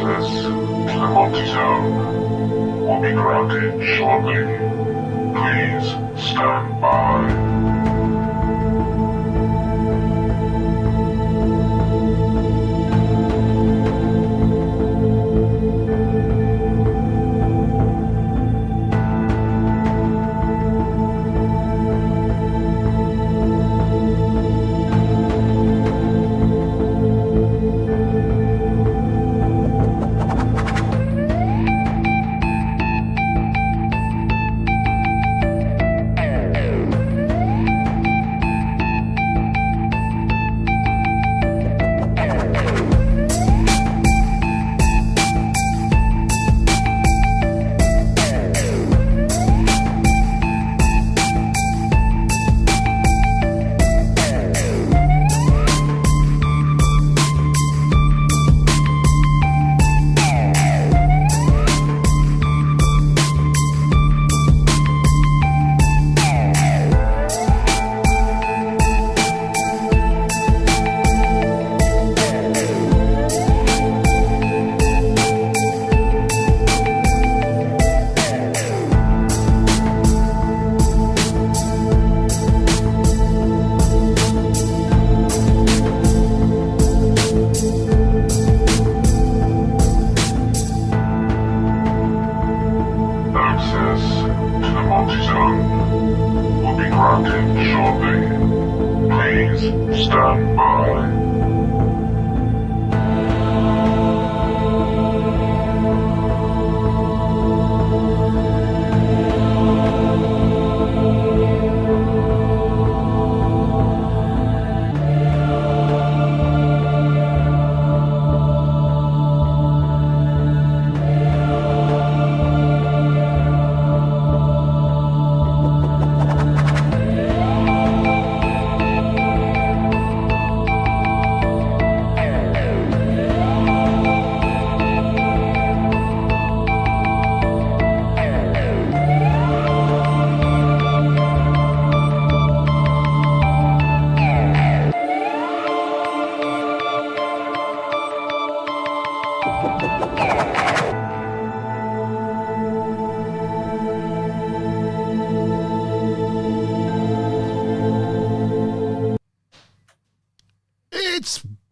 Access to the Monte Zone will be granted shortly. Please stand by.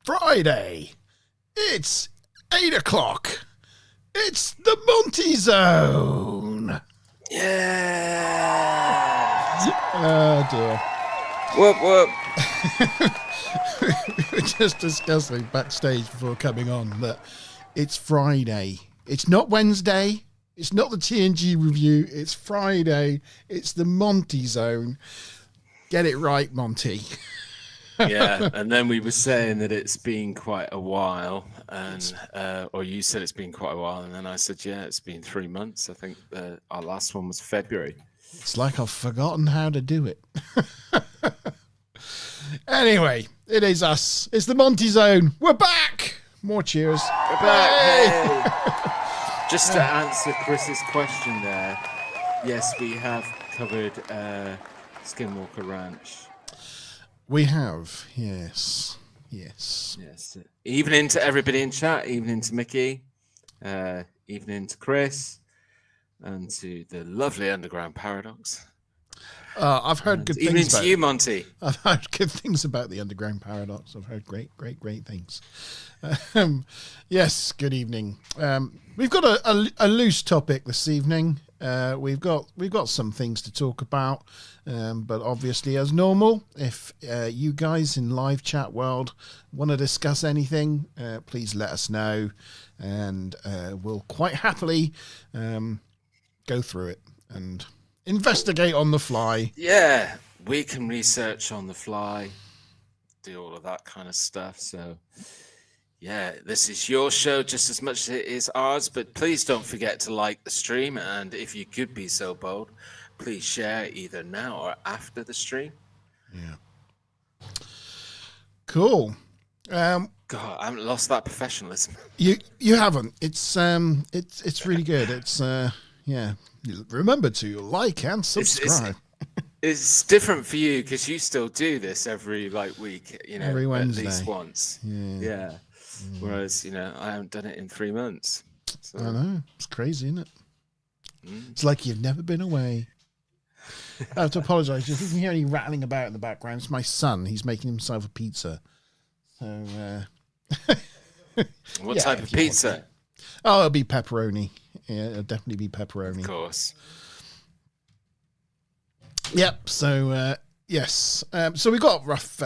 Friday. It's 8 o'clock. It's the Monte Zone. Yeah. Oh dear. Whoop whoop. We were just discussing backstage before coming on that it's Friday. It's not Wednesday. It's not the TNG review. It's Friday. It's the Monte Zone. Get it right, Monte. Yeah, and then we were saying that it's been quite a while, and or you said it's been quite a while, and then I said, yeah, it's been 3 months. I think our last one was February. It's like I've forgotten how to do it. Anyway, it is us. It's the Monte Zone. We're back. More cheers. We're back. Hey. Just to answer Chris's question there, yes, we have covered Skinwalker Ranch. We have, yes. Evening to everybody in chat, evening to Mickey, evening to Chris, and to the lovely Underground Paradox. I've heard good things evening about to you, Monte. I've heard good things about the Underground Paradox. I've heard great things. Yes, good evening. We've got a loose topic this evening. We've got some things to talk about, but obviously, as normal, if you guys in live chat world want to discuss anything, please let us know, and we'll quite happily go through it and investigate on the fly. Yeah, we can research on the fly, do all of that kind of stuff. So, yeah, this is your show just as much as it is ours, but please don't forget to like the stream, and if you could be so bold, please share either now or after the stream. Yeah. Cool. God, I haven't lost that professionalism. You haven't. It's really good. It's yeah. Remember to like and subscribe. It's different for you because you still do this every week, every Wednesday. at least once. Yeah. Whereas, I haven't done it in 3 months. So. I know. It's crazy, isn't it? It's like you've never been away. I have to apologise. If you can hear any rattling about in the background, it's my son. He's making himself a pizza. So, what type of pizza? Oh, it'll be pepperoni. Yeah, it'll definitely be pepperoni. Of course. Yep. So, yes. So we've got rough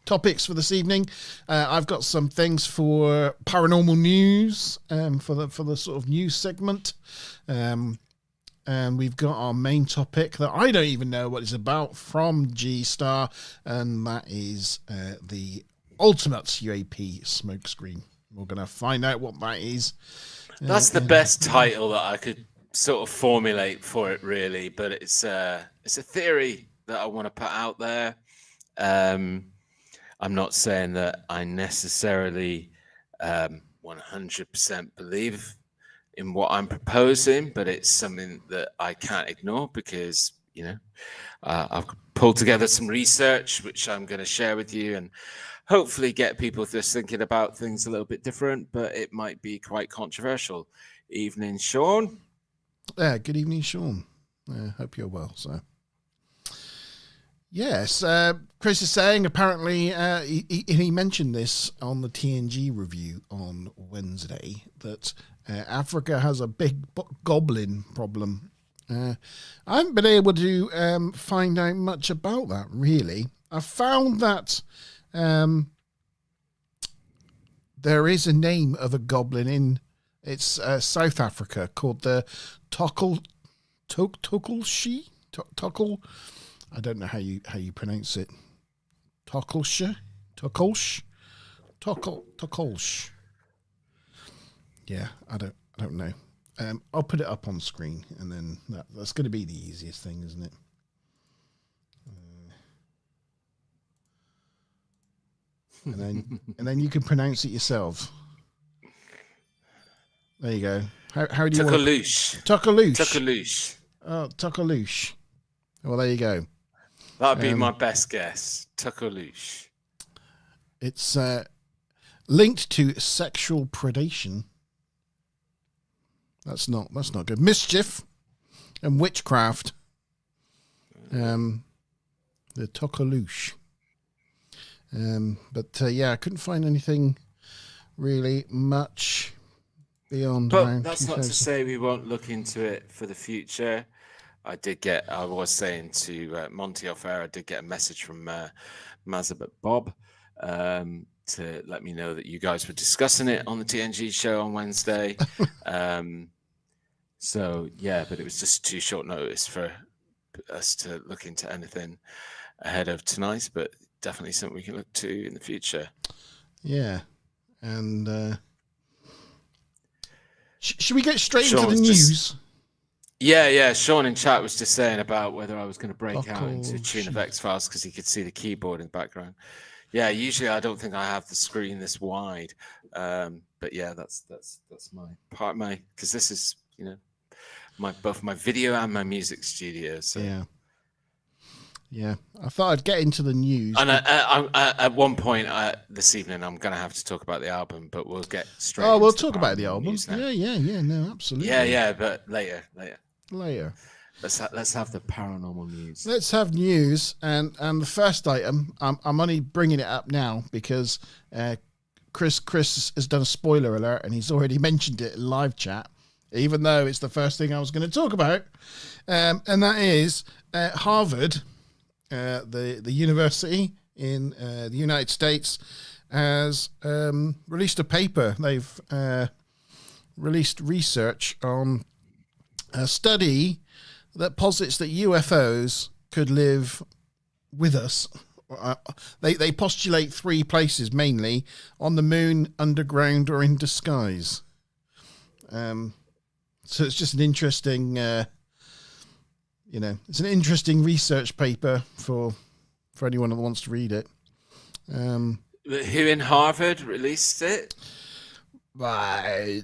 topics for this evening. I've got some things for paranormal news for the sort of news segment. And we've got our main topic that I don't even know what it's about from G-Star, and that is the ultimate UAP Smokescreen. We're going to find out what that is. That's the best title that I could sort of formulate for it, really. But it's a theory that I want to put out there. I'm not saying that I necessarily 100% believe in what I'm proposing, but it's something that I can't ignore because, I've pulled together some research, which I'm going to share with you and hopefully get people just thinking about things a little bit different, but it might be quite controversial. Evening, Sean. Good evening, Sean. Hope you're well, sir. Yes, Chris is saying apparently he mentioned this on the TNG review on Wednesday that Africa has a big goblin problem. I haven't been able to find out much about that, really. I found that there is a name of a goblin in South Africa called the Tokelshi. I don't know how you pronounce it. Tokelsh. Yeah, I don't know. I'll put it up on screen, and then that's going to be the easiest thing, isn't it? And then you can pronounce it yourself. There you go. How do you want? Tuckaloosh. Oh, Tuckaloosh. Well, there you go. That would be my best guess. Tuckaloosh. It's linked to sexual predation. That's not good. Mischief and witchcraft. The Tuckaloosh. But I couldn't find anything really much beyond. But that's not to say we won't look into it for the future. I was saying to Monte off air, I did get a message from Mazabit Bob to let me know that you guys were discussing it on the TNG show on Wednesday. But it was just too short notice for us to look into anything ahead of tonight, but definitely something we can look to in the future. Yeah. And should we get straight into the news? Yeah. Sean in chat was just saying about whether I was going to break out into Tune of X-Files because he could see the keyboard in the background. Yeah, usually I don't think I have the screen this wide. But yeah, that's my part, because this is, both my video and my music studio. So. Yeah. I thought I'd get into the news. And at one point this evening, I'm going to have to talk about the album, but we'll get straight. Oh, we'll talk about the album. Yeah. No, absolutely. Yeah, but later. Let's have the paranormal news. Let's have news, and the first item. I'm only bringing it up now because Chris has done a spoiler alert, and he's already mentioned it in live chat, even though it's the first thing I was going to talk about, and that is Harvard, the university in the United States, has released a paper. They've released research on a study that posits that UFOs could live with us. They postulate 3 places mainly: on the moon, underground, or in disguise. So it's just an interesting, it's an interesting research paper for anyone that wants to read it. Who in Harvard released it? It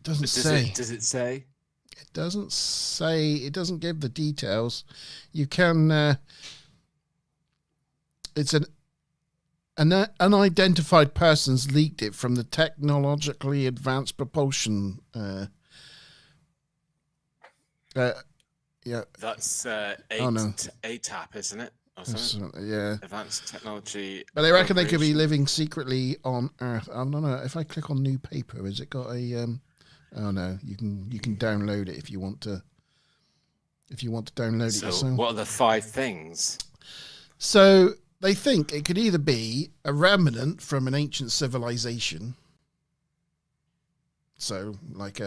doesn't say. Does it say? It doesn't say. It doesn't give the details. You can. It's unidentified persons leaked it from the technologically advanced propulsion. Yeah. That's Oh, no. ATAP, isn't it? Or something? Yeah. Advanced technology. But they reckon they could be living secretly on Earth. I don't know. If I click on new paper, has it got a? Oh no, you can download it if you want to. If you want to download it yourself. So what are the 5 things? So they think it could either be a remnant from an ancient civilization. So like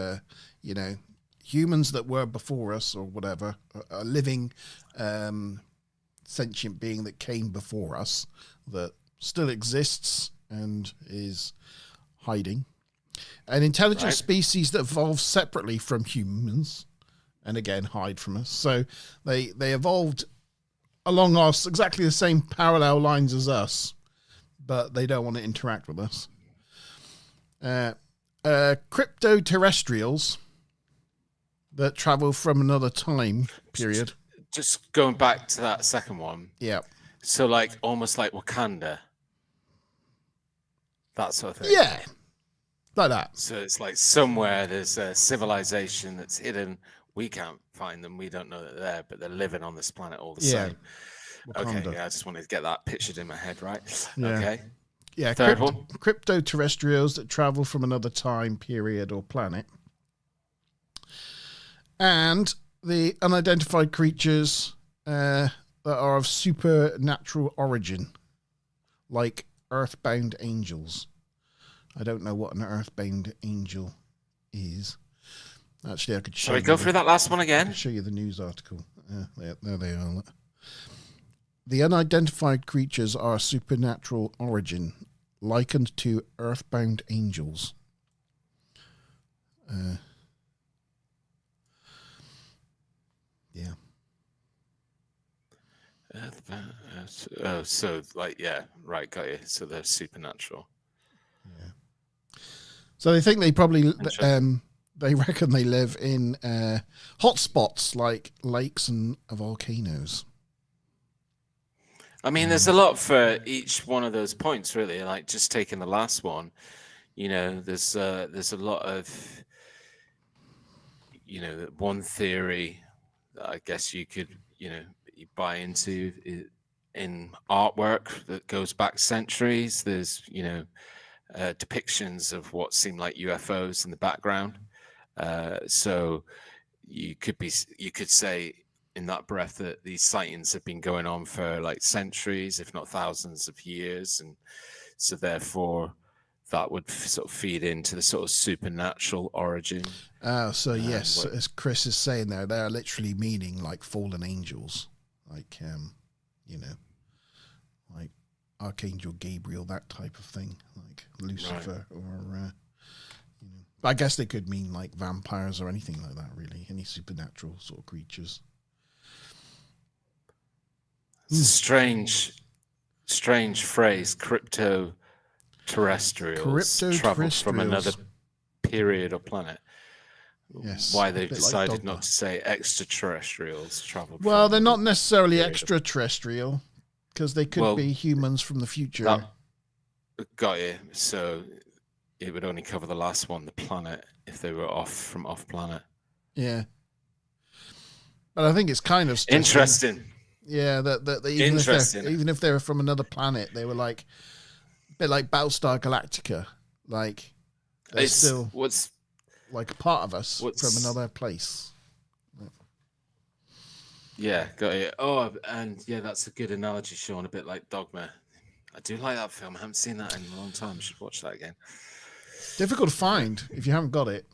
humans that were before us or whatever, a living sentient being that came before us that still exists and is hiding. An intelligent species that evolved separately from humans and again hide from us. So they evolved along exactly the same parallel lines as us, but they don't want to interact with us. Crypto-terrestrials that travel from another time period. Just going back to that second one. Yeah. So like almost like Wakanda. That sort of thing. Yeah. Like that. So it's like somewhere there's a civilization that's hidden. We can't find them. We don't know that they're there, but they're living on this planet all the same. Wakanda. Okay, yeah, I just wanted to get that pictured in my head, right? Yeah. Okay. Yeah, Third one. Crypto-terrestrials that travel from another time period or planet. And the unidentified creatures that are of supernatural origin, like earthbound angels. I don't know what an earthbound angel is. Actually, I could show Shall we go through that last one again? show you the news article. There they are. The unidentified creatures are supernatural origin, likened to earthbound angels. Yeah. So like, yeah, right, got you. So they're supernatural. Yeah. So they think they probably they reckon they live in hotspots like lakes and volcanoes. I mean, there's a lot for each one of those points, really. Like just taking the last one, there's a lot of, one theory that I guess you could, you buy into in artwork that goes back centuries. There's, depictions of what seem like UFOs in the background. So you could say in that breath that these sightings have been going on for like centuries, if not thousands of years. And so therefore that would sort of feed into the sort of supernatural origin. So yes, as Chris is saying there, they are literally meaning like fallen angels, like, like Archangel Gabriel, that type of thing, like Lucifer or, but I guess they could mean like vampires or anything like that, really, any supernatural sort of creatures. It's a strange phrase, crypto-terrestrials travel from another period or planet. Yes. Why they've decided not to say extraterrestrials travel. Well, they're not necessarily extraterrestrial because they could be humans from the future. Got you. So it would only cover the last one, the planet, if they were off planet. Yeah. But I think it's kind of interesting. Yeah, that even if they were from another planet, they were like a bit like Battlestar Galactica, like they're still like a part of us from another place. Yeah, got it. Oh, and yeah, that's a good analogy, Sean. A bit like Dogma. I do like that film. I haven't seen that in a long time. I should watch that again. Difficult to find if you haven't got it.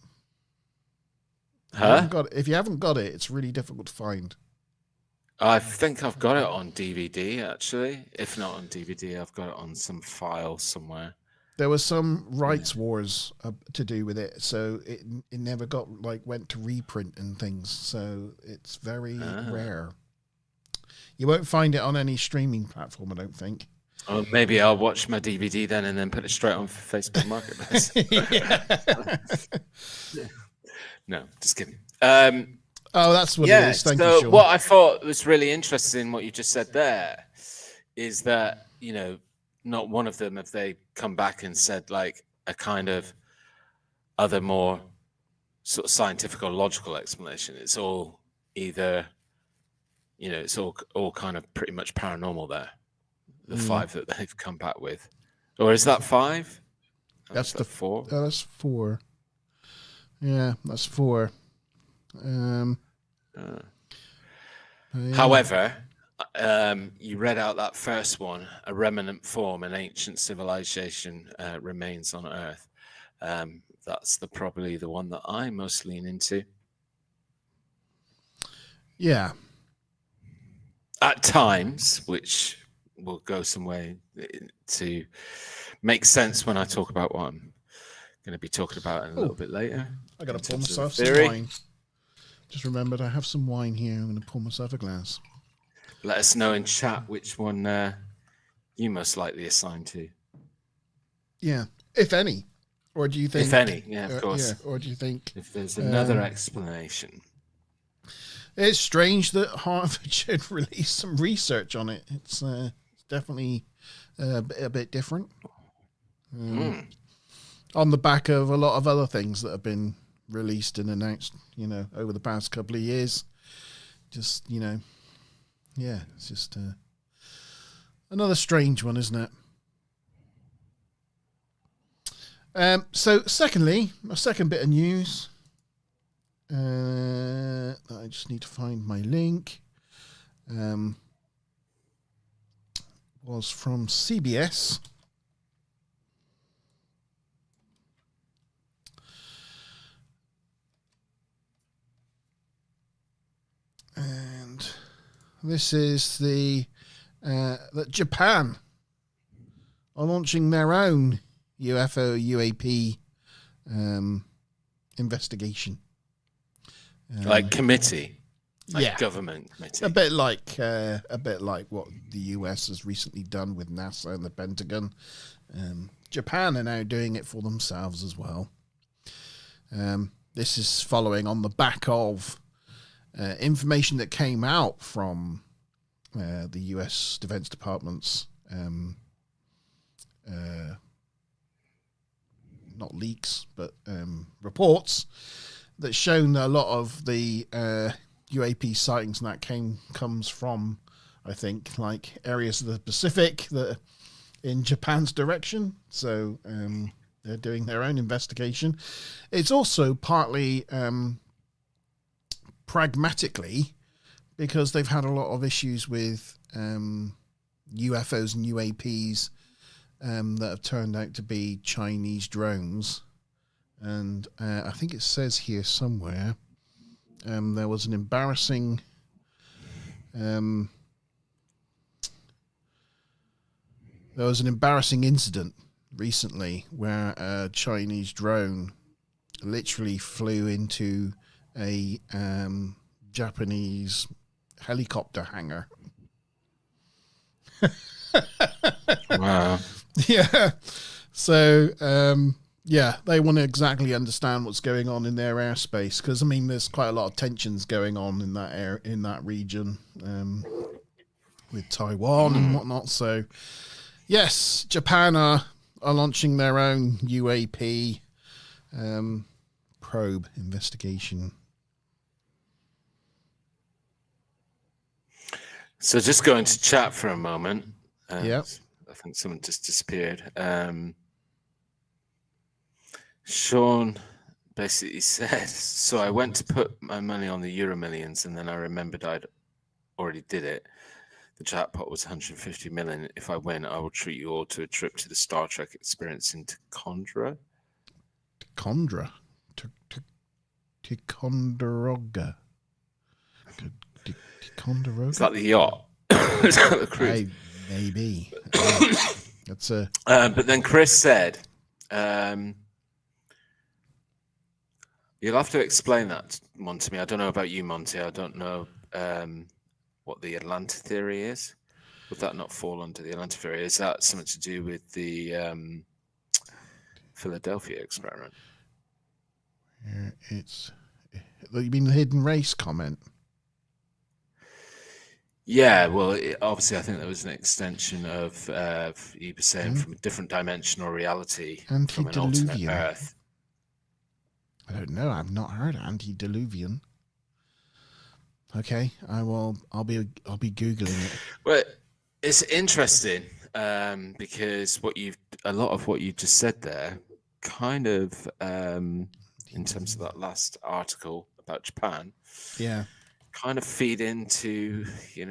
If you haven't got it, it's really difficult to find. I think I've got it on DVD, actually. If not on DVD, I've got it on some file somewhere. There was some rights wars to do with it, so it never went to reprint and things. So it's very rare. You won't find it on any streaming platform, I don't think. Oh, maybe I'll watch my DVD then and then put it straight on Facebook Marketplace. No, just kidding. Oh, that's what it is. Thank you, Sean. What I thought was really interesting, what you just said there, is that, not one of them have they come back and said like a kind of other more sort of scientific or logical explanation. It's all either, it's all kind of pretty much paranormal there. The 5 that they've come back with, or is that 5? That's the 4. That's 4. Yeah, that's 4. Yeah. However, you read out that first one, a remnant form, an ancient civilization remains on Earth. That's probably the one that I most lean into. Yeah. At times, which will go some way to make sense when I talk about what I'm going to be talking about in a little bit later. I got to pour terms of myself some theory. wine. Just remembered I have some wine here. I'm going to pour myself a glass. Let us know in chat which one you most likely assign to. Yeah, if any. Or do you think... If any, yeah, of course. Yeah, or do you think... If there's another explanation. It's strange that Harvard should release some research on it. It's definitely a bit different. On the back of a lot of other things that have been released and announced, over the past couple of years. Just, yeah, it's just another strange one, isn't it? So, secondly, my second bit of news... I just need to find my link. Was from CBS. And this is that Japan are launching their own UFO UAP investigation. Like committee, yeah, government committee. A bit like what the US has recently done with NASA and the Pentagon. Japan are now doing it for themselves as well. This is following on the back of information that came out from the US Defense Department's not leaks, but reports that's shown a lot of the UAP sightings, and that comes from, I think, like areas of the Pacific that in Japan's direction. So they're doing their own investigation. It's also partly pragmatically because they've had a lot of issues with UFOs and UAPs that have turned out to be Chinese drones. And I think it says here somewhere there was an embarrassing incident recently where a Chinese drone literally flew into a Japanese helicopter hangar. Wow. Yeah. So, yeah, they want to exactly understand what's going on in their airspace because, I mean, there's quite a lot of tensions going on in that region with Taiwan and whatnot. So, yes, Japan are launching their own UAP probe investigation. So just going to chat for a moment. Yep. I think someone just disappeared. Sean basically said, so I went to put my money on the Euro Millions and then I remembered I'd already did it. The jackpot was 150 million. If I win, I will treat you all to a trip to the Star Trek experience in Ticonderoga. Ticonderoga. Ticonderoga? Is that the yacht? Is that the cruise? Maybe. That's a. But then Chris said, you'll have to explain that, Monte, to me. I don't know about you, Monte. I don't know what the Atlanta theory is. Would that not fall under the Atlanta theory? Is that something to do with the Philadelphia experiment? You mean the hidden race comment? Yeah, well, obviously, I think there was an extension of, you were saying, from a different dimensional reality, from an alternate Antediluvian. Earth. I don't know. I've not heard antediluvian. Okay, I'll be googling it. Well, it's interesting because a lot of what you just said there, kind of, in terms of that last article about Japan, Yeah. kind of feed into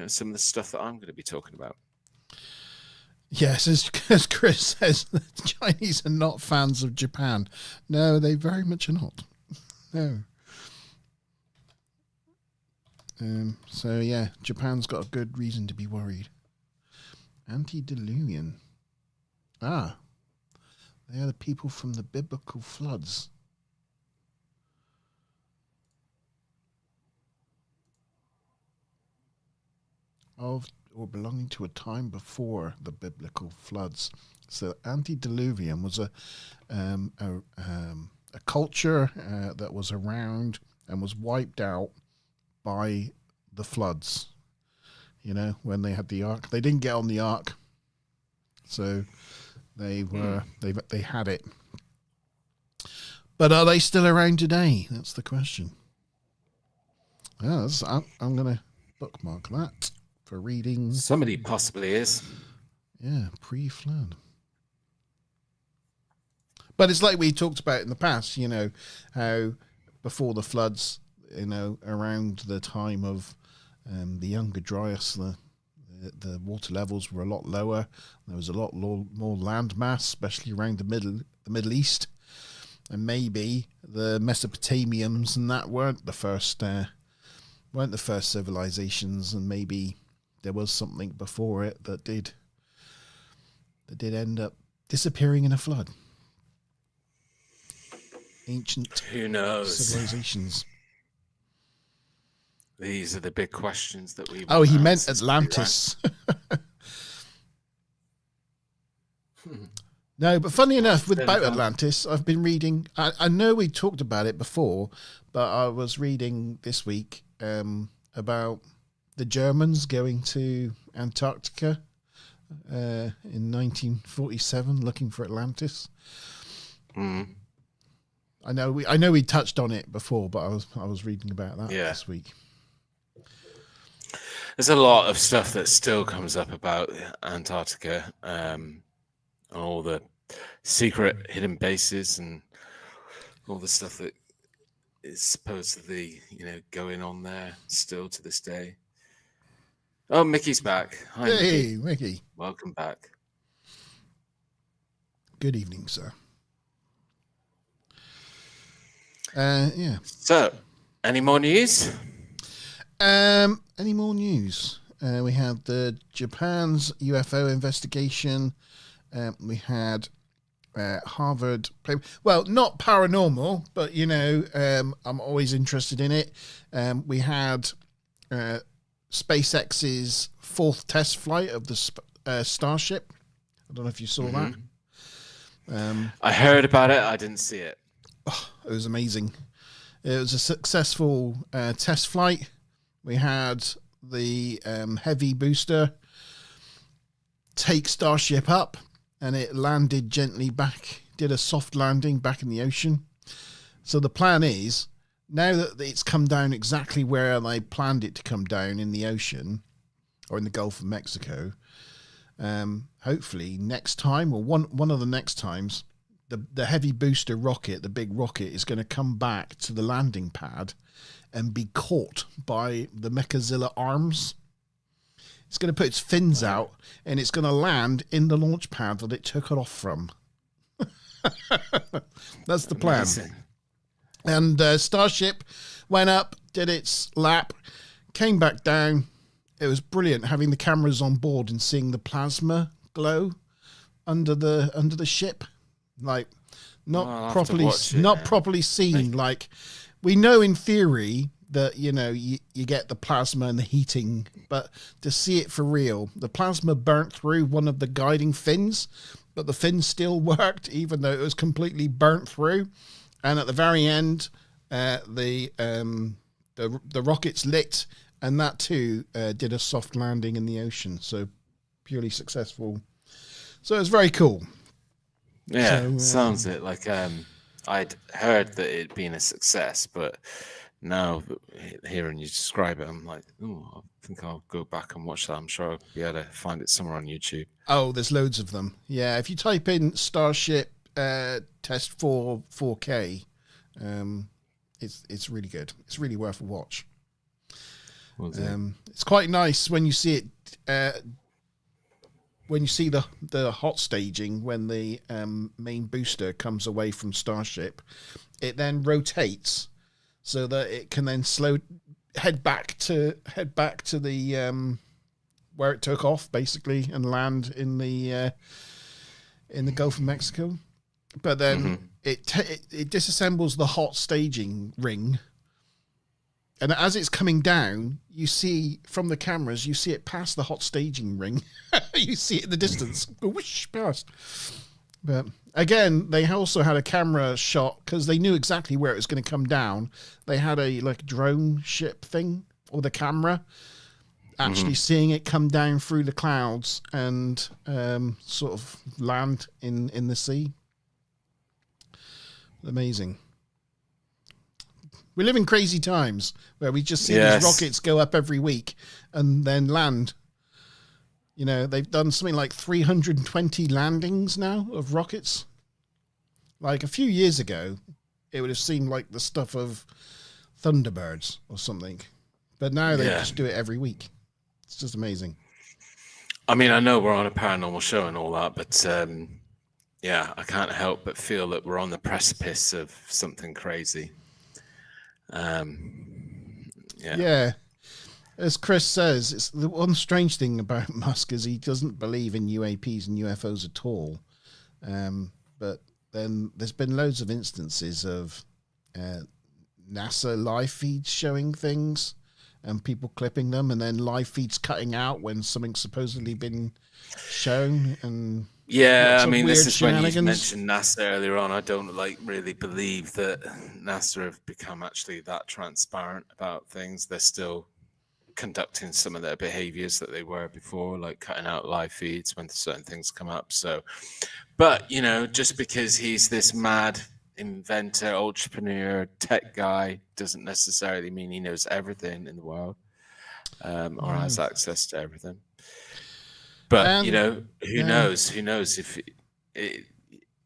some of the stuff that I'm going to be talking about. Yes, as Chris says, the Chinese are not fans of Japan. No, they very much are not. No. So yeah, Japan's got a good reason to be worried. Antediluvian. Ah, they are the people from the biblical floods. Of or belonging to a time before the biblical floods. So antediluvian was a culture that was around and was wiped out by the floods. You know, when they had the ark, they didn't get on the ark, so they had it. But are they still around today? That's the question. Yeah, I'm going to bookmark that for reading. Somebody possibly is. Yeah, pre-flood. But it's like we talked about in the past, you know, how before the floods, you know, around the time of the Younger Dryas, the water levels were a lot lower. There was a lot more land mass, especially around the Middle East, and maybe the Mesopotamians and that weren't the first civilizations, and maybe there was something before it that did end up disappearing in a flood. Ancient Who knows? Civilizations. These are the big questions that we. Oh, he meant Atlantis. No, but funny enough, about Atlantis, I've been reading. I know we talked about it before, but I was reading this week about the Germans going to Antarctica in 1947, looking for Atlantis. Mm. I know we touched on it before, but I was reading about that this week. There's a lot of stuff that still comes up about Antarctica, and all the secret hidden bases and all the stuff that is supposedly, going on there still to this day. Oh, Mickey's back. Hi, hey, Mickey. Welcome back. Good evening, sir. Yeah. So, any more news? Any more news? We had the Japan's UFO investigation. We had Harvard. Well, not paranormal, but I'm always interested in it. We had SpaceX's fourth test flight of the Starship. I don't know if you saw that. I heard about it. I didn't see it. Oh, it was amazing. It was a successful test flight. We had the heavy booster take Starship up, and it landed gently back, did a soft landing back in the ocean. So the plan is, now that it's come down exactly where they planned it to come down in the ocean, or in the Gulf of Mexico, hopefully next time, or one of the next times, the heavy booster rocket, the big rocket, is going to come back to the landing pad and be caught by the Mechazilla arms. It's going to put its fins out, and it's going to land in the launch pad that it took it off from. That's the plan. Amazing. And Starship went up, did its lap, came back down. It was brilliant having the cameras on board and seeing the plasma glow under the ship. Like not properly seen. Like, we know in theory that you get the plasma and the heating, but to see it for real, the plasma burnt through one of the guiding fins, but the fin still worked even though it was completely burnt through. And at the very end, the rocket's lit and that too did a soft landing in the ocean. So purely successful. So it's very cool. Yeah, So, sounds it. Like I'd heard that it'd been a success, but now hearing you describe it, I'm like, oh, I think I'll go back and watch that. I'm sure I'll be able to find it somewhere on YouTube. Oh, there's loads of them. Yeah, if you type in Starship Test 4K, it's really good. It's really worth a watch. It's quite nice when you see it. When you see the hot staging, when the main booster comes away from Starship, it then rotates so that it can then head back to the where it took off, basically, and land in the Gulf of Mexico. But then it disassembles the hot staging ring. And as it's coming down, you see from the cameras, you see it past the hot staging ring. You see it in the distance, go whoosh past. But again, they also had a camera shot because they knew exactly where it was going to come down. They had a drone ship thing, or the camera actually seeing it come down through the clouds and sort of land in the sea. Amazing. We live in crazy times where we just see these rockets go up every week and then land. You know, they've done something like 320 landings now of rockets. Like a few years ago, it would have seemed like the stuff of Thunderbirds or something. But now they just do it every week. It's just amazing. I mean, I know we're on a paranormal show and all that, but I can't help but feel that we're on the precipice of something crazy. Yeah. As Chris says, it's the one strange thing about Musk is he doesn't believe in UAPs and UFOs at all. But then there's been loads of instances of NASA live feeds showing things and people clipping them, and then live feeds cutting out when something's supposedly been shown. And yeah, I mean, this is when you mentioned NASA earlier on. I don't really believe that NASA have become actually that transparent about things. They're still conducting some of their behaviors that they were before, like cutting out live feeds when certain things come up. So, but you know, just because he's this mad inventor, entrepreneur, tech guy, doesn't necessarily mean he knows everything in the world or has access to everything. But you know, who knows? Who knows if you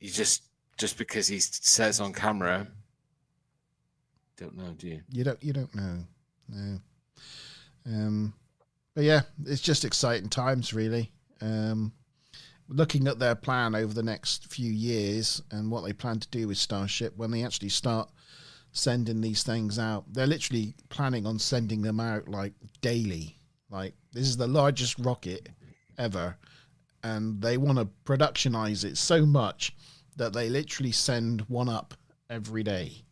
just because he says on camera, don't know, do you? You don't know. No. But yeah, it's just exciting times, really. Looking at their plan over the next few years and what they plan to do with Starship when they actually start sending these things out, they're literally planning on sending them out like daily. Like, this is the largest rocket ever, and they want to productionize it so much that they literally send one up every day,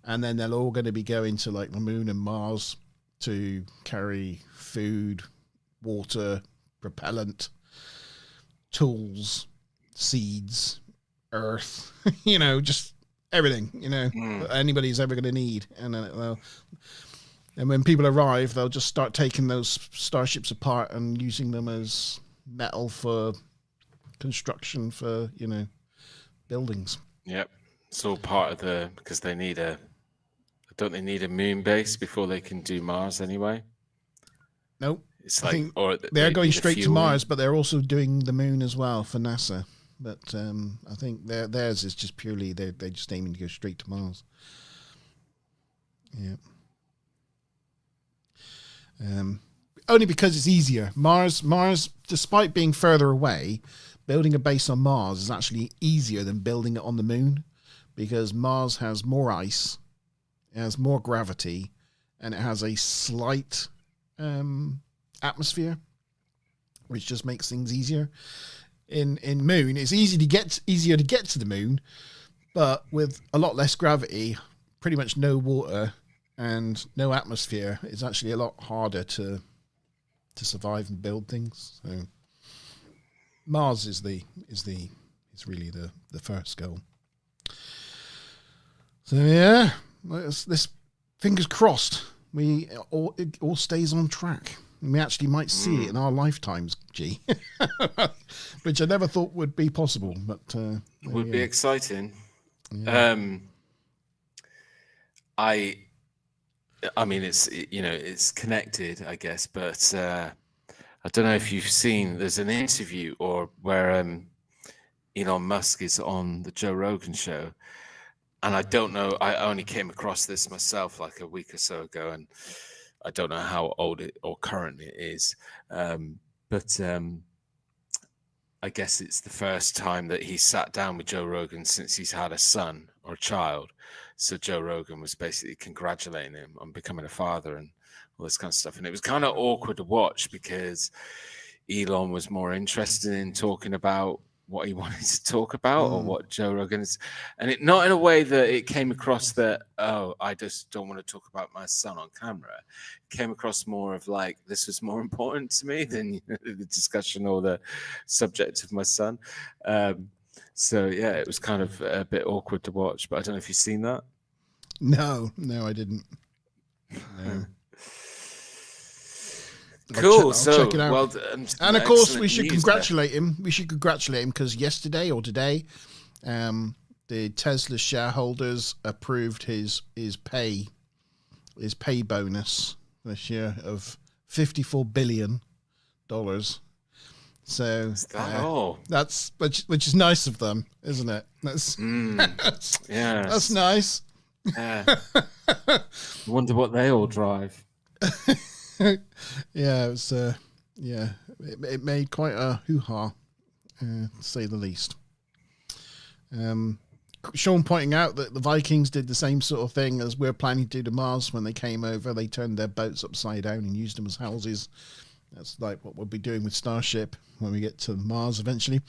and then they're all going to be going to like the moon and Mars to carry food, water, propellant, tools, seeds, earth, you know, just everything, you know, that anybody's ever going to need. And when people arrive, they'll just start taking those starships apart and using them as metal for construction for, you know, buildings. Yep. It's all part of because they need don't they need a moon base before they can do Mars anyway? Nope. It's like, or they're going straight to Mars, but they're also doing the moon as well for NASA. But I think theirs is just purely they're just aiming to go straight to Mars. Yeah. Only because it's easier. Mars, despite being further away, building a base on Mars is actually easier than building it on the moon, because Mars has more ice, it has more gravity, and it has a slight atmosphere, which just makes things easier. In Moon, it's easier to get to the moon, but with a lot less gravity, pretty much no water and no atmosphere, it's actually a lot harder to survive and build things. So Mars is really the first goal. So yeah, this fingers crossed it all stays on track. We actually might see it in our lifetimes, G, which I never thought would be possible. But it would be exciting. Yeah. I mean, it's connected, I guess, but I don't know if you've seen. There's an interview where Elon Musk is on the Joe Rogan show, and I don't know. I only came across this myself like a week or so ago, and I don't know how old it or current it is, but I guess it's the first time that he sat down with Joe Rogan since he's had a son or a child. So Joe Rogan was basically congratulating him on becoming a father and all this kind of stuff. And it was kind of awkward to watch because Elon was more interested in talking about what he wanted to talk about or what Joe Rogan is. And it not in a way that it came across that, oh, I just don't want to talk about my son on camera. It came across more of like, this was more important to me than the discussion or the subject of my son. So, yeah, it was kind of a bit awkward to watch, but I don't know if you've seen that. No, I didn't. No. Cool. I'll check it out. Well, and of course, we should congratulate him. We should congratulate him because yesterday or today, the Tesla shareholders approved his pay bonus this year of $54 billion. So is that all? That's which is nice of them, isn't it? That's that's nice. Yeah. I wonder what they all drive. Yeah, it was. It made quite a hoo-ha, to say the least. Sean pointing out that the Vikings did the same sort of thing as we're planning to do to Mars when they came over. They turned their boats upside down and used them as houses. That's like what we'll be doing with Starship when we get to Mars eventually.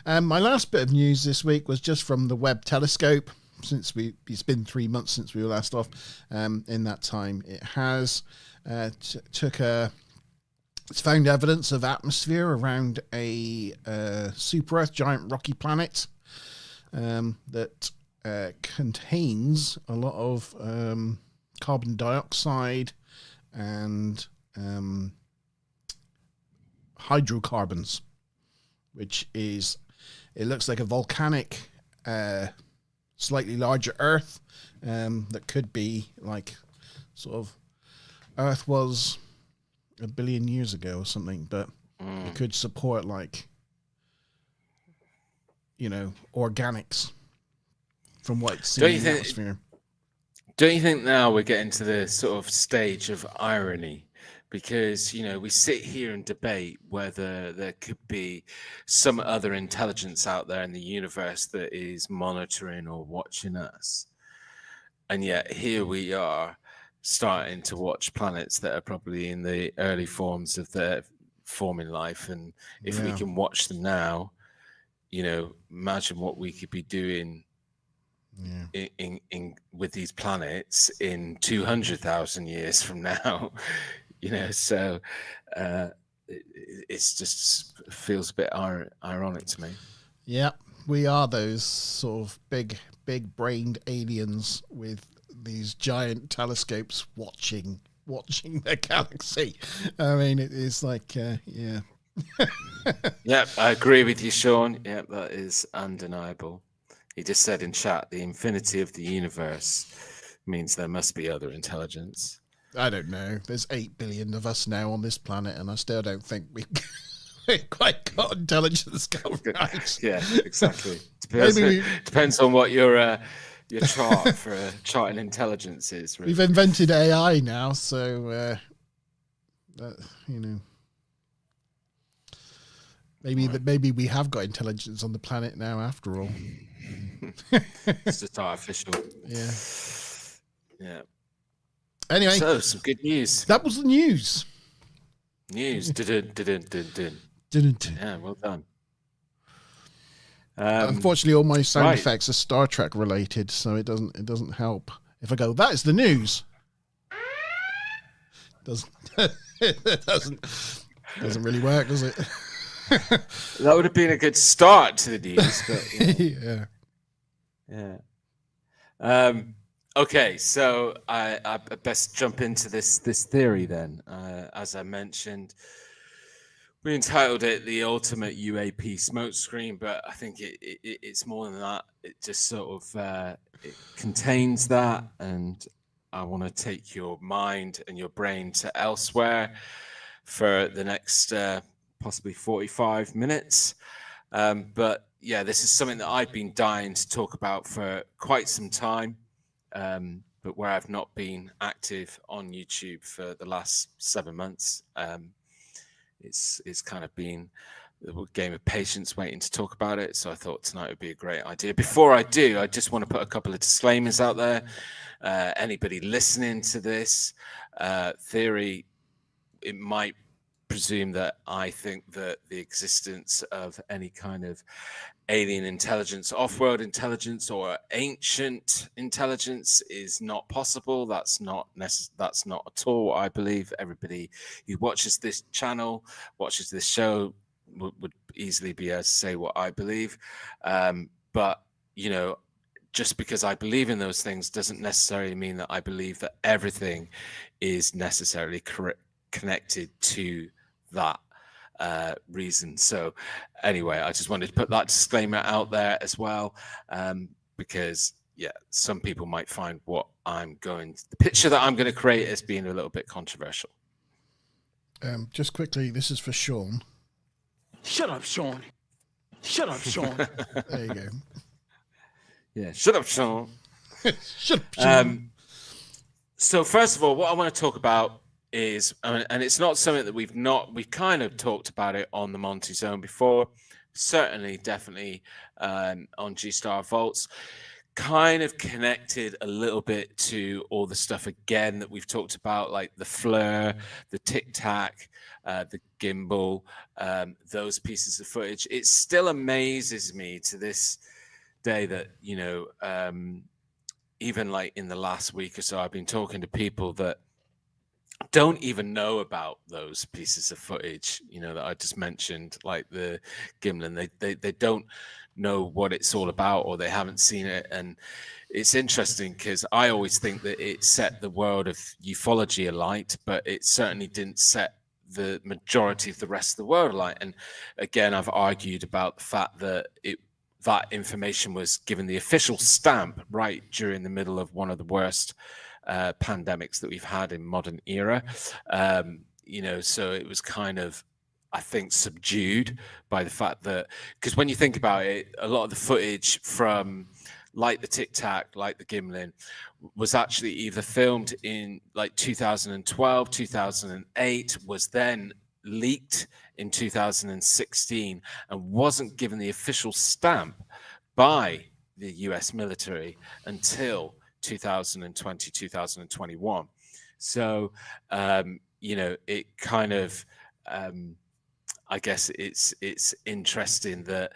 My last bit of news this week was just from the Webb telescope. Since it's been 3 months since we were last off. In that time, it has it's found evidence of atmosphere around a super Earth giant rocky planet that contains a lot of carbon dioxide and hydrocarbons, which is, it looks like a volcanic slightly larger Earth that could be like sort of Earth was 1 billion years ago or something, but it could support like, organics from what it's seen in the atmosphere. Don't you think now we're getting to the sort of stage of irony? Because, we sit here and debate whether there could be some other intelligence out there in the universe that is monitoring or watching us. And yet here we are starting to watch planets that are probably in the early forms of their forming life. And if we can watch them now, imagine what we could be doing in with these planets in 200,000 years from now. So it's just feels a bit ironic to me. Yeah, we are those sort of big-brained aliens with these giant telescopes watching the galaxy. I mean, it is like, yeah. Yeah, I agree with you, Sean. Yeah, that is undeniable. He just said in chat, the infinity of the universe means there must be other intelligence. I don't know. There's 8 billion of us now on this planet, and I still don't think we quite got intelligence going right. Yeah, exactly. Depends on what your chart for charting intelligence is. Really. We've invented AI now, so maybe we have got intelligence on the planet now after all. It's just artificial. Yeah. Yeah. Anyway, so some good news. That was the news. News. Didn't. Yeah, well done. Unfortunately, all my sound effects are Star Trek related, so it doesn't help if I go, that is the news. It doesn't really work, does it? That would have been a good start to the news, but yeah. Okay, so I best jump into this theory then. As I mentioned, we entitled it the ultimate UAP smokescreen, but I think it's more than that. It just sort of it contains that, and I want to take your mind and your brain to elsewhere for the next possibly 45 minutes. But yeah, this is something that I've been dying to talk about for quite some time, but where I've not been active on YouTube for the last 7 months. It's kind of been a game of patience waiting to talk about it. So I thought tonight would be a great idea. Before I do, I just want to put a couple of disclaimers out there. Anybody listening to this theory, it might presume that I think that the existence of any kind of alien intelligence, off-world intelligence, or ancient intelligence is not possible. That's not that's not at all what I believe. Everybody who watches this channel, watches this show, would easily be able to say what I believe. But you know, just because I believe in those things doesn't necessarily mean that I believe that everything is necessarily connected to that reason. So anyway, I just wanted to put that disclaimer out there as well, because yeah, some people might find the picture that I'm going to create as being a little bit controversial. Just quickly, this is for Sean. Shut up, Sean. Shut up, Sean. There you go. Yeah, shut up, Sean. Shut up, Sean. So first of all, what I want to talk about is, and it's not something that we've kind of talked about it on the Monte Zone before, certainly, definitely on G-Star Vaults, kind of connected a little bit to all the stuff again that we've talked about, like the FLIR, the Tic Tac, the gimbal, those pieces of footage. It still amazes me to this day that, you know, even like in the last week or so, I've been talking to people that don't even know about those pieces of footage, you know, that I just mentioned, like the Gimlin. They don't know what it's all about, or they haven't seen it. And it's interesting because I always think that it set the world of ufology alight, but it certainly didn't set the majority of the rest of the world alight. And again, I've argued about the fact that that information was given the official stamp right during the middle of one of the worst pandemics that we've had in modern era. You know, so it was kind of, I think, subdued by the fact that, because when you think about it, a lot of the footage from like the Tic Tac, like the Gimlin, was actually either filmed in like 2012, 2008, was then leaked in 2016, and wasn't given the official stamp by the US military until 2020, 2021. So, you know, it kind of, I guess it's interesting that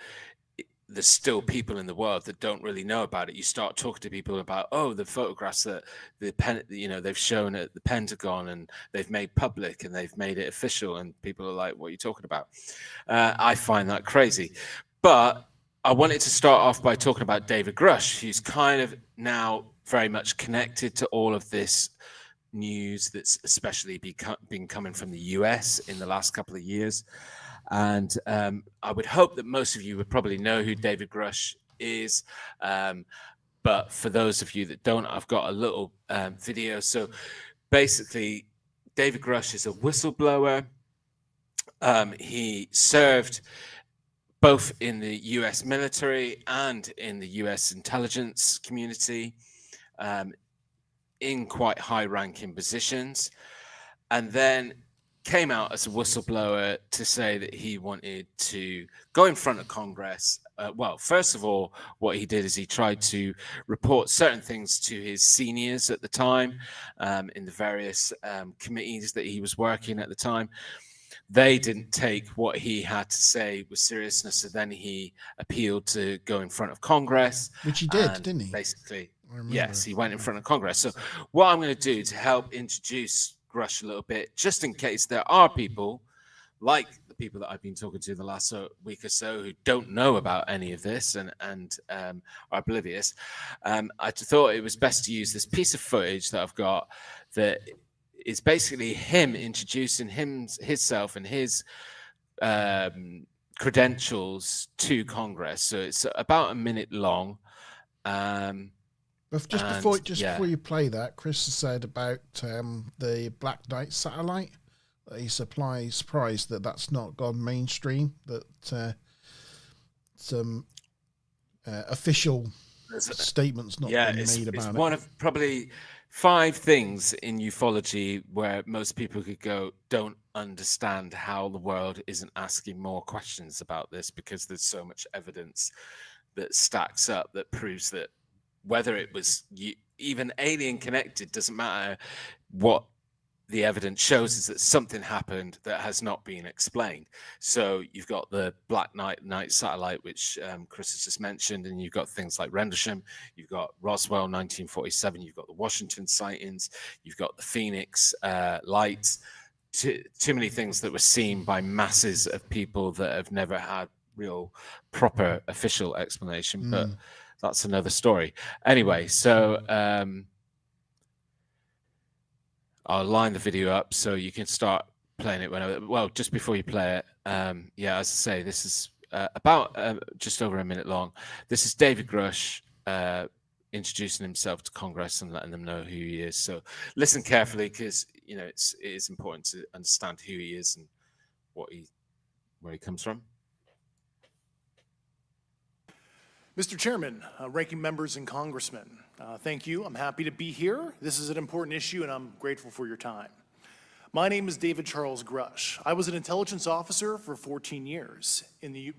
there's still people in the world that don't really know about it. You start talking to people about, oh, the photographs that they've shown at the Pentagon and they've made public and they've made it official, and people are like, what are you talking about? I find that crazy. But I wanted to start off by talking about David Grush, who's kind of now very much connected to all of this news that's especially been coming from the US in the last couple of years. And I would hope that most of you would probably know who David Grush is. But for those of you that don't, I've got a little video. So basically, David Grush is a whistleblower. He served both in the US military and in the US intelligence community, in quite high-ranking positions, and then came out as a whistleblower to say that he wanted to go in front of Congress. Well, first of all, what he did is he tried to report certain things to his seniors at the time, in the various committees that he was working at the time. They didn't take what he had to say with seriousness, so then he appealed to go in front of Congress. Which he did, didn't he? Basically, yes, he went in front of Congress. So what I'm going to do to help introduce Grush a little bit, just in case there are people like the people that I've been talking to the last week or so who don't know about any of this and are oblivious, I thought it was best to use this piece of footage that I've got that is basically him introducing himself and his credentials to Congress. So it's about a minute long. But before you play that, Chris has said about the Black Knight satellite. He's surprised that that's not gone mainstream. That some official statements not been made about it. It's one of probably 5 things in ufology where most people could go, don't understand how the world isn't asking more questions about this, because there's so much evidence that stacks up that proves that whether it was even alien connected, doesn't matter. What the evidence shows is that something happened that has not been explained. So you've got the Black Knight satellite, which Chris has just mentioned, and you've got things like Rendlesham, you've got Roswell 1947, you've got the Washington sightings, you've got the Phoenix lights, too many things that were seen by masses of people that have never had real proper official explanation, but that's another story. Anyway, so I'll line the video up so you can start playing it whenever. Well, just before you play it, yeah, as I say, this is about just over a minute long. This is David Grush introducing himself to Congress and letting them know who he is. So listen carefully, because it is important to understand who he is and where he comes from. Mr. Chairman, ranking members and congressmen, thank you. I'm happy to be here. This is an important issue, and I'm grateful for your time. My name is David Charles Grush. I was an intelligence officer for 14 years,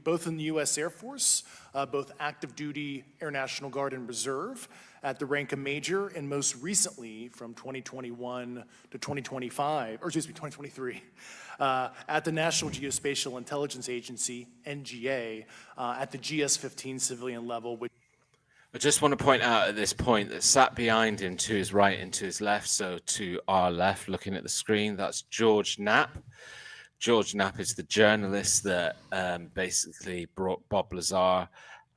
both in the U.S. Air Force, both active duty, Air National Guard, and Reserve, at the rank of major, and most recently from 2021 to 2023, at the National Geospatial Intelligence Agency, NGA, at the GS-15 civilian level. I just want to point out at this point that sat behind him to his right and to his left, so to our left, looking at the screen, that's George Knapp. George Knapp is the journalist that basically brought Bob Lazar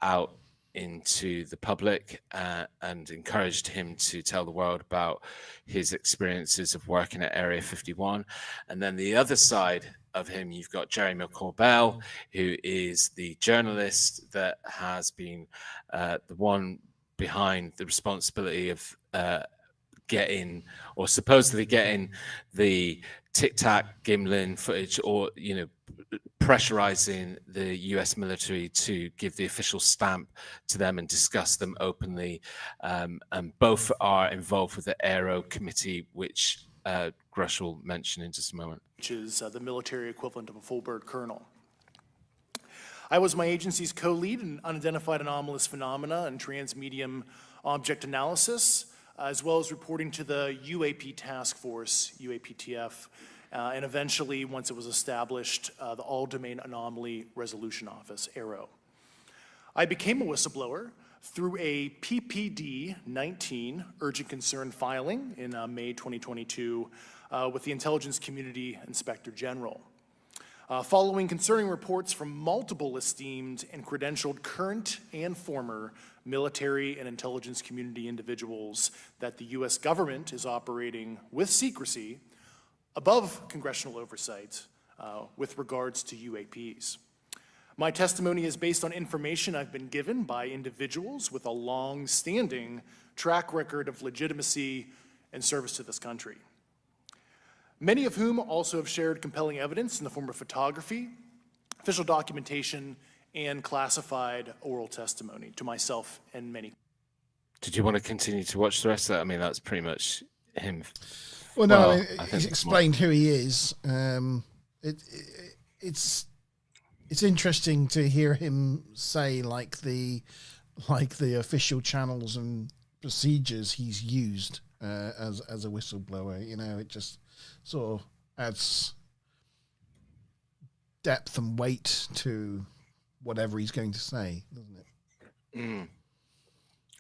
out into the public and encouraged him to tell the world about his experiences of working at Area 51. And then the other side of him, you've got Jerry McCorbell, who is the journalist that has been the one behind the responsibility of getting, or supposedly getting, the Tic Tac Gimlin footage, or pressurizing the US military to give the official stamp to them and discuss them openly. And both are involved with the Aero Committee, which Grush will mention in just a moment. Which is the military equivalent of a full bird colonel. I was my agency's co-lead in unidentified anomalous phenomena and transmedium object analysis, as well as reporting to the UAP task force, UAPTF, and eventually, once it was established, the All-Domain Anomaly Resolution Office, ARROW. I became a whistleblower through a PPD-19 urgent concern filing in May 2022 with the Intelligence Community Inspector General. Following concerning reports from multiple esteemed and credentialed current and former military and intelligence community individuals that the U.S. government is operating with secrecy above congressional oversight with regards to UAPs. My testimony is based on information I've been given by individuals with a long-standing track record of legitimacy and service to this country, many of whom also have shared compelling evidence in the form of photography, official documentation, and classified oral testimony to myself and many. Did you want to continue to watch the rest of that? I mean, that's pretty much him. Well, no, he's explained who he is. It's interesting to hear him say like the official channels and procedures he's used as a whistleblower. It just sort of adds depth and weight to whatever he's going to say, doesn't it?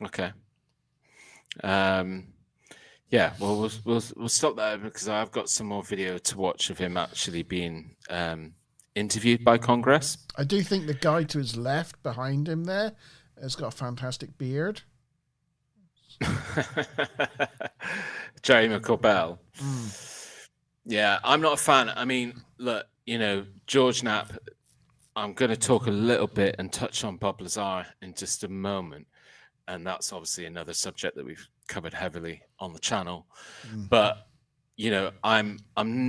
Okay. Yeah, well, we'll stop there because I've got some more video to watch of him actually being interviewed by Congress. I do think the guy to his left behind him there has got a fantastic beard. Jerry McCorbell. Mm. Yeah, I'm not a fan. I mean, look, George Knapp, I'm going to talk a little bit and touch on Bob Lazar in just a moment. And that's obviously another subject that we've covered heavily on the channel. Mm. But, I'm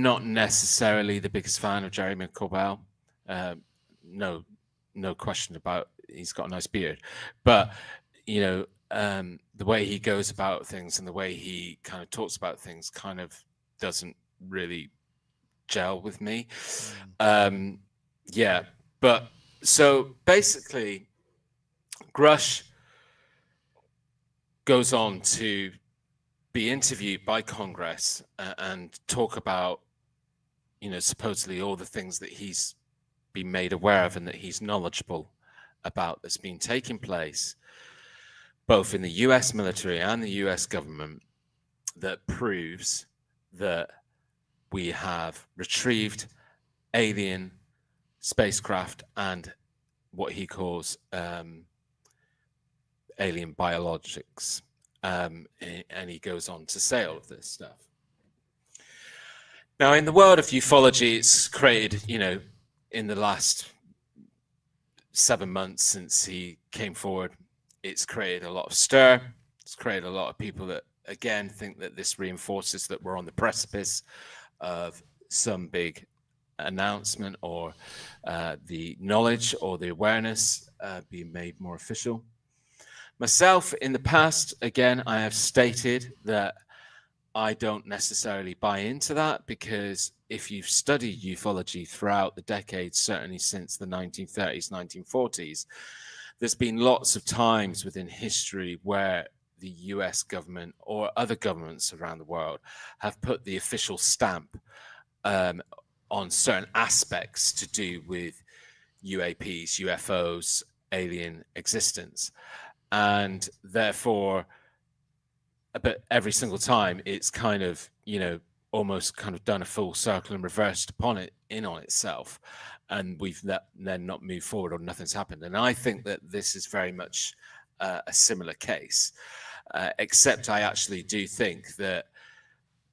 not necessarily the biggest fan of Jerry McCorbell. No question about he's got a nice beard. But, the way he goes about things and the way he kind of talks about things kind of doesn't really gel with me. Yeah, but so basically Grush goes on to be interviewed by Congress and talk about, supposedly all the things that he's been made aware of and that he's knowledgeable about that's been taking place both in the US military and the US government that proves that we have retrieved alien spacecraft and what he calls alien biologics. And he goes on to say all of this stuff. Now, in the world of ufology, it's created, in the last 7 months since he came forward, it's created a lot of stir. It's created a lot of people that, again, think that this reinforces that we're on the precipice of some big announcement or the knowledge or the awareness being made more official. Myself, in the past, again, I have stated that I don't necessarily buy into that, because if you've studied ufology throughout the decades, certainly since the 1930s, 1940s, there's been lots of times within history where the US government or other governments around the world have put the official stamp on certain aspects to do with UAPs, UFOs, alien existence. And therefore, but every single time it's kind of, almost kind of done a full circle and reversed upon it in on itself. And we've then not moved forward or nothing's happened. And I think that this is very much a similar case, except I actually do think that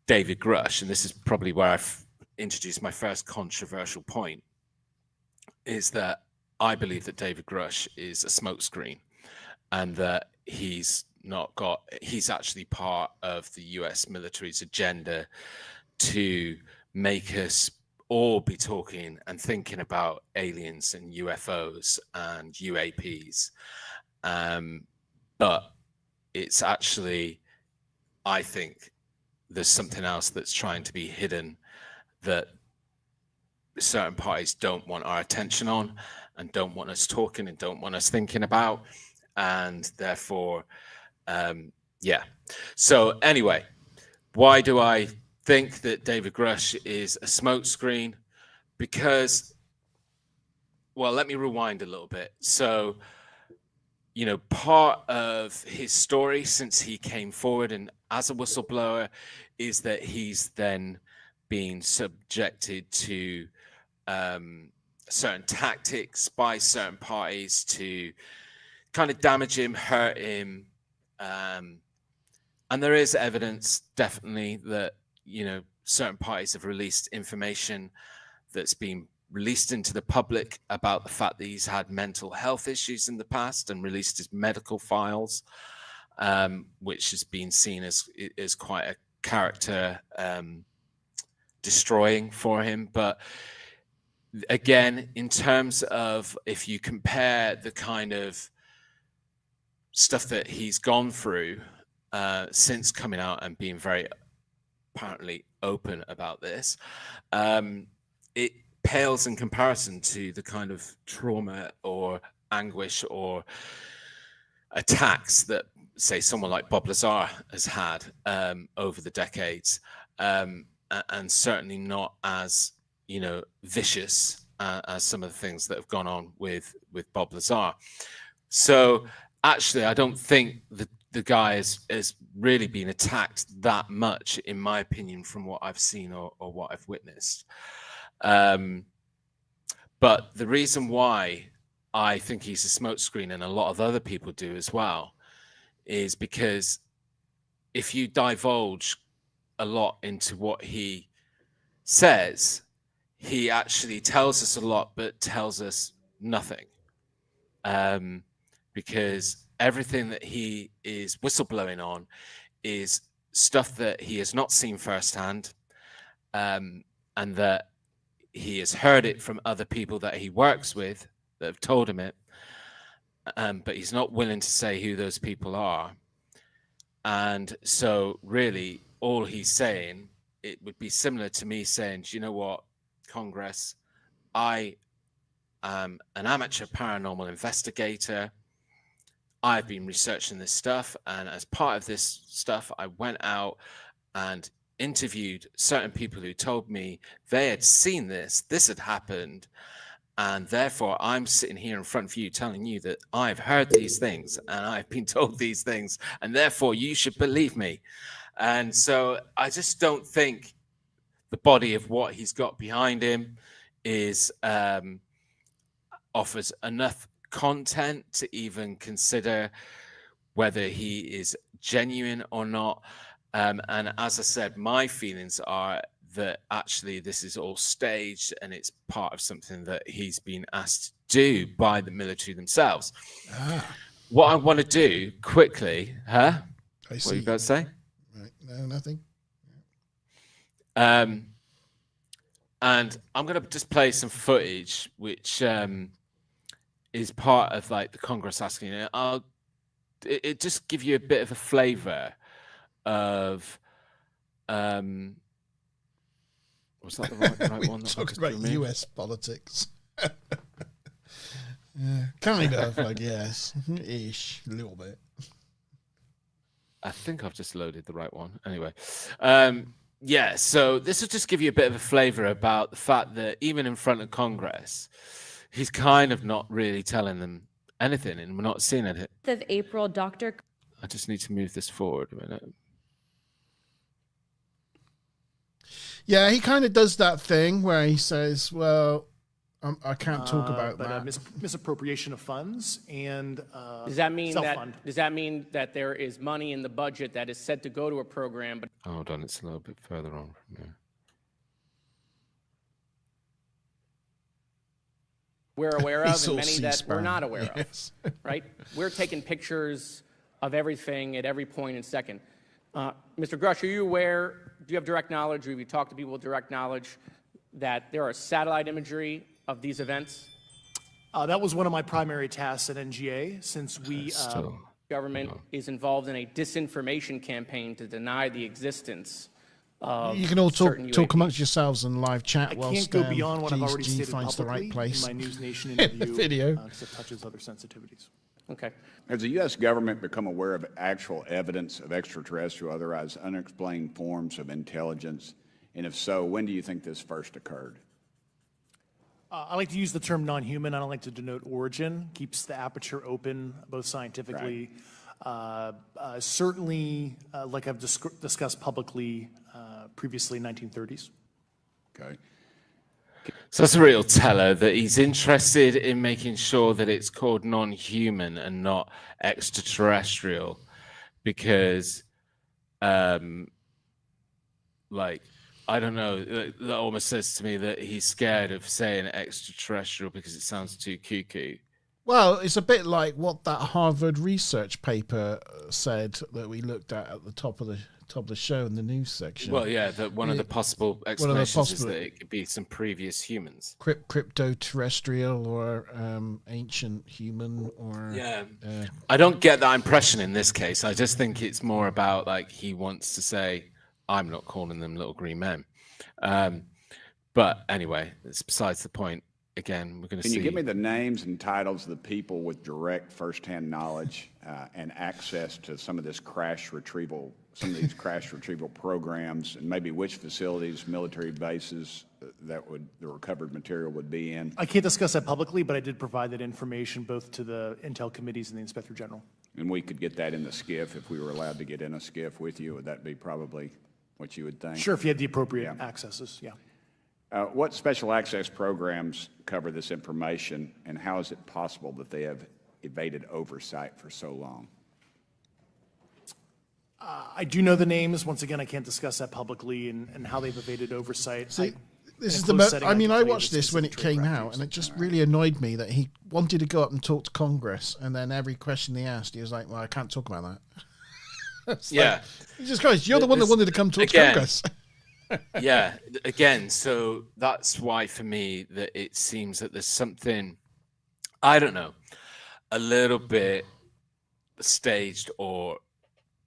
David Grush, and this is probably where I've introduced my first controversial point, is that I believe that David Grush is a smokescreen, and that he's actually part of the US military's agenda to make us all be talking and thinking about aliens and UFOs and UAPs. But it's actually, I think there's something else that's trying to be hidden that certain parties don't want our attention on and don't want us talking and don't want us thinking about. And therefore, So anyway, why do I think that David Grush is a smokescreen? Because, well, let me rewind a little bit. So, part of his story since he came forward and as a whistleblower is that he's then been subjected to certain tactics by certain parties to kind of damage him, hurt him. And there is evidence, definitely, that, certain parties have released information that's been released into the public about the fact that he's had mental health issues in the past and released his medical files, which has been seen as quite a character destroying for him. But again, in terms of, if you compare the kind of stuff that he's gone through since coming out and being very apparently open about this, it pales in comparison to the kind of trauma or anguish or attacks that, say, someone like Bob Lazar has had over the decades, and certainly not as vicious as some of the things that have gone on with Bob Lazar. So actually, I don't think the guy has really been attacked that much, in my opinion, from what I've seen or what I've witnessed. But the reason why I think he's a smokescreen, and a lot of other people do as well, is because if you divulge a lot into what he says, he actually tells us a lot, but tells us nothing. Because everything that he is whistleblowing on is stuff that he has not seen firsthand, and that he has heard it from other people that he works with that have told him it, but he's not willing to say who those people are. And so really all he's saying, it would be similar to me saying, do you know what, Congress, I am an amateur paranormal investigator. I've been researching this stuff, and as part of this stuff, I went out and interviewed certain people who told me they had seen this had happened, and therefore I'm sitting here in front of you telling you that I've heard these things and I've been told these things, and therefore you should believe me. And so I just don't think the body of what he's got behind him is offers enough content to even consider whether he is genuine or not. And as I said, my feelings are that actually this is all staged and it's part of something that he's been asked to do by the military themselves. What I want to do quickly, I what see. are you about to say? Right. No, nothing. And I'm going to just play some footage, which is part of like the Congress asking it. It just give you a bit of a flavor of was that the right one? Talking about US politics. Yeah, kind of, I guess. Ish, a little bit. I think I've just loaded the right one. Anyway, yeah, so this will just give you a bit of a flavor about the fact that even in front of Congress, he's kind of not really telling them anything, and we're not seeing it. Of April, Dr. I just need to move this forward a minute. Yeah, he kind of does that thing where he says, well, I can't talk about that. Misappropriation of funds and Does that mean self-fund. that there is money in the budget that is said to go to a program, but Hold on, it's a little bit further on from there. we're aware of, He's and all many that we're C-SPAN. not aware Yes. of, right? We're taking pictures of everything at every point and second. Mr. Grush, are you aware, do you have direct knowledge, or have you talked to people with direct knowledge that there are satellite imagery of these events? That was one of my primary tasks at NGA since we Government is involved in a disinformation campaign to deny the existence of You can all certain talk UAPs. amongst yourselves and live chat I whilst can't go beyond what I've already GG stated finds the publicly right place. in my News Nation the interview video. because it touches other sensitivities. Okay. Has the U.S. government become aware of actual evidence of extraterrestrial, otherwise unexplained forms of intelligence? And if so, when do you think this first occurred? I like to use the term non-human. I don't like to denote origin. Keeps the aperture open, both scientifically. Certainly, like I've discussed publicly previously, 1930s. Okay. So that's a real teller that he's interested in making sure that it's called non-human and not extraterrestrial, because, like, I don't know, that almost says to me that he's scared of saying extraterrestrial because it sounds too cuckoo. Well, it's a bit like what that Harvard research paper said that we looked at the top of the show in the news section. Well, yeah, that one of the possible explanations is that it could be some previous humans. Crypto-terrestrial or ancient human or... Yeah. I don't get that impression in this case. I just think it's more about, like, he wants to say, I'm not calling them little green men. But anyway, it's besides the point. Again, we're going to see... Can you give me the names and titles of the people with direct firsthand knowledge and access to some of this crash retrieval, some of these crash retrieval programs, and maybe which facilities, military bases the recovered material would be in? I can't discuss that publicly, but I did provide that information both to the Intel committees and the Inspector General. And we could get that in the SCIF if we were allowed to get in a SCIF with you. Would that be probably what you would think? Sure, if you had the appropriate accesses, yeah. What special access programs cover this information, and how is it possible that they have evaded oversight for so long? I do know the names. Once again, I can't discuss that publicly and how they've evaded oversight. See, this is I I can watched this when it came out, and it just really annoyed me that he wanted to go up and talk to Congress, and then every question he asked, he was like, "Well, I can't talk about that." Yeah. Jesus Christ, you're the one that wanted to come talk to Congress. Yeah, again, so that's why for me that it seems that there's something, I don't know, a little bit staged or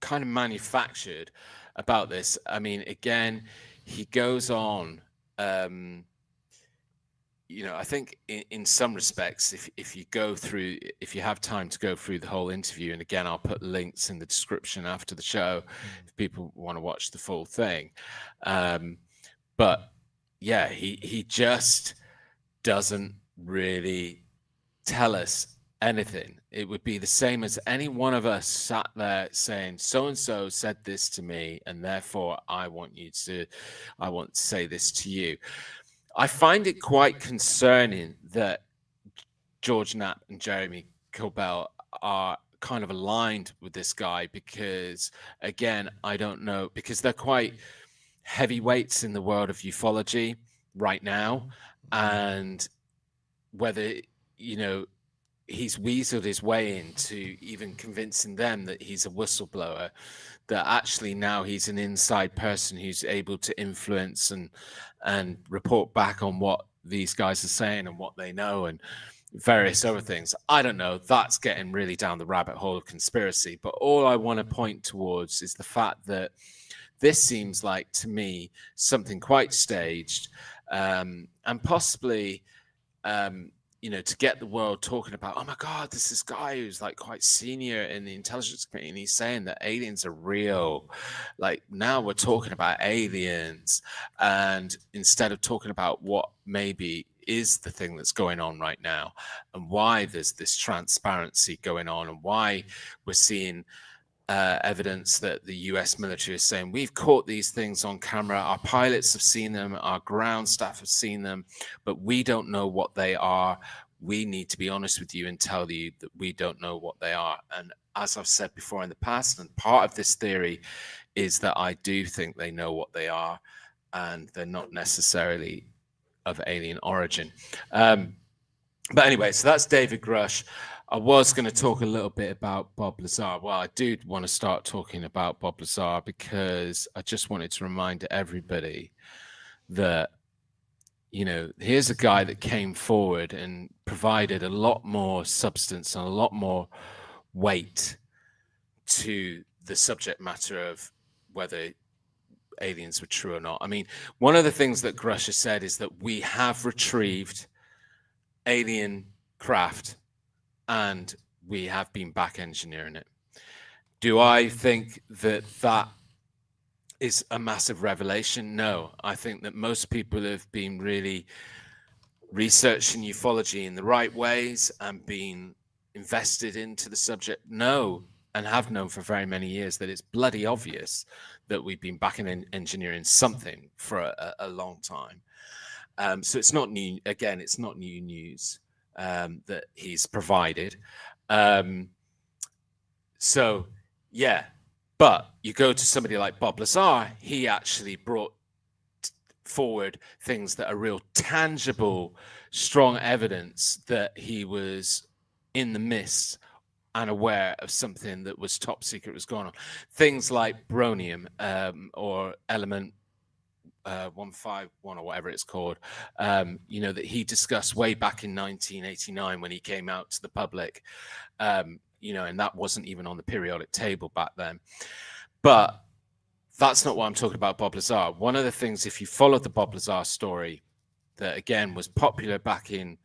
kind of manufactured about this. I mean, again, he goes on, I think in some respects, if you go through, if you have time to go through the whole interview, and again, I'll put links in the description after the show if people want to watch the full thing. But yeah, he just doesn't really tell us anything. It would be the same as any one of us sat there saying, so-and-so said this to me, and therefore I want to say this to you. I find it quite concerning that George Knapp and Jeremy Corbell are kind of aligned with this guy because, again, I don't know, because they're quite heavyweights in the world of ufology right now. And whether, he's weaseled his way into even convincing them that he's a whistleblower, that actually now he's an inside person who's able to influence and report back on what these guys are saying and what they know and various other things. I don't know. That's getting really down the rabbit hole of conspiracy. But all I want to point towards is the fact that this seems like, to me, something quite staged, and possibly to get the world talking about, oh my God, there's this guy who's like quite senior in the intelligence community, and he's saying that aliens are real. Like, now we're talking about aliens, and instead of talking about what maybe is the thing that's going on right now and why there's this transparency going on and why we're seeing evidence that the US military is saying, we've caught these things on camera, our pilots have seen them, our ground staff have seen them, but we don't know what they are. We need to be honest with you and tell you that we don't know what they are. And as I've said before in the past, and part of this theory is that I do think they know what they are, and they're not necessarily of alien origin. But anyway, so that's David Grush. I was going to talk a little bit about Bob Lazar. Well, I do want to start talking about Bob Lazar because I just wanted to remind everybody that, here's a guy that came forward and provided a lot more substance and a lot more weight to the subject matter of whether aliens were true or not. I mean, one of the things that Grush has said is that we have retrieved alien craft and we have been back engineering it. Do I think that that is a massive revelation? No. I think that most people have been really researching ufology in the right ways and been invested into the subject. No, and have known for very many years that it's bloody obvious that we've been back in engineering something for a long time. So it's not new. Again, it's not new news that he's provided. So, yeah. But you go to somebody like Bob Lazar, he actually brought forward things that are real tangible, strong evidence that he was in the midst and aware of something that was top secret was going on. Things like bronium or element 151 or whatever it's called, that he discussed way back in 1989 when he came out to the public, and that wasn't even on the periodic table back then. But that's not what I'm talking about, Bob Lazar. One of the things, if you followed the Bob Lazar story, that again was popular back in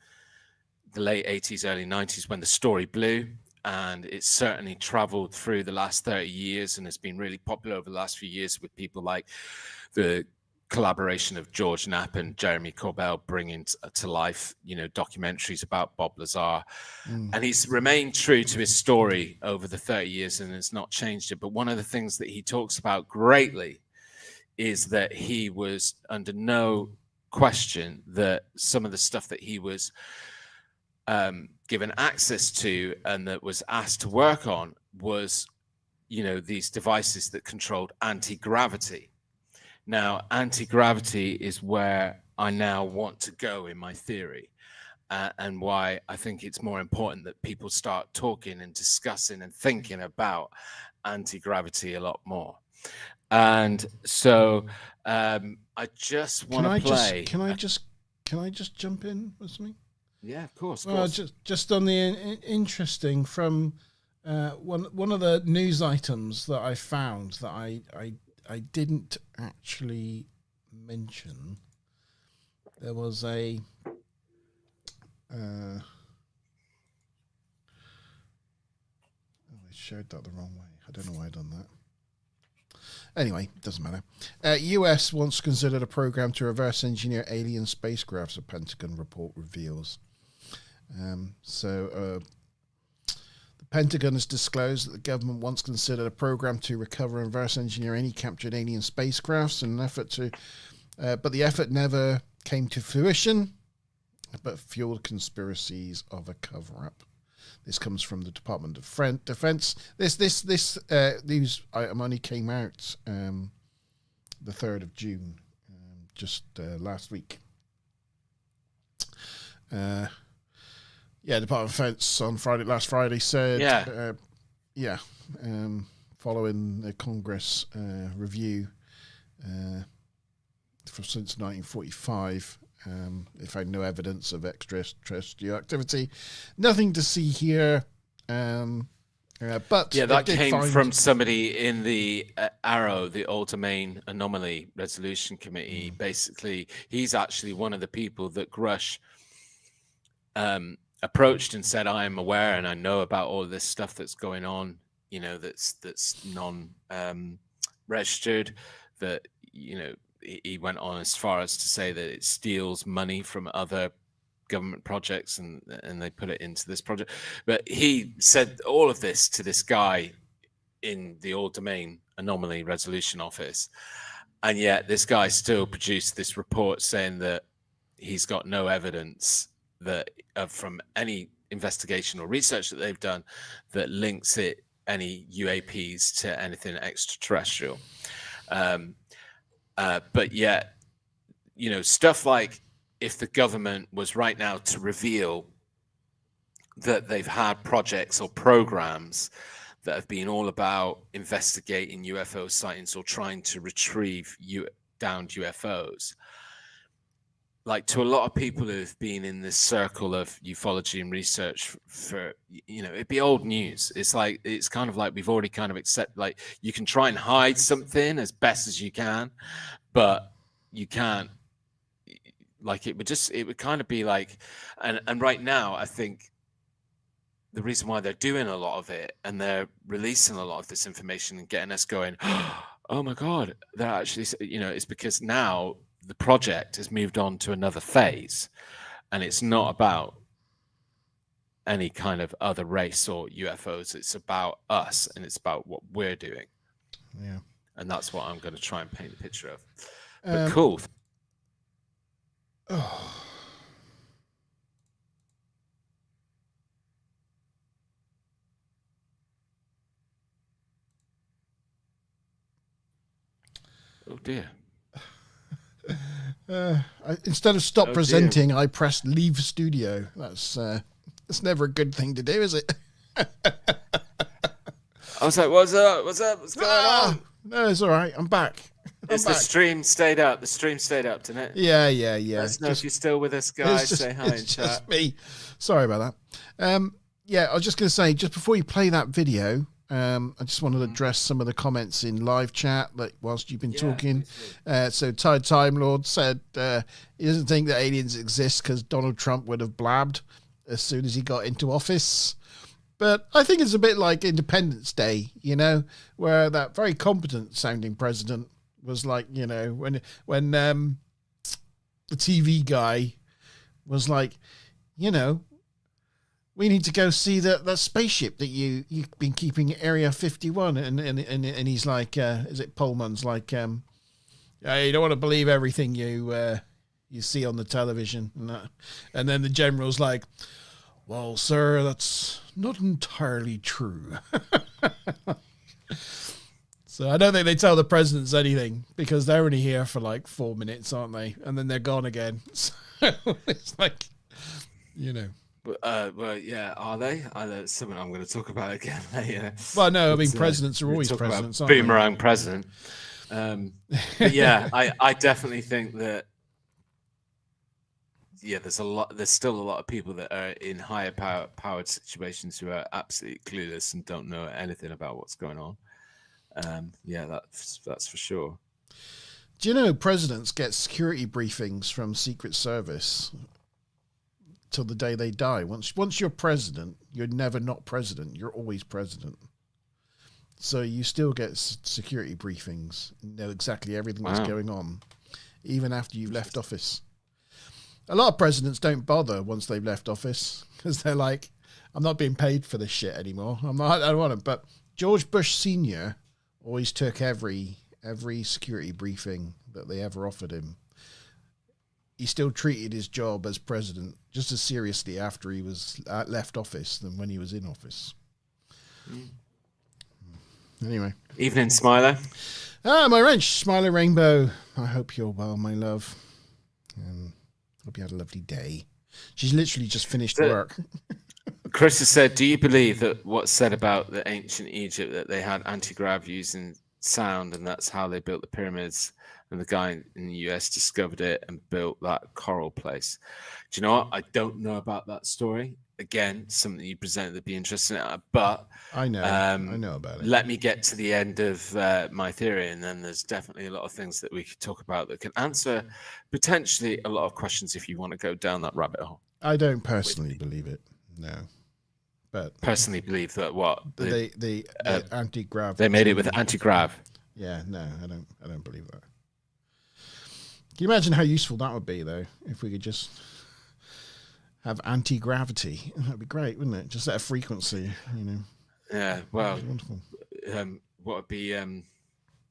the late 80s, early 90s when the story blew, and it's certainly traveled through the last 30 years and has been really popular over the last few years with people like the collaboration of George Knapp and Jeremy Corbell bringing to life, documentaries about Bob Lazar. And he's remained true to his story over the 30 years and has not changed it. But one of the things that he talks about greatly is that he was under no question that some of the stuff that he was given access to and that was asked to work on was, these devices that controlled anti-gravity. Now, anti-gravity is where I now want to go in my theory, and why I think it's more important that people start talking and discussing and thinking about anti-gravity a lot more. And so I just want to play. Can I just jump in with something? Yeah, of course. Well, just on the interesting from one of the news items that I found that I didn't actually mention. There was I shared that the wrong way. I don't know why I done that. Anyway, doesn't matter. US once considered a program to reverse engineer alien spacecrafts, a Pentagon report reveals. The Pentagon has disclosed that the government once considered a program to recover and reverse engineer any captured alien spacecrafts in an effort to, but the effort never came to fruition, but fueled conspiracies of a cover-up. This comes from the Department of Defense. This news item only came out the 3rd of June, just last week. Department of Defense on last Friday said, following the Congress review since 1945, they found no evidence of extraterrestrial activity. Nothing to see here. But that came from somebody in the AARO, the All Domain Anomaly Resolution Committee. Basically, he's actually one of the people that Grush approached and said, I am aware and I know about all this stuff that's going on, that's non-registered, that, he went on as far as to say that it steals money from other government projects and they put it into this project. But he said all of this to this guy in the All Domain Anomaly Resolution Office. And yet this guy still produced this report saying that he's got no evidence that from any investigation or research that they've done that links any UAPs to anything extraterrestrial. But yet, stuff like if the government was right now to reveal that they've had projects or programs that have been all about investigating UFO sightings or trying to retrieve downed UFOs, like to a lot of people who've been in this circle of ufology and research for, it'd be old news. It's kind of like we've already kind of accepted, like you can try and hide something as best as you can, but you can't, like it would kind of be like, and right now I think the reason why they're doing a lot of it and they're releasing a lot of this information and getting us going, oh my God, they're actually, it's because now the project has moved on to another phase and it's not about any kind of other race or UFOs. It's about us and it's about what we're doing. Yeah. And that's what I'm going to try and paint a picture of. But cool. Oh. Oh dear. Instead of stop presenting, I pressed leave studio. That's never a good thing to do, is it? I was like, what's up? What's going on? No, it's all right. I'm back. The stream stayed up. The stream stayed up, didn't it? Yeah. Let us know if you're still with us, guys. Say hi in chat. Just me. Sorry about that. I was just going to say, just before you play that video, I just wanted to address some of the comments in live chat like whilst you've been talking. So Tide Time Lord said he doesn't think that aliens exist because Donald Trump would have blabbed as soon as he got into office. But I think it's a bit like Independence Day, where that very competent sounding president was like, when the TV guy was like, we need to go see that spaceship that you've been keeping at Area 51. And he's like, is it Pullman's like, you don't want to believe everything you you see on the television. And then the general's like, well, sir, that's not entirely true. So I don't think they tell the presidents anything because they're only here for like 4 minutes, aren't they? And then they're gone again. So it's like, you know. Well, yeah, are they? That's something I'm going to talk about again later. Well, no, I mean, presidents are always presidents, aren't boomerang president. But yeah, I definitely think that, yeah, there's still a lot of people that are in higher powered situations who are absolutely clueless and don't know anything about what's going on. Yeah, that's for sure. Do you know presidents get security briefings from Secret Service till the day they die? Once you're president, you're never not president. You're always president. So you still get security briefings, know exactly everything that's going on, even after you've left office. A lot of presidents don't bother once they've left office because they're like, I'm not being paid for this shit anymore. I don't want it. But George Bush Sr. always took every security briefing that they ever offered him. He still treated his job as president just as seriously after he was left office than when he was in office. Anyway. Evening, Smiler. My wrench, Smiler Rainbow. I hope you're well, my love. Hope you had a lovely day. She's literally just finished work. Chris has said, do you believe that what's said about the ancient Egypt, that they had anti-grav using sound and that's how they built the pyramids, and the guy in the US discovered it and built that coral place? Do you know what? I don't know about that story. Again, something you presented that'd be interesting, but I know about it. Let me get to the end of my theory, and then there's definitely a lot of things that we could talk about that can answer potentially a lot of questions if you want to go down that rabbit hole. I don't personally believe it, no. But personally believe that what the anti-grav. They made it with anti-grav. Yeah, no, I don't believe that. Can you imagine how useful that would be, though, if we could just have anti-gravity? That'd be great, wouldn't it? Just at a frequency, you know. Yeah, well, wonderful. What would be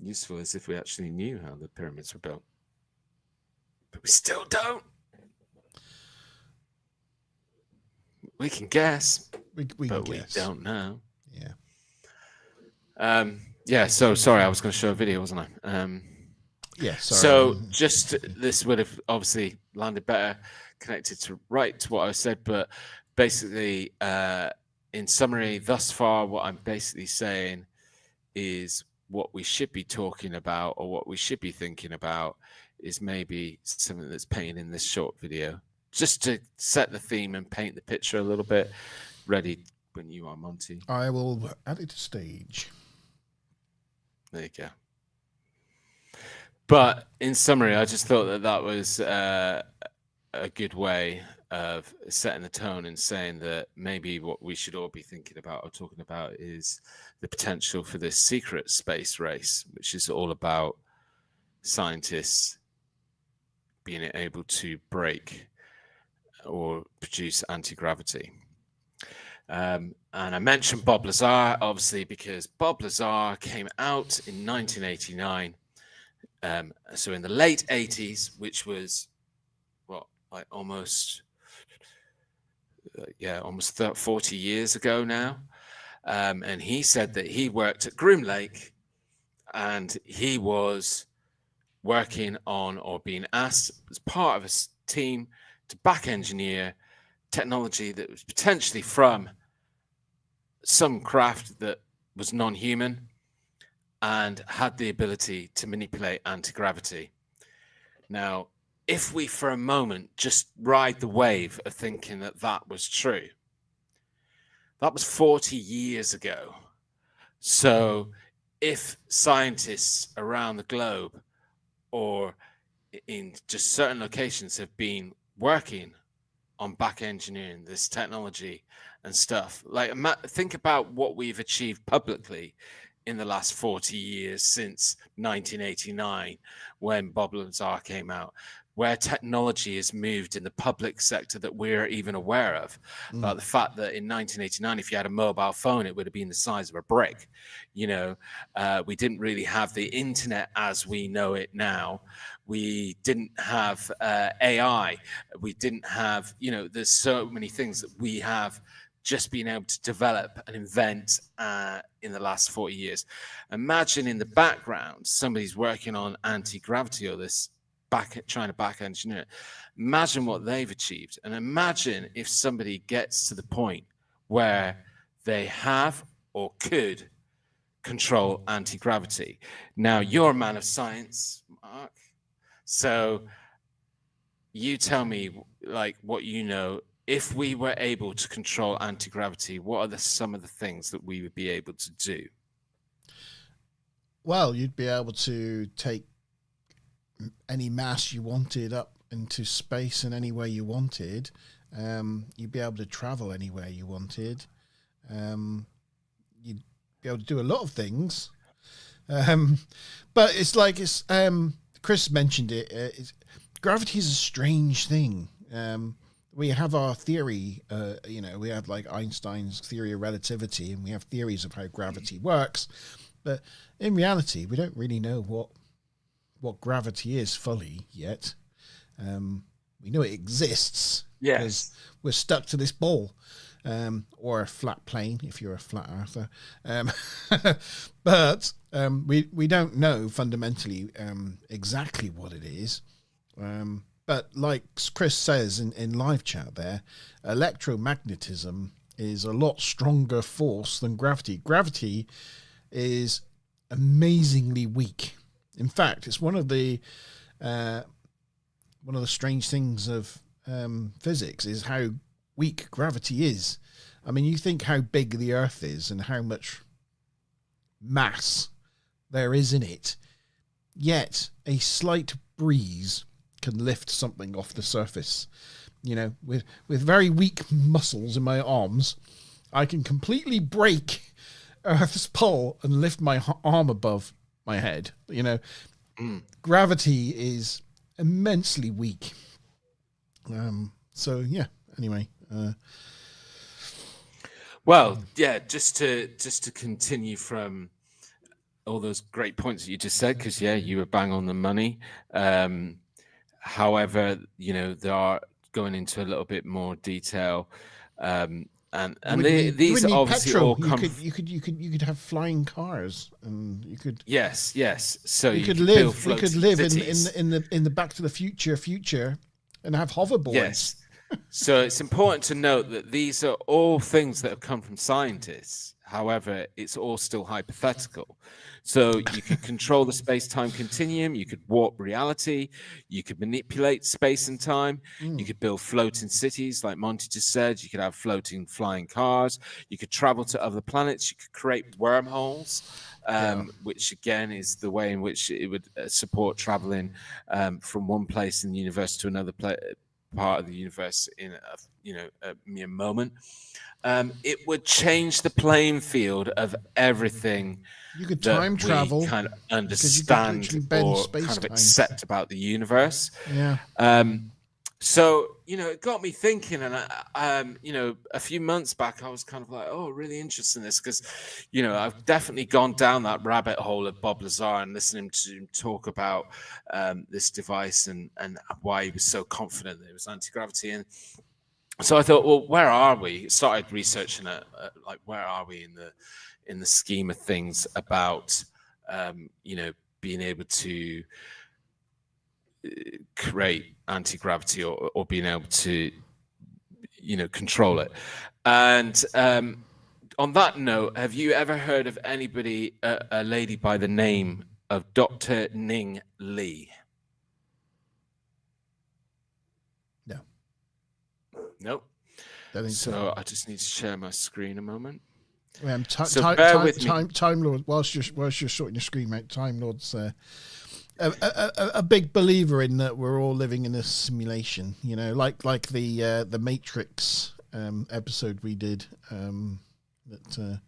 useful is if we actually knew how the pyramids were built, but we still don't. We can guess, we don't know. Yeah. Yeah. So sorry, I was going to show a video, wasn't I? Yeah. Sorry. So just this would have obviously landed better, connected to what I said, but basically, in summary, thus far, what I'm basically saying is what we should be talking about, or what we should be thinking about, is maybe something that's painted in this short video, just to set the theme and paint the picture a little bit. Ready when you are, Monty. I will add it to stage. There you go. But in summary, I just thought that was a good way of setting the tone and saying that maybe what we should all be thinking about or talking about is the potential for this secret space race, which is all about scientists being able to break or produce anti-gravity. And I mentioned Bob Lazar, obviously, because Bob Lazar came out in 1989. So in the late 80s, which was almost 40 years ago now. And he said that he worked at Groom Lake, and he was working on, or being asked as part of a team, to back engineer technology that was potentially from some craft that was non-human and had the ability to manipulate anti-gravity. Now, if we for a moment just ride the wave of thinking that that was true, that was 40 years ago. So if scientists around the globe or in just certain locations have been working on back engineering this technology and stuff, like think about what we've achieved publicly in the last 40 years since 1989 when Bob Lazar came out. where technology has moved in the public sector that we're even aware of. About the fact that in 1989, if you had a mobile phone, it would have been the size of a brick. You know, we didn't really have the internet as we know it now. We didn't have AI. We didn't have, you know, there's so many things that we have just being able to develop and invent in the last 40 years. Imagine in the background, somebody's working on anti-gravity or this trying to back engineer it. Imagine what they've achieved. And imagine if somebody gets to the point where they have or could control anti-gravity. Now, you're a man of science, Mark. So you tell me, like, what you know. If we were able to control anti-gravity, what are some of the things that we would be able to do? Well, you'd be able to take any mass you wanted up into space in any way you wanted. You'd be able to travel anywhere you wanted. You'd be able to do a lot of things. But it's like, Chris mentioned it. Gravity is a strange thing. We have our theory, we have like Einstein's theory of relativity, and we have theories of how gravity works. But in reality, we don't really know what gravity is fully yet. We know it exists. Yes. Because we're stuck to this ball, or a flat plane if you're a flat earther. But we don't know fundamentally exactly what it is. But like Chris says in live chat there, electromagnetism is a lot stronger force than gravity. Gravity is amazingly weak. In fact, it's one of the strange things of physics is how weak gravity is. I mean, you think how big the Earth is and how much mass there is in it, yet a slight breeze can lift something off the surface. You know, with very weak muscles in my arms, I can completely break Earth's pull and lift my arm above my head. You know, gravity is immensely weak. So yeah. Anyway. Well, yeah. Just to continue from all those great points that you just said, because you were bang on the money. However, you know, they are going into a little bit more detail, and these obviously petrol. all come. You could have flying cars, and you could. Yes. So you could build live. We could floating live cities. in the Back to the Future, and have hoverboards. Yes. So it's important to note that these are all things that have come from scientists. However, it's all still hypothetical. So you could control the space-time continuum, you could warp reality, you could manipulate space and time, you could build floating cities, like Monte just said, you could have floating flying cars, you could travel to other planets, you could create wormholes, which again is the way in which it would support traveling from one place in the universe to another part of the universe in a mere moment. It would change the playing field of everything. You could that time travel, we kind of because understand you could bend or space kind of time. accept about the universe. Yeah. So, you know, it got me thinking, and a few months back, I was kind of like, oh, really interested in this, because, you know, I've definitely gone down that rabbit hole of Bob Lazar and listening to him talk about this device and why he was so confident that it was anti-gravity. And so I thought, well, where are we? Started researching it, like, where are we in the scheme of things about, being able to create anti-gravity or being able to, control it. And on that note, have you ever heard of anybody, a lady by the name of Dr. Ning Lee? No. Nope. So I just need to share my screen a moment. Bear with me. Time Lord, whilst you're sorting your screen, mate. Time Lord's a big believer in that we're all living in a simulation. You know, like the Matrix episode we did that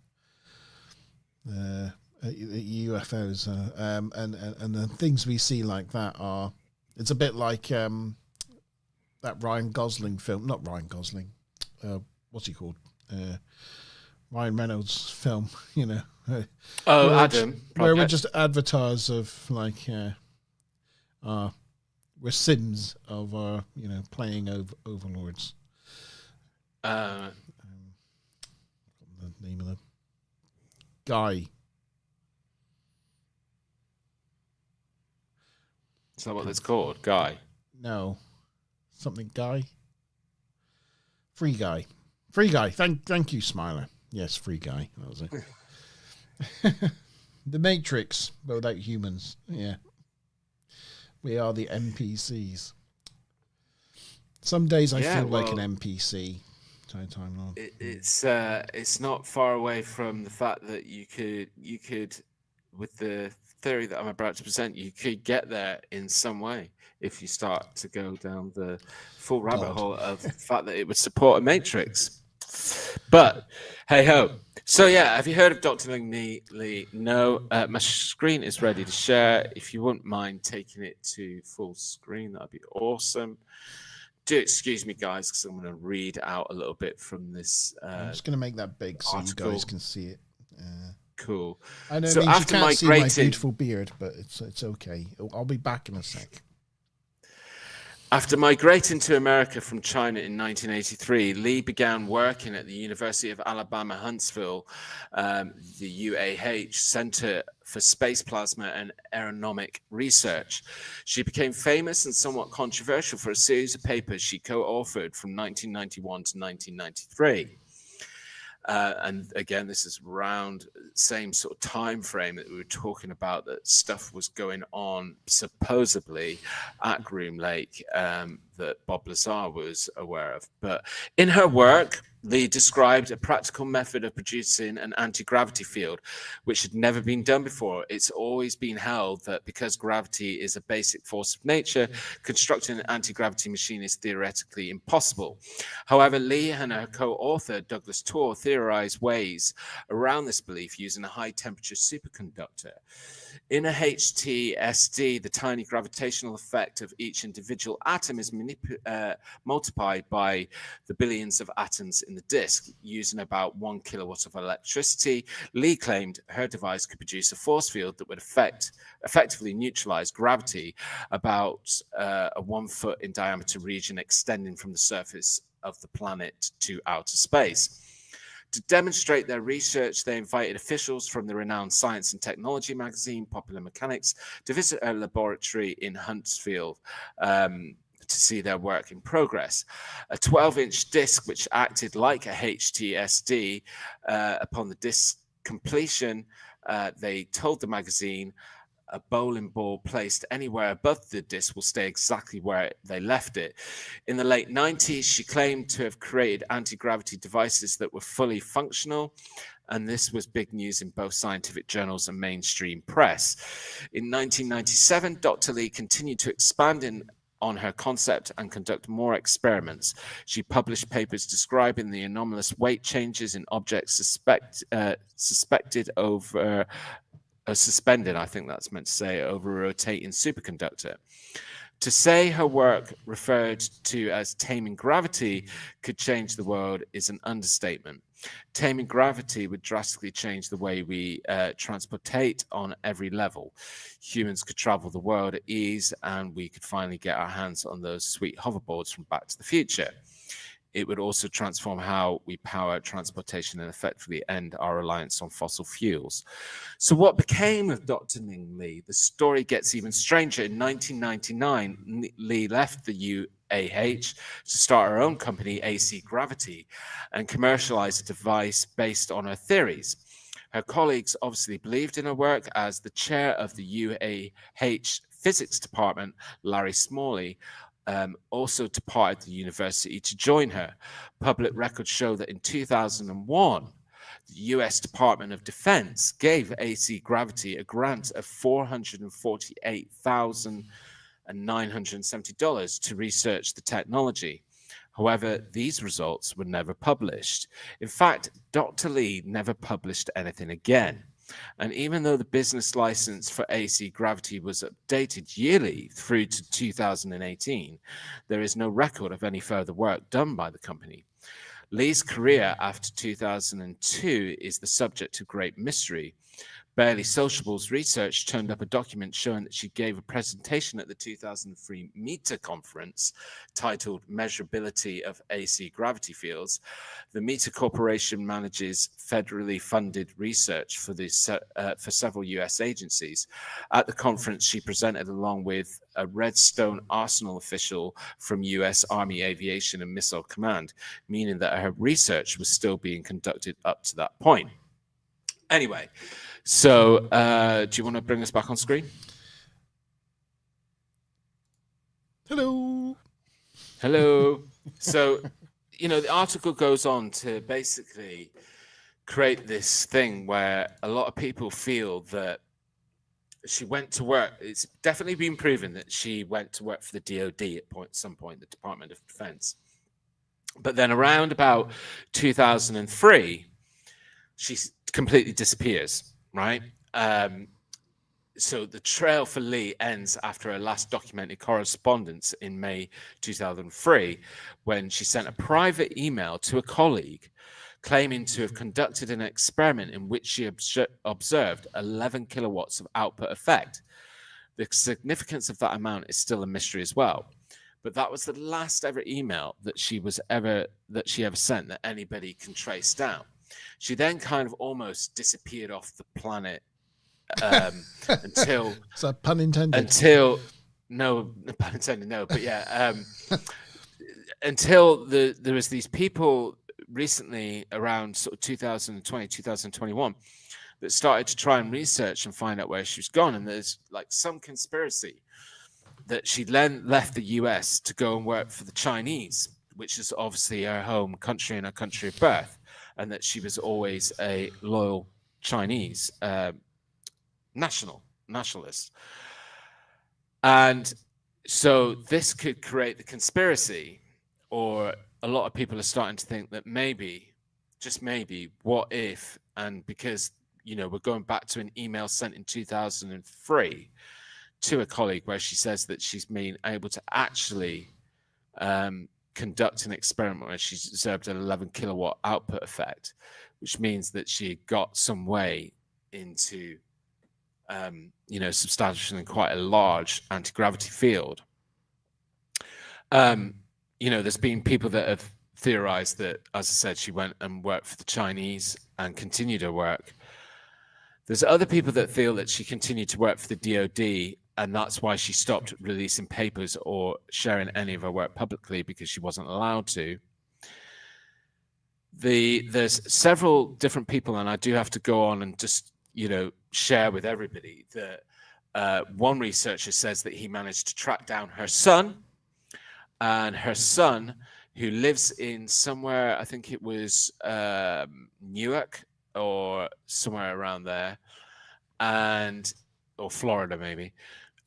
UFOs and the things we see like that are It's a bit like that Ryan Gosling film. Not Ryan Gosling. What's he called? Ryan Reynolds film. You know. Oh, Adam. Where we're just avatars of like we're Sims of our playing overlords. The name of the guy. Is that what it's called? Guy? No. Something guy. Free guy. Free guy. Thank you, Smiler. Yes, free guy. That was it. The Matrix, but without humans. Yeah. We are the NPCs. Some days I feel like an NPC. It's not far away from the fact that you could, with the theory that I'm about to present, you could get there in some way if you start to go down the full rabbit hole of the fact that it would support a matrix. But hey ho. So yeah, have you heard of Dr. Ling Lee? No. My screen is ready to share. If you wouldn't mind taking it to full screen, that'd be awesome. Do excuse me, guys, because I'm going to read out a little bit from this. I'm just going to make that big so you guys can see it. Cool. I know. So after you can't see my beautiful beard, but it's okay. I'll be back in a sec. After migrating to America from China in 1983, Lee began working at the University of Alabama, Huntsville, the UAH Center for Space Plasma and Aeronomic Research. She became famous and somewhat controversial for a series of papers she co-authored from 1991 to 1993. And again, this is around the same sort of time frame that we were talking about, that stuff was going on supposedly at Groom Lake that Bob Lazar was aware of. But in her work, Lee described a practical method of producing an anti-gravity field, which had never been done before. It's always been held that because gravity is a basic force of nature, constructing an anti-gravity machine is theoretically impossible. However, Lee and her co-author, Douglas Torr, theorized ways around this belief using a high-temperature superconductor. In a HTSD, the tiny gravitational effect of each individual atom is multiplied by the billions of atoms in the disk, using about 1 kilowatt of electricity. Lee claimed her device could produce a force field that would effectively neutralize gravity about a 1 foot in diameter region extending from the surface of the planet to outer space. To demonstrate their research, they invited officials from the renowned science and technology magazine, Popular Mechanics, to visit a laboratory in Huntsville to see their work in progress. A 12-inch disc, which acted like a HTSD, upon the disc completion, they told the magazine, a bowling ball placed anywhere above the disc will stay exactly where they left it. In the late 90s, she claimed to have created anti-gravity devices that were fully functional, and this was big news in both scientific journals and mainstream press. In 1997, Dr. Lee continued to expand on her concept and conduct more experiments. She published papers describing the anomalous weight changes in objects suspended, I think that's meant to say, over a rotating superconductor. To say her work, referred to as taming gravity, could change the world is an understatement. Taming gravity would drastically change the way we transportate on every level. Humans could travel the world at ease, and we could finally get our hands on those sweet hoverboards from Back to the Future. It would also transform how we power transportation and effectively end our reliance on fossil fuels. So what became of Dr. Ning Lee? The story gets even stranger. In 1999, Lee left the UAH to start her own company, AC Gravity, and commercialize a device based on her theories. Her colleagues obviously believed in her work, as the chair of the UAH physics department, Larry Smalley, also departed the university to join her. Public records show that in 2001, the U.S. Department of Defense gave AC Gravity a grant of $448,970 to research the technology. However, these results were never published. In fact, Dr. Lee never published anything again. And even though the business license for AC Gravity was updated yearly through to 2018, there is no record of any further work done by the company. Lee's career after 2002 is the subject of great mystery. Barely Sociable's research turned up a document showing that she gave a presentation at the 2003 META conference titled Measurability of AC Gravity Fields. The META Corporation manages federally funded research for several US agencies. At the conference, she presented along with a Redstone Arsenal official from US Army Aviation and Missile Command, meaning that her research was still being conducted up to that point. Anyway, so do you want to bring us back on screen? Hello. Hello. So, the article goes on to basically create this thing where a lot of people feel that she went to work. It's definitely been proven that she went to work for the DOD at some point, the Department of Defense. But then around about 2003, she completely disappears, right? So the trail for Lee ends after her last documented correspondence in May 2003, when she sent a private email to a colleague claiming to have conducted an experiment in which she observed 11 kilowatts of output effect. The significance of that amount is still a mystery as well. But that was the last ever email that she ever sent that anybody can trace down. She then kind of almost disappeared off the planet until Is that pun intended? No pun intended, no, but yeah, until there was these people recently around sort of 2020, 2021 that started to try and research and find out where she was gone. And there's like some conspiracy that she then left the US to go and work for the Chinese, which is obviously her home country and her country of birth, and that she was always a loyal Chinese nationalist. And so this could create the conspiracy, or a lot of people are starting to think that maybe, just maybe, what if, and because, we're going back to an email sent in 2003 to a colleague where she says that she's been able to actually conduct an experiment where she's observed an 11 kilowatt output effect, which means that she got some way into substantially quite a large anti-gravity field. There's been people that have theorized that, as I said, she went and worked for the Chinese and continued her work. There's other people that feel that she continued to work for the DOD, and that's why she stopped releasing papers or sharing any of her work publicly, because she wasn't allowed to. There's several different people, and I do have to go on and just, share with everybody that one researcher says that he managed to track down her son, and her son, who lives in somewhere, I think it was Newark or somewhere around there, or Florida maybe.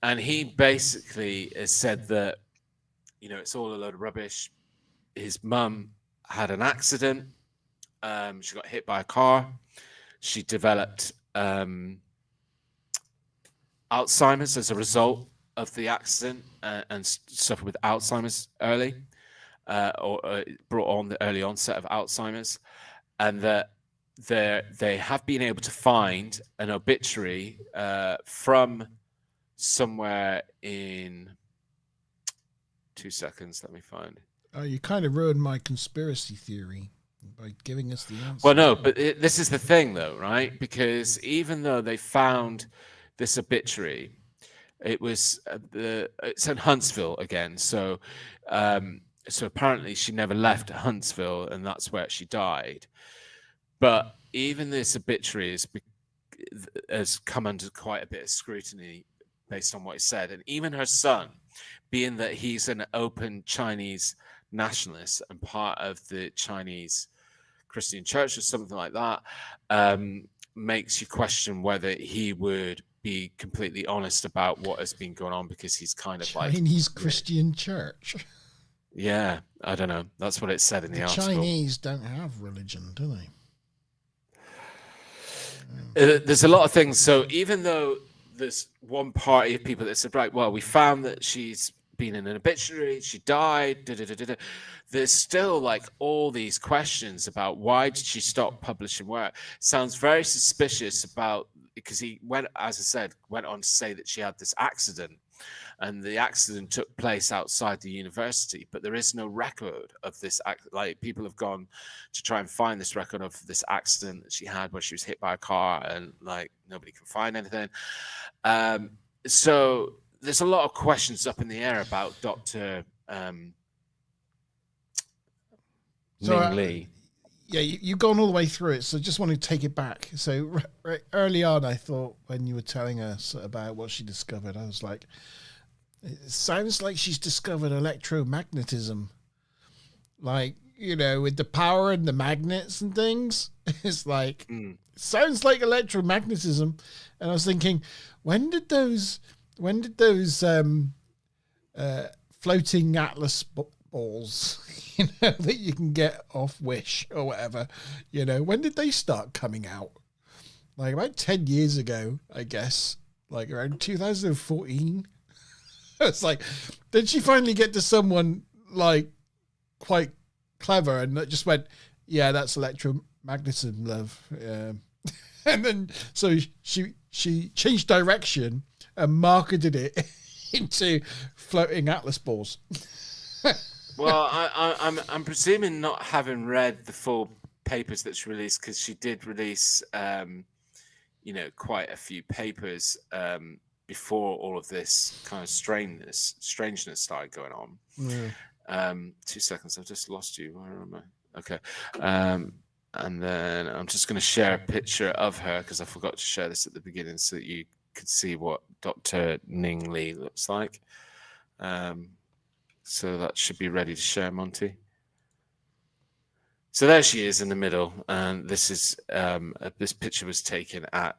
And he basically has said that, it's all a load of rubbish. His mum had an accident. She got hit by a car. She developed Alzheimer's as a result of the accident, and suffered with Alzheimer's early, or brought on the early onset of Alzheimer's, and that they have been able to find an obituary from somewhere in 2 seconds. Let me find. Oh, you kind of ruined my conspiracy theory by giving us the answer. Well, no, but this is the thing, though, right? Because even though they found this obituary, it's in Huntsville again. So apparently she never left Huntsville, and that's where she died. But even this obituary has come under quite a bit of scrutiny based on what he said. And even her son, being that he's an open Chinese nationalist and part of the Chinese Christian church or something like that, makes you question whether he would be completely honest about what has been going on, because he's kind of Chinese Christian church. Yeah, I don't know. That's what it said in the article. Chinese don't have religion, do they? There's a lot of things. So even though there's one party of people that said, right, well, we found that she's been in an obituary, she died, there's still like all these questions about why did she stop publishing work. Sounds very suspicious about, because he went, as I said, went on to say that she had this accident, and the accident took place outside the university, but there is no record of this. Like, people have gone to try and find this record of this accident that she had where she was hit by a car, and like nobody can find anything. So there's a lot of questions up in the air about Dr. Ning Lee. Yeah, you've gone all the way through it, so just want to take it back. So early on, I thought when you were telling us about what she discovered, I was like, it sounds like she's discovered electromagnetism. Like, you know, with the power and the magnets and things. It's like, it sounds like electromagnetism. And I was thinking, when did those floating atlas balls, you know, that you can get off Wish or whatever, you know, when did they start coming out? Like about 10 years ago, I guess, like around 2014. It's like, did she finally get to someone like quite clever and that just went, yeah, that's electromagnetism, love. And then so she changed direction and marketed it into floating atlas balls. Well, I'm presuming not having read the full papers that she released, because she did release, you know, quite a few papers before all of this kind of strangeness started going on. Yeah. 2 seconds, I've just lost you. Where am I? Okay. And then I'm just going to share a picture of her, because I forgot to share this at the beginning so that you could see what Dr. Ning Lee looks like. So that should be ready to share, Monte. So there she is in the middle, and this is this picture was taken at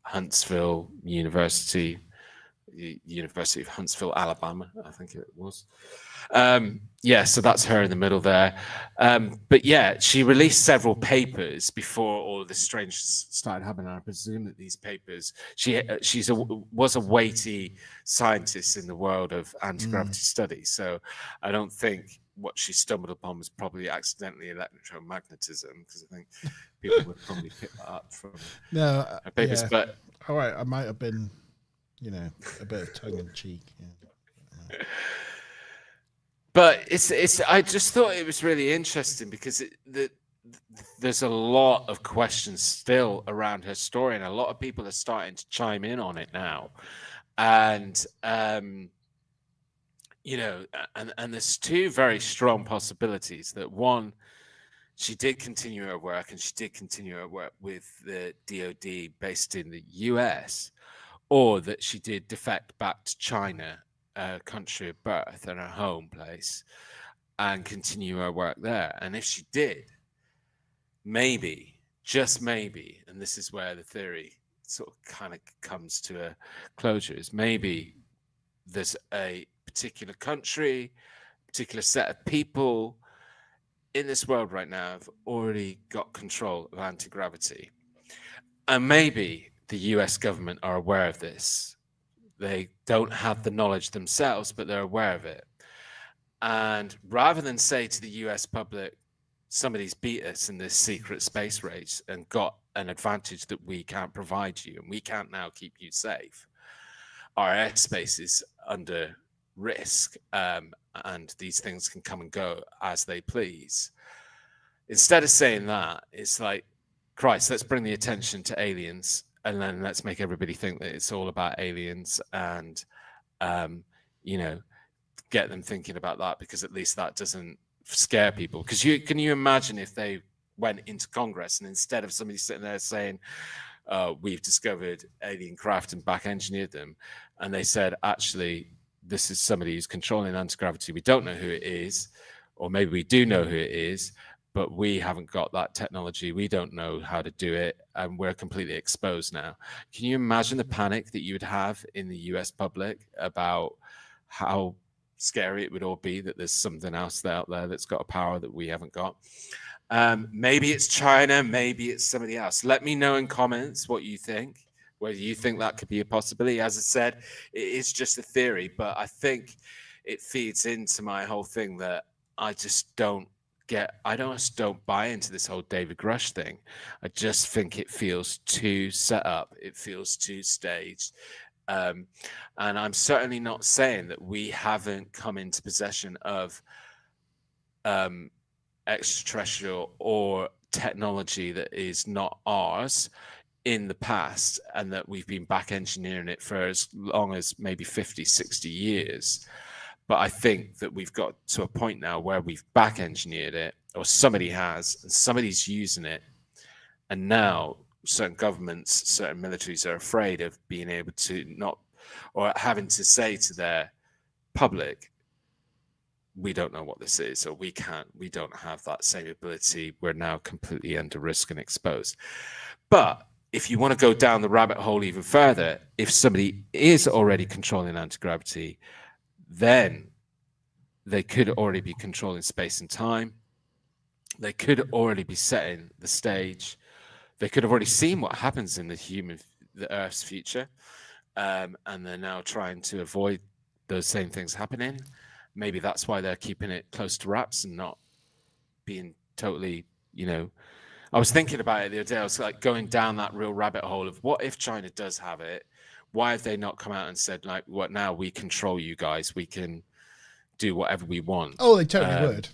Huntsville University of Huntsville, Alabama, I think it was. Yeah, so that's her in the middle there. But yeah, she released several papers before all of this strange started happening. I presume that these papers, was a weighty scientist in the world of anti-gravity studies. So I don't think what she stumbled upon was probably accidentally electromagnetism, because I think people would probably pick that up from her papers. Yeah. But all right, I might have been, you know, a bit of tongue in cheek. Yeah. But it's. I just thought it was really interesting because there's a lot of questions still around her story, and a lot of people are starting to chime in on it now. And you know, and there's two very strong possibilities. That one, she did continue her work, and she did continue her work with the DoD based in the US, or that she did defect back to China, country of birth and her home place, and continue her work there. And if she did, maybe, just maybe, and this is where the theory sort of kind of comes to a closure, is maybe there's a particular country, particular set of people in this world right now have already got control of anti-gravity. And maybe the US government are aware of this. They don't have the knowledge themselves, but they're aware of it. And rather than say to the US public, somebody's beat us in this secret space race and got an advantage that we can't provide you, and we can't now keep you safe, our airspace is under risk, and these things can come and go as they please. Instead of saying that, it's like, Christ, let's bring the attention to aliens, and then let's make everybody think that it's all about aliens, and you know, get them thinking about that, because at least that doesn't scare people. Because can you imagine if they went into Congress and instead of somebody sitting there saying, we've discovered alien craft and back engineered them, and they said, actually, this is somebody who's controlling anti-gravity. We don't know who it is, or maybe we do know who it is, but we haven't got that technology. We don't know how to do it, and we're completely exposed now. Can you imagine the panic that you would have in the US public about how scary it would all be that there's something else out there that's got a power that we haven't got? Maybe it's China, maybe it's somebody else. Let me know in comments what you think, whether you think that could be a possibility. As I said, it is just a theory, but I think it feeds into my whole thing that I just don't buy into this whole David Grush thing. I just think it feels too set up. It feels too staged. And I'm certainly not saying that we haven't come into possession of extraterrestrial or technology that is not ours in the past, and that we've been back engineering it for as long as maybe 50, 60 years. But I think that we've got to a point now where we've back engineered it, or somebody has, and somebody's using it. And now certain governments, certain militaries are afraid of being able to not, or having to say to their public, we don't know what this is, or we don't have that same ability. We're now completely under risk and exposed. But if you want to go down the rabbit hole even further, if somebody is already controlling anti-gravity, then they could already be controlling space and time. They could already be setting the stage. They could have already seen what happens in the Earth's future, and they're now trying to avoid those same things happening. Maybe that's why they're keeping it close to wraps and not being totally, I was thinking about it the other day. I was like going down that real rabbit hole of what if China does have it? Why have they not come out and said, like, what now? We control you guys. We can do whatever we want. Oh, they totally would.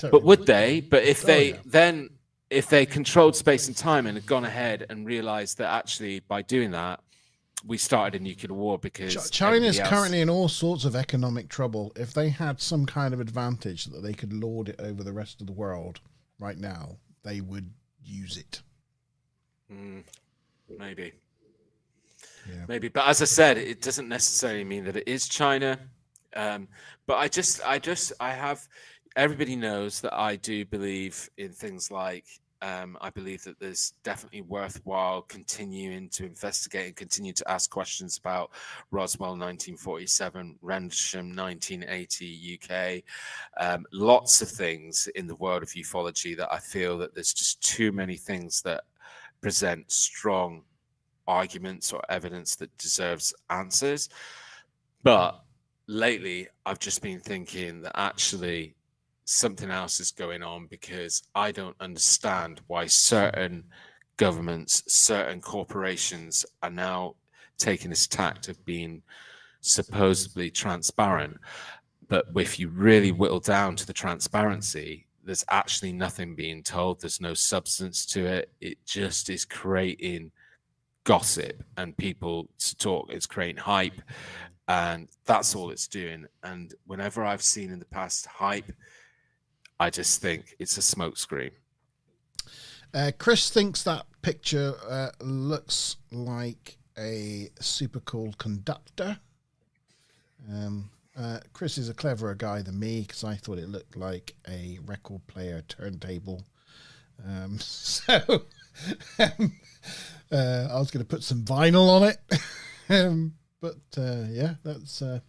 But would they? But if if they controlled space and time and had gone ahead and realized that actually by doing that, we started a nuclear war because China's currently in all sorts of economic trouble. If they had some kind of advantage that they could lord it over the rest of the world right now, they would use it. Maybe. Yeah. Maybe. But as I said, it doesn't necessarily mean that it is China. But I have, everybody knows that I do believe in things like, I believe that there's definitely worthwhile continuing to investigate and continue to ask questions about Roswell 1947, Rendlesham 1980 UK, lots of things in the world of ufology that I feel that there's just too many things that present strong arguments or evidence that deserves answers. But lately, I've just been thinking that actually something else is going on, because I don't understand why certain governments, certain corporations are now taking this tact of being supposedly transparent. But if you really whittle down to the transparency, there's actually nothing being told. There's no substance to it. It just is creating gossip and people to talk. It's creating hype, and that's all it's doing. And whenever I've seen in the past hype, I just think it's a smokescreen. Chris thinks that picture looks like a super cool conductor. Chris is a cleverer guy than me, because I thought it looked like a record player turntable. I was going to put some vinyl on it. But yeah, that's a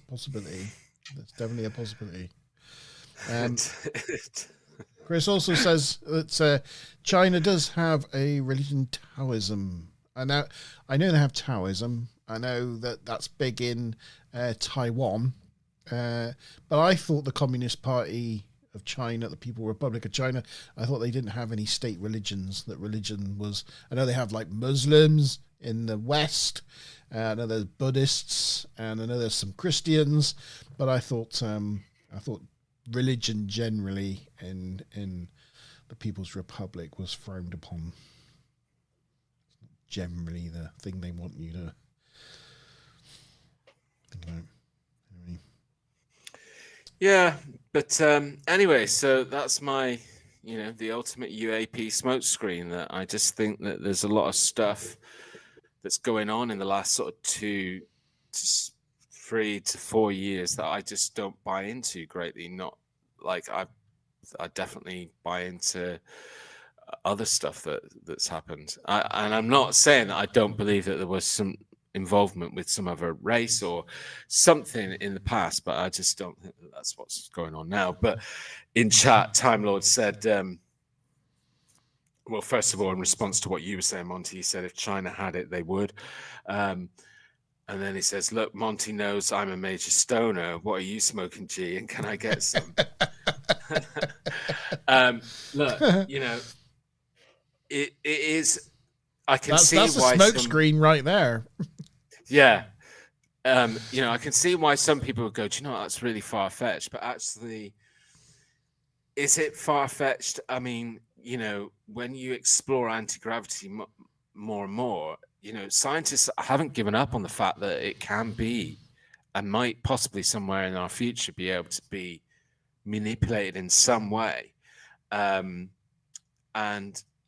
possibility. That's definitely a possibility. Chris also says that China does have a religion, Taoism. I know they have Taoism. I know that that's big in Taiwan. But I thought the Communist Party of China, the People's Republic of China, I thought they didn't have any state religions. That religion was, I know they have like Muslims in the West. I know there's Buddhists, and I know there's some Christians. But I thought religion generally in the People's Republic was frowned upon. Generally the thing they want you to think about. Yeah, but anyway, so that's my, the ultimate UAP smokescreen. That I just think that there's a lot of stuff that's going on in the last sort of 2 to 3 to 4 years that I just don't buy into greatly. Not like I definitely buy into other stuff that's happened. And I'm not saying that I don't believe that there was some involvement with some other race or something in the past, but I just don't think that that's what's going on now. But in chat, Time Lord said, well, first of all, in response to what you were saying, Monte, he said if China had it, they would. And then he says, look, Monte knows I'm a major stoner. What are you smoking, G? And can I get some? Look, you know, it is, I can see that's why a smoke screen right there. Yeah. You know, I can see why some people would go, do you know what, that's really far-fetched. But actually, is it far-fetched? I mean, you know, when you explore anti-gravity more and more, you know, scientists haven't given up on the fact that it can be and might possibly somewhere in our future be able to be manipulated in some way. And,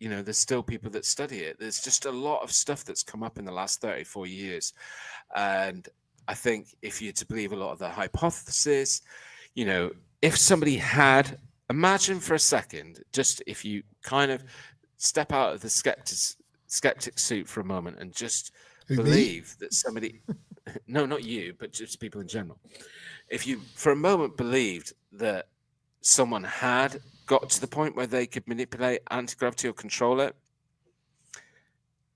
you know, there's still people that study it. There's just a lot of stuff that's come up in the last 34 years. And I think if you're to believe a lot of the hypotheses, you know, if somebody had, imagine for a second, just if you kind of step out of the skeptic suit for a moment and just believe that somebody, no, not you, but just people in general. If you for a moment believed that someone had got to the point where they could manipulate anti-gravity or control it,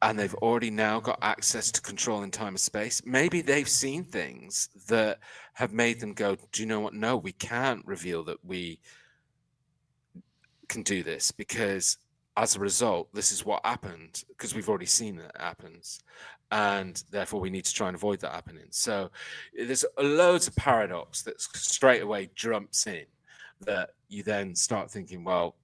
and they've already now got access to control in time and space, maybe they've seen things that have made them go, do you know what? No, we can't reveal that we can do this because as a result, this is what happened because we've already seen that it happens. And therefore, we need to try and avoid that happening. So there's loads of paradox that straight away jumps in that you then start thinking, well,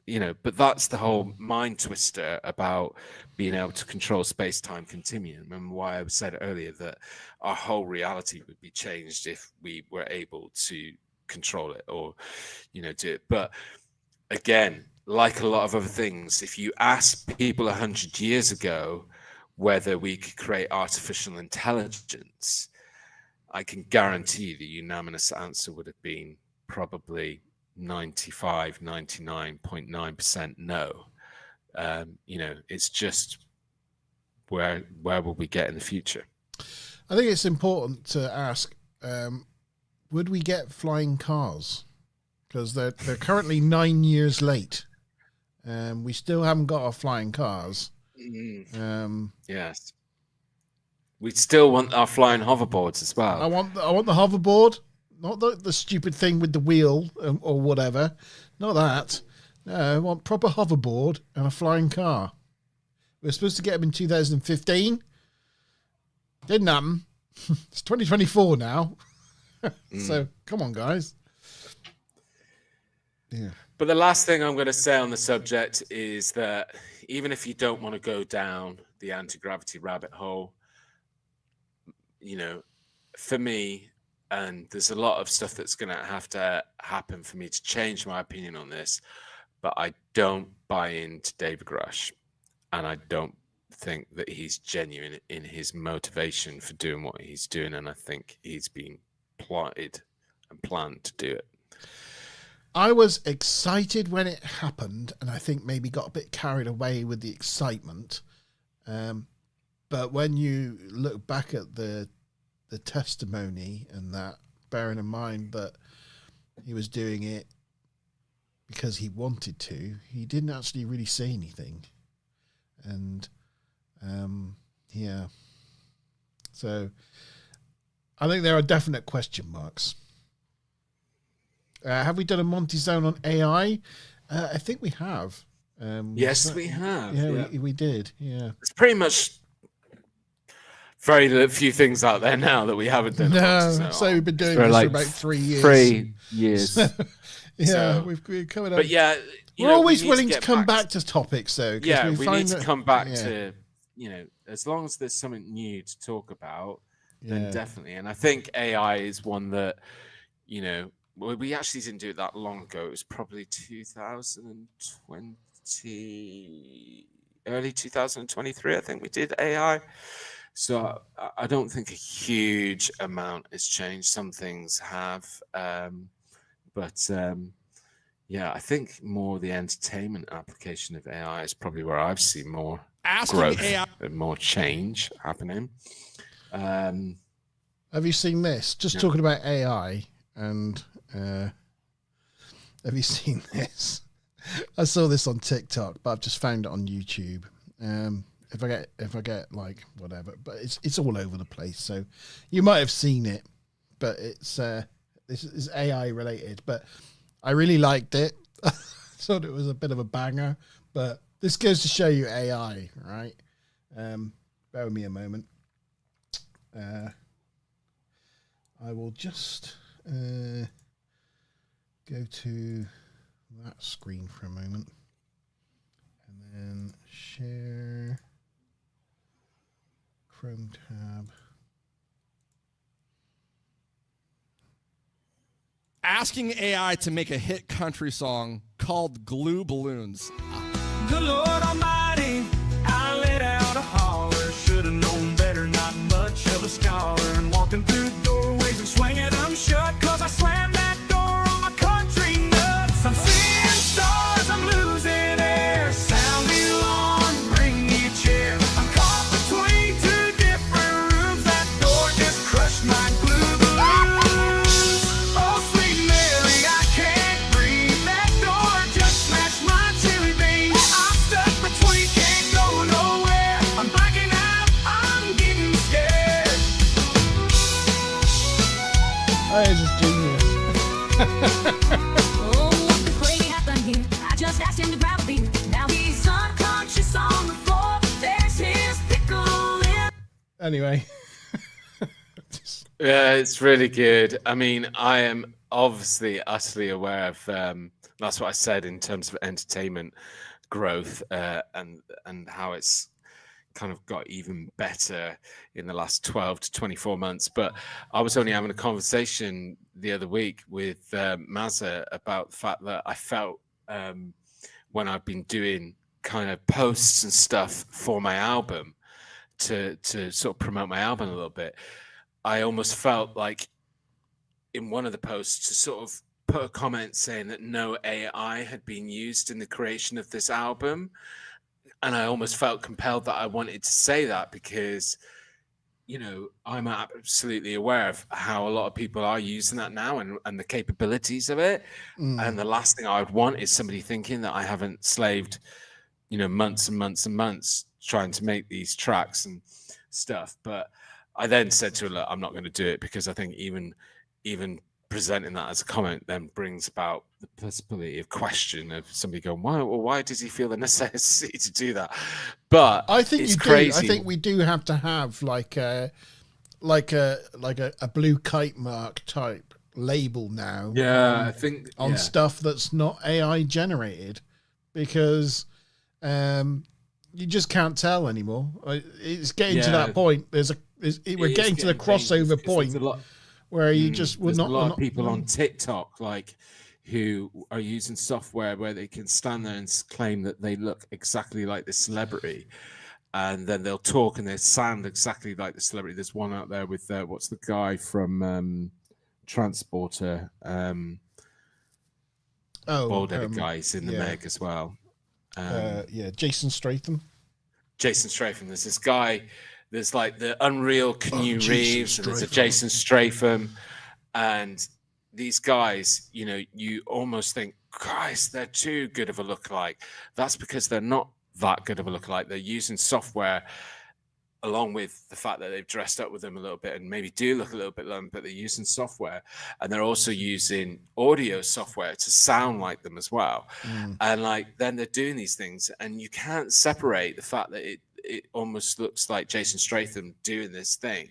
you know, but that's the whole mind twister about being able to control space-time continuum, and why I said earlier that our whole reality would be changed if we were able to control it or, you know, do it. But again, like a lot of other things, if you ask people 100 years ago whether we could create artificial intelligence, I can guarantee the unanimous answer would have been probably 99.9% no. You know, it's just where will we get in the future? I think it's important to ask, would we get flying cars? Because they're currently 9 years late. We still haven't got our flying cars. Yes. We still want our flying hoverboards as well. I want the hoverboard. Not the stupid thing with the wheel or whatever. Not that. No, I want proper hoverboard and a flying car. We were supposed to get them in 2015. Didn't happen. It's 2024 now. So come on, guys. Yeah. But the last thing I'm going to say on the subject is that even if you don't want to go down the anti-gravity rabbit hole, you know, for me, and there's a lot of stuff that's going to have to happen for me to change my opinion on this, but I don't buy into David Grush, and I don't think that he's genuine in his motivation for doing what he's doing, and I think he's been plotted and planned to do it. I was excited when it happened, and I think maybe got a bit carried away with the excitement. But when you look back at the testimony and that, bearing in mind that he was doing it because he wanted to, he didn't actually really say anything. And yeah. So I think there are definite question marks. Have we done a Monte Zone on AI? I think we have. Yes, we have. Yeah, we did. Yeah. It's pretty much very few things out there now that we haven't done. No, so we've been doing this for about 3 years. 3 years. Yeah, we've covered up. But yeah, we're always willing to come back to topics, though. Yeah, we need to come back to, you know, as long as there's something new to talk about, then definitely. And I think AI is one that, you know, we actually didn't do it that long ago. It was probably 2020, early 2023, I think we did AI. So I don't think a huge amount has changed. Some things have. But yeah, I think more the entertainment application of AI is probably where I've seen more growth and more change happening. Have you seen this? Just talking about AI, and have you seen this? I saw this on TikTok, but I've just found it on YouTube. If I get like whatever, but it's all over the place. So you might have seen it, but it's this is AI related. But I really liked it. I thought it was a bit of a banger. But this goes to show you AI, right? Bear with me a moment. I will just go to that screen for a moment and then share Chrome tab. Asking AI to make a hit country song called Glue Balloons. Good Lord Almighty, I let out a holler. Should've known better, not much of a scholar. And walking through doorways and swinging them shut, 'cause I slammed that door on my country nuts. I'm seeing stars, I'm losing air. Sound the alarm, bring me a chair. I'm caught between two different rooms. That door just crushed my glue balloons. Oh, sweet Mary, I can't breathe. That door just smashed my chili bean. I'm stuck between, can't go nowhere. I'm blacking out, I'm getting scared. Oh, it's just genius. Oh, what the crazy happened here? I just asked him to grab a beer. Now he's unconscious on the floor. There's his pickle in. Anyway. Yeah, it's really good. I mean, I am obviously utterly aware of that's what I said in terms of entertainment growth and how it's kind of got even better in the last 12 to 24 months. But I was only having a conversation the other week with Mazza about the fact that I felt when I've been doing kind of posts and stuff for my album to sort of promote my album a little bit, I almost felt like in one of the posts to sort of put a comment saying that no AI had been used in the creation of this album. And I almost felt compelled that I wanted to say that because, you know, I'm absolutely aware of how a lot of people are using that now and the capabilities of it. And the last thing I would want is somebody thinking that I haven't slaved, you know, months and months and months trying to make these tracks and stuff. But I then said to her, look, I'm not going to do it because I think even presenting that as a comment then brings about the possibility of question of somebody going, why does he feel the necessity to do that? But I think it's you crazy. do. I think we do have to have like a blue kite mark type label now. Yeah, I think on stuff that's not AI generated, because you just can't tell anymore. It's getting to that point. We're getting to the crossover point where you just there's a lot of people on TikTok like who are using software where they can stand there and claim that they look exactly like the celebrity, and then they'll talk and they sound exactly like the celebrity. There's one out there with what's the guy from Transporter, bald-headed guys in the Meg as well. Jason Statham. There's this guy. There's like the Unreal Keanu Reeves, and there's a Jason Statham, and these guys, you know, you almost think, Christ, they're too good of a lookalike. That's because they're not that good of a lookalike. They're using software along with the fact that they've dressed up with them a little bit and maybe do look a little bit like, but they're using software, and they're also using audio software to sound like them as well. And like then they're doing these things, and you can't separate the fact that it almost looks like Jason Statham doing this thing.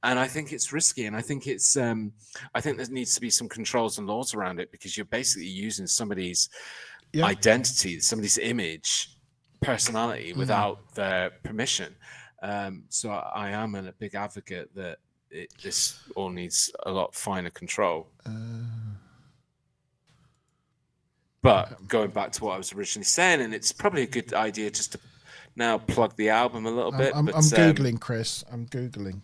And I think it's risky, and I think it's I think there needs to be some controls and laws around it, because you're basically using somebody's identity, somebody's image, personality without their permission. So I am a big advocate that this all needs a lot finer control. But going back to what I was originally saying, and it's probably a good idea just to now plug the album a little bit. I'm Googling, Chris. I'm Googling.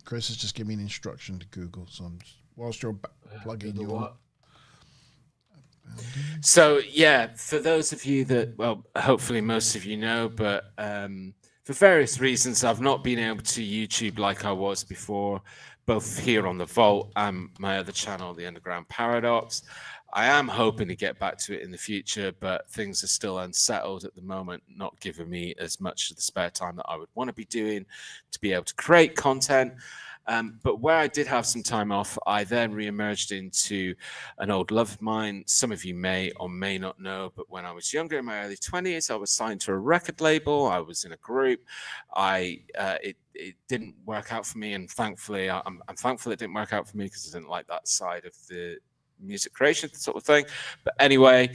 Chris has just given me an instruction to Google. So I'm just, whilst you're plugging your... So, yeah, for those of you that, well, hopefully most of you know, but for various reasons, I've not been able to YouTube like I was before, both here on the Vault and my other channel, The Underground Paradox. I am hoping to get back to it in the future, but things are still unsettled at the moment, not giving me as much of the spare time that I would want to be doing to be able to create content. But where I did have some time off, I then re-emerged into an old love of mine. Some of you may or may not know, but when I was younger, in my early 20s, I was signed to a record label. I was in a group. It didn't work out for me, and thankfully, I'm thankful it didn't work out for me because I didn't like that side of the music creation sort of thing. But anyway,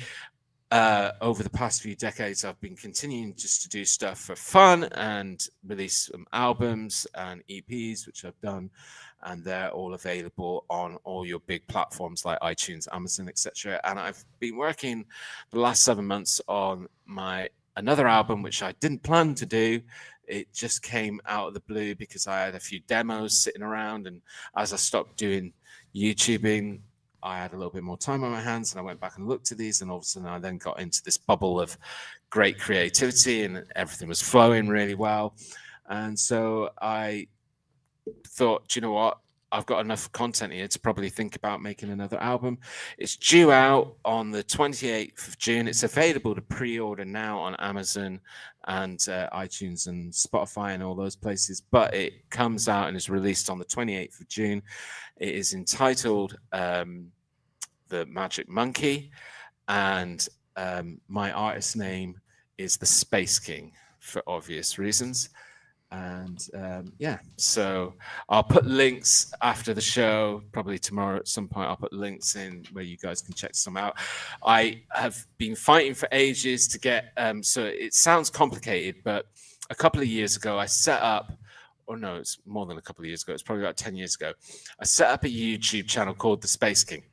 over the past few decades, I've been continuing just to do stuff for fun and release some albums and EPs, which I've done, and they're all available on all your big platforms like iTunes, Amazon, etc. And I've been working the last 7 months on another album, which I didn't plan to do. It just came out of the blue because I had a few demos sitting around, and as I stopped doing YouTubing, I had a little bit more time on my hands, and I went back and looked at these, and all of a sudden I then got into this bubble of great creativity, and everything was flowing really well. And so I thought, do you know what? I've got enough content here to probably think about making another album. It's due out on the 28th of June. It's available to pre-order now on Amazon and iTunes and Spotify and all those places, but it comes out and is released on the 28th of June. It is entitled The Magic Monkey, and my artist name is The Space King for obvious reasons. And yeah, so I'll put links after the show, probably tomorrow at some point. I'll put links in where you guys can check some out. I have been fighting for ages to get, so it sounds complicated, but a couple of years ago I set up, or no, it's more than a couple of years ago, it's probably about 10 years ago, I set up a YouTube channel called The Space King.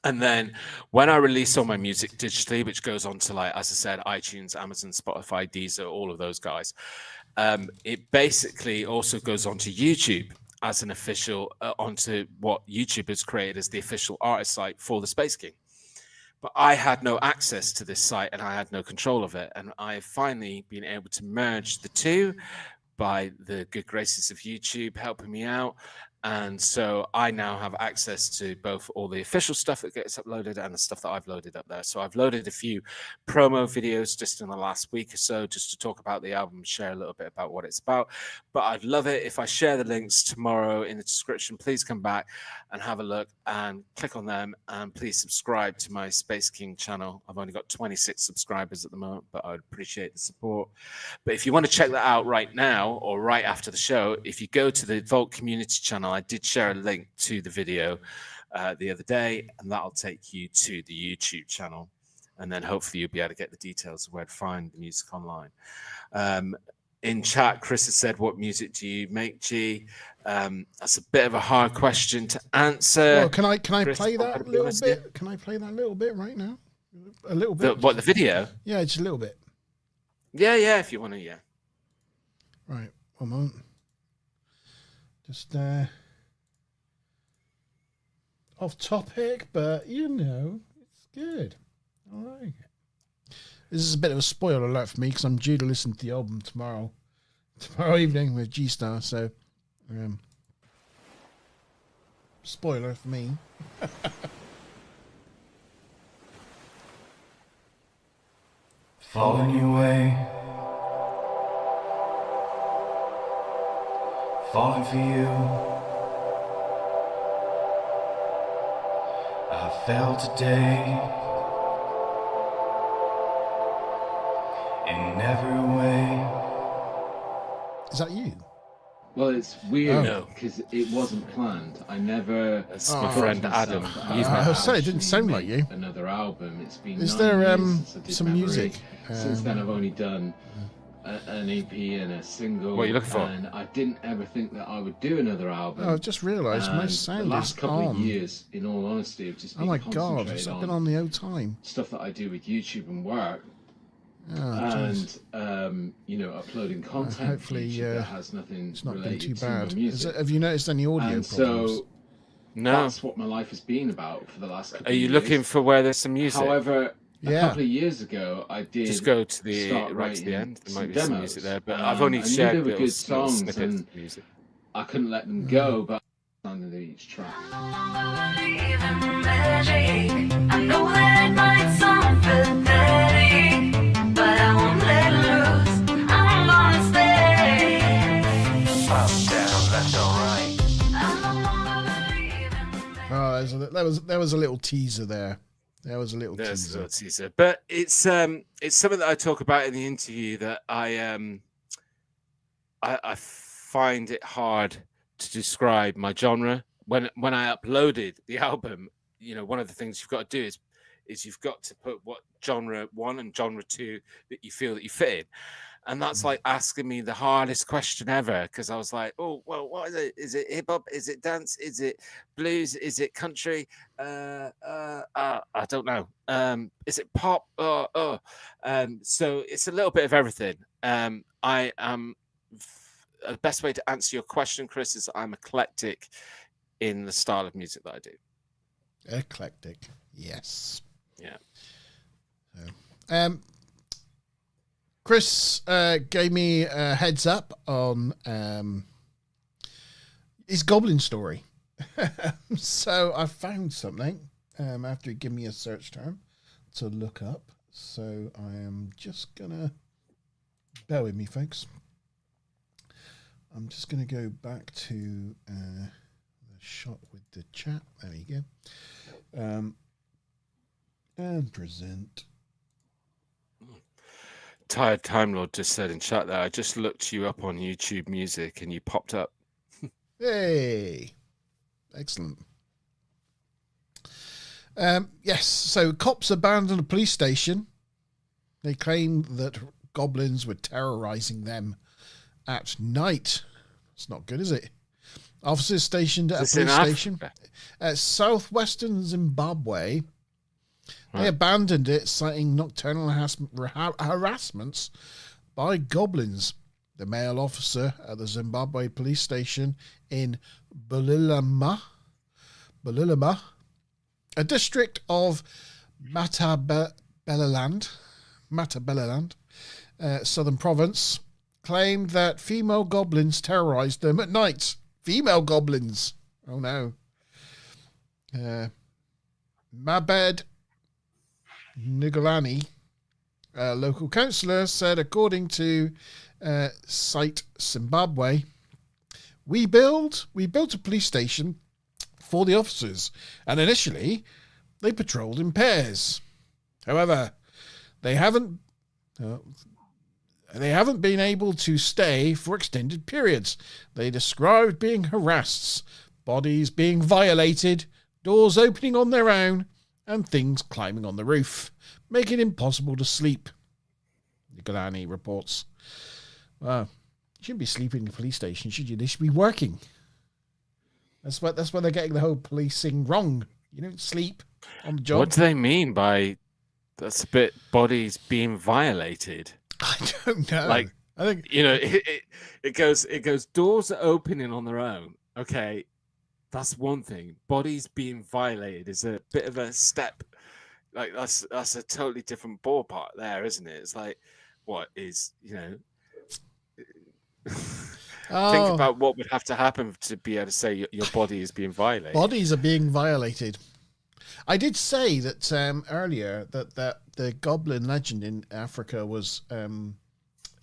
And then when I release all my music digitally, which goes on to, like, as I said, iTunes, Amazon, Spotify, Deezer, all of those guys, it basically also goes onto YouTube as an official, onto what YouTube has created as the official artist site for The Space King. But I had no access to this site, and I had no control of it. And I've finally been able to merge the two by the good graces of YouTube helping me out. And so I now have access to both all the official stuff that gets uploaded and the stuff that I've loaded up there. So I've loaded a few promo videos just in the last week or so, just to talk about the album, share a little bit about what it's about. But I'd love it if I share the links tomorrow in the description. Please come back and have a look and click on them. And please subscribe to my Space King channel. I've only got 26 subscribers at the moment, but I would appreciate the support. But if you want to check that out right now or right after the show, if you go to the Vault community channel, I did share a link to the video the other day, and that'll take you to the YouTube channel. And then hopefully you'll be able to get the details of where to find the music online. In chat, Chris has said, what music do you make, G? That's a bit of a hard question to answer. Well, can I Chris, play that a little bit? Can I play that a little bit right now? A little bit? The video? Yeah, just a little bit. Yeah, if you want to, yeah. Right, one moment. Just off topic, but you know, it's good. I like it. This is a bit of a spoiler alert for me because I'm due to listen to the album tomorrow evening with G Star. So, spoiler for me. Falling your way, falling for you. I fell today in every way. Is that you? Well, it's weird No. because it wasn't planned. I never. That's my friend Adam. I was saying it didn't sound like you. Another album. It's been. Is 9 there years since I did some Memory. music? Since then, I've only done an EP and a single. What are you looking for? And I didn't ever think that I would do another album. Oh, I just realised my And sound the last is couple on. of years, in all honesty, have just Oh been my god, concentrated it's been on the old time. stuff that I do with YouTube and work. Oh, jeez. And uploading content. Hopefully, to YouTube that has nothing it's not been related too to my bad. music. Have you noticed any audio And problems? so No. that's what my life has been about for the last couple Are you of years. looking for where there's some music? However, a Yeah. couple of years ago, I did Just go to the start right to the writing end. There some might be some demos. music there, but I've only I knew shared they were little good songs, snippets and of music. I couldn't let them go, but under each track. I believe in magic. I know that it might sound pathetic, but I won't let loose. I'm gonna stay. Up, down, left or right. I no longer believe in magic. Oh, there was a little teaser there. There was a little There's a teaser. little teaser, but it's something that I talk about in the interview that I find it hard to describe my genre. When I uploaded the album, you know, one of the things you've got to do is you've got to put what genre 1 and genre 2 that you feel that you fit in. And that's like asking me the hardest question ever, because I was like, oh, well, what is it? Is it hip hop? Is it dance? Is it blues? Is it country? I don't know. Is it pop? So it's a little bit of everything. I am the best way to answer your question, Chris, is I'm eclectic in the style of music that I do. Eclectic, yes. Yeah. So, Chris gave me a heads up on his goblin story. So I found something after he gave me a search term to look up. So I am just gonna bear with me, folks. I'm just gonna go back to the shot with the chat. There you go. And present. Tired Time Lord just said in chat there, I just looked you up on YouTube Music and you popped up. Hey, excellent. Yes, so cops abandoned a police station. They claimed that goblins were terrorizing them at night. It's not good, is it? Officers stationed at a police station at southwestern Zimbabwe. They abandoned it, citing nocturnal harassments by goblins. The male officer at the Zimbabwe police station in Bulilima, a district of Matabeleland, Southern Province, claimed that female goblins terrorized them at night. Female goblins. Oh no. Mabed Nugulani, a local councillor, said, according to Site Zimbabwe, we built a police station for the officers, and initially they patrolled in pairs. However, they haven't been able to stay for extended periods. They described being harassed, bodies being violated, doors opening on their own, and things climbing on the roof, making it impossible to sleep. Nicolani reports. Well, you shouldn't be sleeping in a police station, should you? They should be working. That's why they're getting the whole policing wrong. You don't sleep on the job. What do they mean by that's a bit bodies being violated? I don't know. Like, I think, you know, it goes doors are opening on their own. Okay, that's one thing. Bodies being violated is a bit of a step. Like that's a totally different ballpark there, isn't it? It's like, what is, you know? Think about what would have to happen to be able to say your body is being violated. Bodies are being violated. I did say that earlier that the goblin legend in Africa was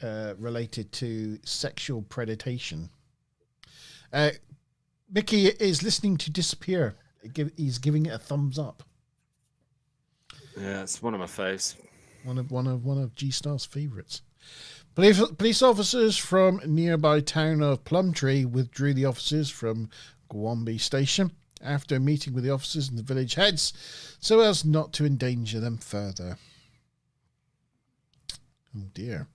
related to sexual predation. Mickey is listening to Disappear. He's giving it a thumbs up. Yeah, it's one of my faves. One of G Star's favourites. Police officers from nearby town of Plumtree withdrew the officers from Gwambi Station after meeting with the officers and the village heads so as not to endanger them further. Oh dear.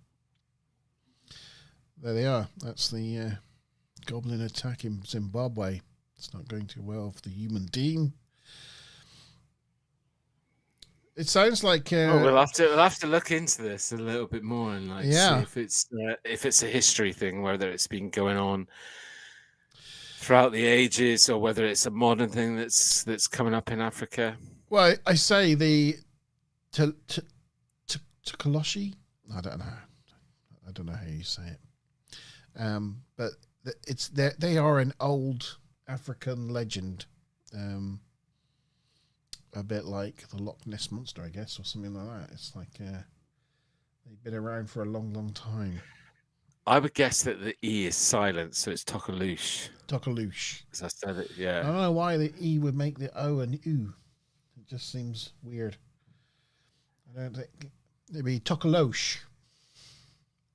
There they are. That's the goblin attack in Zimbabwe. It's not going too well for the human team. It sounds like we'll have to look into this a little bit more and see if it's a history thing, whether it's been going on throughout the ages or whether it's a modern thing that's coming up in Africa. Well, I say the Koloshi? I don't know. I don't know how you say it. But they are an old African legend. A bit like the Loch Ness Monster, I guess, or something like that. It's like they've been around for a long, long time. I would guess that the E is silent, so it's Tokaloosh. Tokaloosh. As I said it, yeah. I don't know why the E would make the O an U. It just seems weird. I don't think it'd be Tokaloosh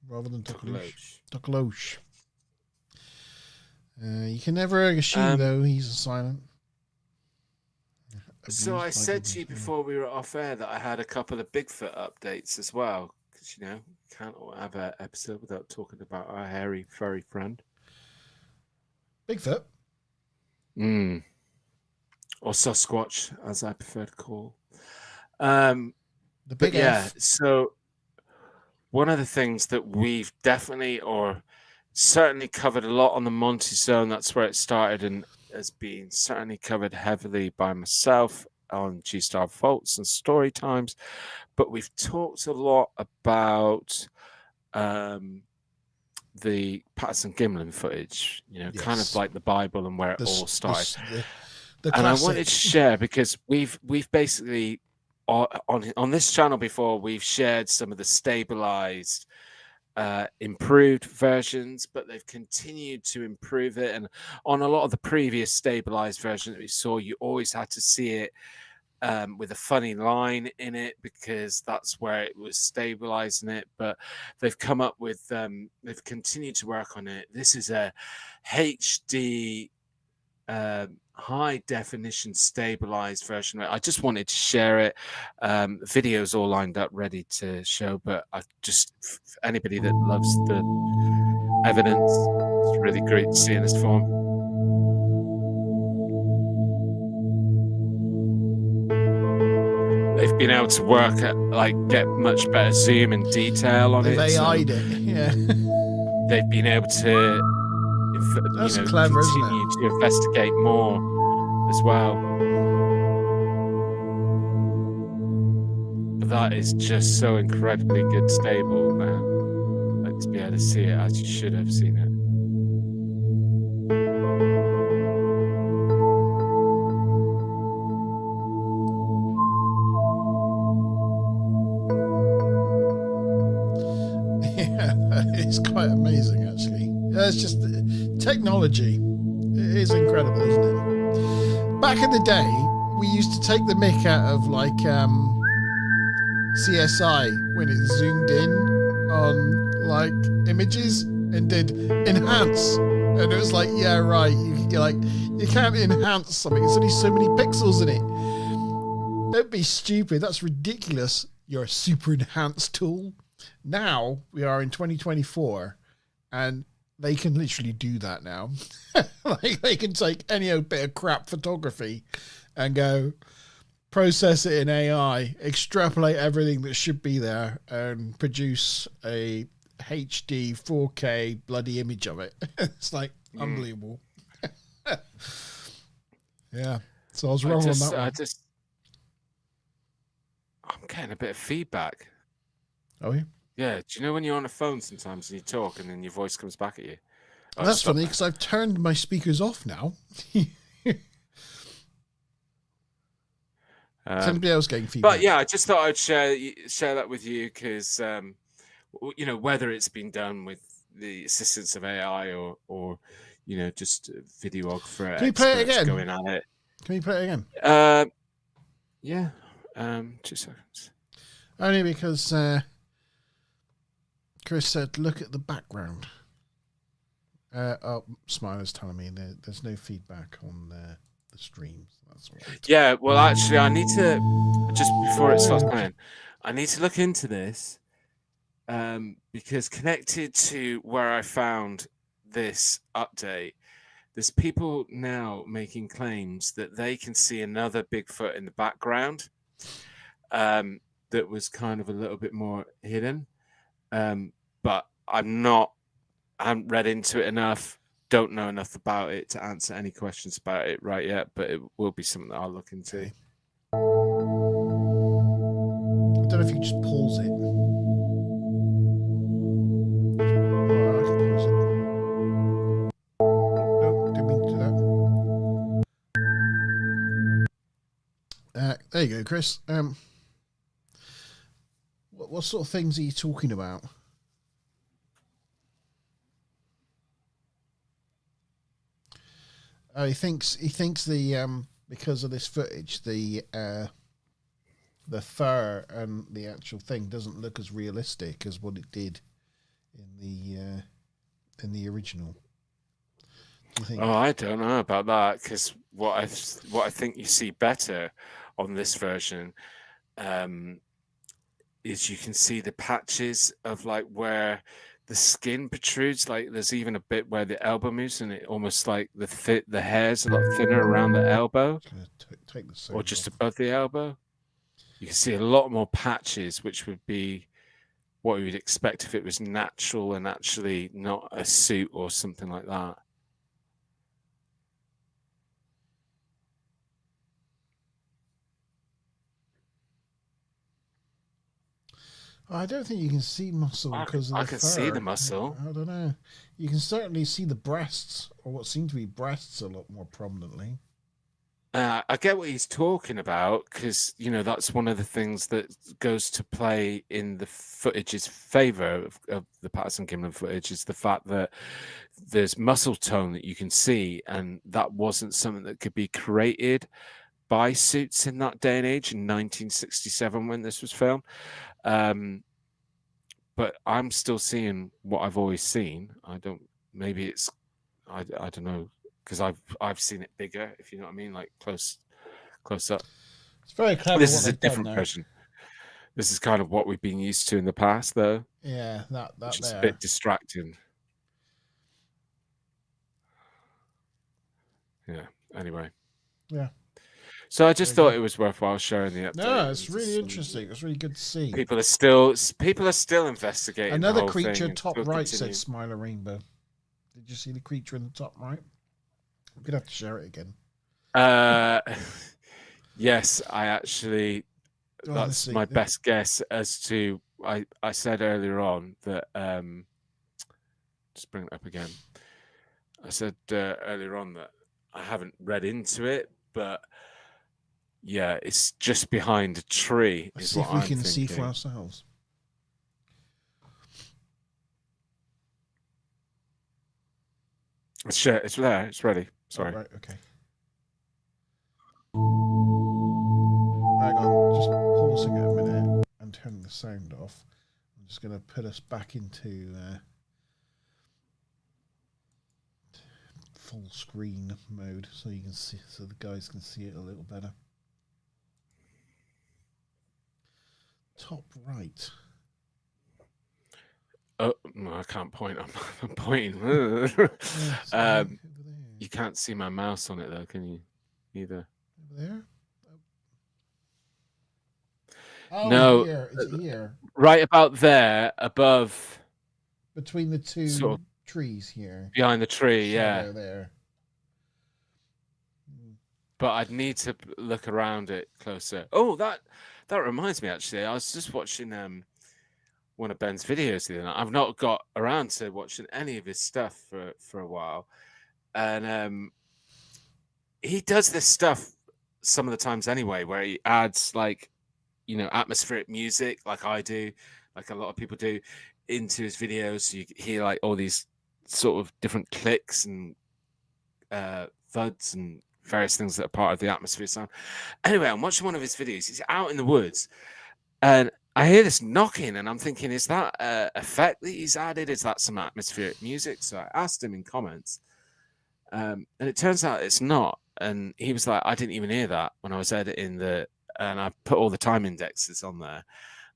rather than Tokaloosh. Tokaloosh. You can never assume though he's a silent. So I said to you before we were off air that I had a couple of Bigfoot updates as well, because can't have an episode without talking about our hairy furry friend. Bigfoot. Or Sasquatch, as I prefer to call. The big F. So one of the things that we've definitely or certainly covered a lot on the Monte zone, that's where it started and has been certainly covered heavily by myself on G-Star Vaults and Story Times. But we've talked a lot about the Patterson Gimlin footage, kind of like the Bible and where it all started. And I wanted to share because we've basically on this channel before we've shared some of the stabilized improved versions, but they've continued to improve it. And on a lot of the previous stabilized version that we saw, you always had to see it with a funny line in it because that's where it was stabilizing it. But they've come up with they've continued to work on it. This is a HD high definition stabilized version. I just wanted to share it. Videos all lined up ready to show, but I just anybody that loves the evidence, it's really great to see in this form. They've been able to work at get much better zoom and detail on it. They've AI'd it, yeah. They've been able to That's clever, continue to investigate more as well. But that is just so incredibly good stable, man. Like to be able to see it as you should have seen it. It's quite amazing, actually. It's just technology. It is incredible, isn't it? Back in the day, we used to take the mick out of CSI when it zoomed in on images and did enhance, and it was like, yeah, right. You can't enhance something. There's only so many pixels in it. Don't be stupid. That's ridiculous. Your super enhanced tool. Now we are in 2024, and they can literally do that now. They can take any old bit of crap photography and go process it in AI, extrapolate everything that should be there, and produce a HD 4K bloody image of it. It's unbelievable. Yeah. So I was wrong on that one. I'm getting a bit of feedback. Oh, yeah? Yeah. Do you know when you're on a phone sometimes and you talk and then your voice comes back at you? Well, that's funny because I've turned my speakers off now. Somebody else getting feedback. But yeah, I just thought I'd share that with you because, whether it's been done with the assistance of AI or just videographer Can you play it again? Going at it. Can you play it again? Yeah. 2 seconds. Only because Chris said, look at the background. Smiler's telling me there's no feedback on the streams. That's all right. Yeah, well, actually, I need to, just before it starts playing, I need to look into this because connected to where I found this update, there's people now making claims that they can see another Bigfoot in the background that was kind of a little bit more hidden. But I haven't read into it enough, don't know enough about it to answer any questions about it right yet, but it will be something that I'll look into. don't know if you just pause it. Oh, I can pause it. Nope, didn't mean to do that. There you go, Chris. What sort of things are you talking about? Oh, he thinks the because of this footage, the fur and the actual thing doesn't look as realistic as what it did in the original. Do you think? Oh, I don't know about that, because what I think you see better on this version is you can see the patches of like where the skin protrudes. Like there's even a bit where the elbow moves, and it almost like the hair's a lot thinner around the elbow, Take the or just off. above the elbow. You can see a lot more patches, which would be what we would expect if it was natural and actually not a suit or something like that. I don't think you can see muscle because of the I can fur. see the muscle. I don't know. You can certainly see the breasts, or what seem to be breasts, a lot more prominently. I get what he's talking about, because that's one of the things that goes to play in the footage's favor of the Patterson Gimlin footage, is the fact that there's muscle tone that you can see, and that wasn't something that could be created by suits in that day and age in 1967 when this was filmed. But I'm still seeing what I've always seen. I don't know, because I've seen it bigger, if you know what I mean, like close up. It's very clever. This is a different version. This is kind of what we've been used to in the past, though. Yeah, which is there. a bit distracting. Yeah. Anyway. Yeah. So I just thought it was worthwhile sharing the update. No, it's really interesting. It's really good to see. People are still investigating. Another the whole creature thing, top still right, said continue. Smiler Rainbow. Did you see the creature in the top right? I'm gonna have to share it again. Yes, I actually. That's my best guess as to. I said earlier on that. Just bring it up again. I said earlier on that I haven't read into it, but yeah, it's just behind a tree. Let's see if we can see for ourselves. It's there. It's ready. Sorry. Oh, right. Okay. Hang on. Just pausing it a minute and turning the sound off. I'm just going to put us back into full screen mode so you can see, so the guys can see it a little better. Top right. Oh no, I can't point. I'm pointing. You can't see my mouse on it though, can you? Either. Over there. Oh, No, here. It's here. Right about there, above. Between the two sort of trees here. behind the tree, yeah. There. But I'd need to look around it closer. Oh, that reminds me. Actually, I was just watching one of Ben's videos the other night. I've not got around to watching any of his stuff for a while, and he does this stuff some of the times anyway, where he adds like, atmospheric music, like I do, like a lot of people do, into his videos. So you hear like all these sort of different clicks and thuds and various things that are part of the atmosphere sound. Anyway, I'm watching one of his videos. He's out in the woods, and I hear this knocking, and I'm thinking, is that effect that he's added? Is that some atmospheric music? So I asked him in comments, and it turns out it's not. And he was like, I didn't even hear that when I was editing and I put all the time indexes on there.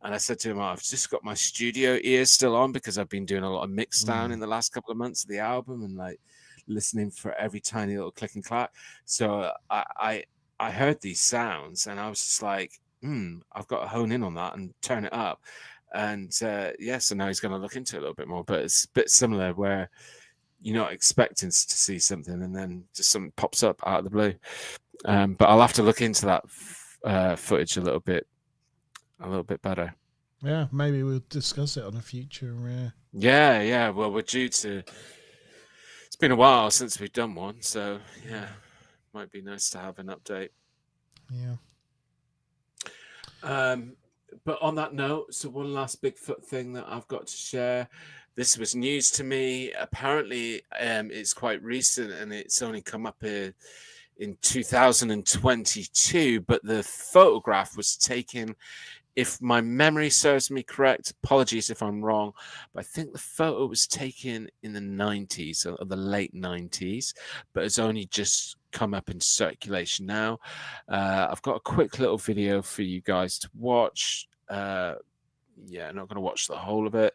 And I said to him, I've just got my studio ears still on because I've been doing a lot of mix down in the last couple of months of the album, and like listening for every tiny little click and clack. So I heard these sounds, and I was just like, I've got to hone in on that and turn it up. And so now he's going to look into it a little bit more. But it's a bit similar where you're not expecting to see something, and then just something pops up out of the blue. But I'll have to look into that footage a little bit a little bit better. Yeah, maybe we'll discuss it on a future. Yeah. Well, we're due to. It's been a while since we've done one, so yeah, might be nice to have an update. Yeah. But on that note, so one last Bigfoot thing that I've got to share. This was news to me. Apparently, it's quite recent, and it's only come up here in 2022. But the photograph was taken, if my memory serves me correct, apologies if I'm wrong, but I think the photo was taken in the 90s or the late 90s, but it's only just come up in circulation now. I've got a quick little video for you guys to watch. I'm not going to watch the whole of it,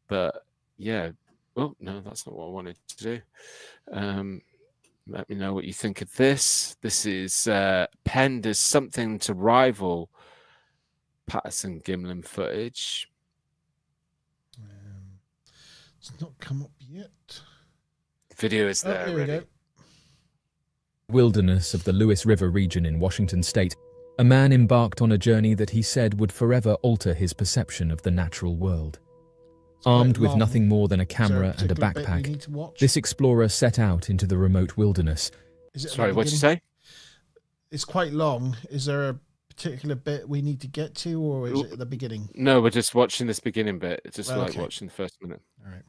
but yeah. Oh, no, that's not what I wanted to do. Let me know what you think of this. This is penned as something to rival Patterson Gimlin footage. It's not come up yet. Video is there. Here we go. Wilderness of the Lewis River region in Washington state, a man embarked on a journey that he said would forever alter his perception of the natural world. Armed with nothing more than a camera and a backpack, this explorer set out into the remote wilderness. Sorry, what'd you say? It's quite long. Is there a particular bit we need to get to, or is it at the beginning? No, we're just watching this beginning bit. It's just watching the first minute. All right.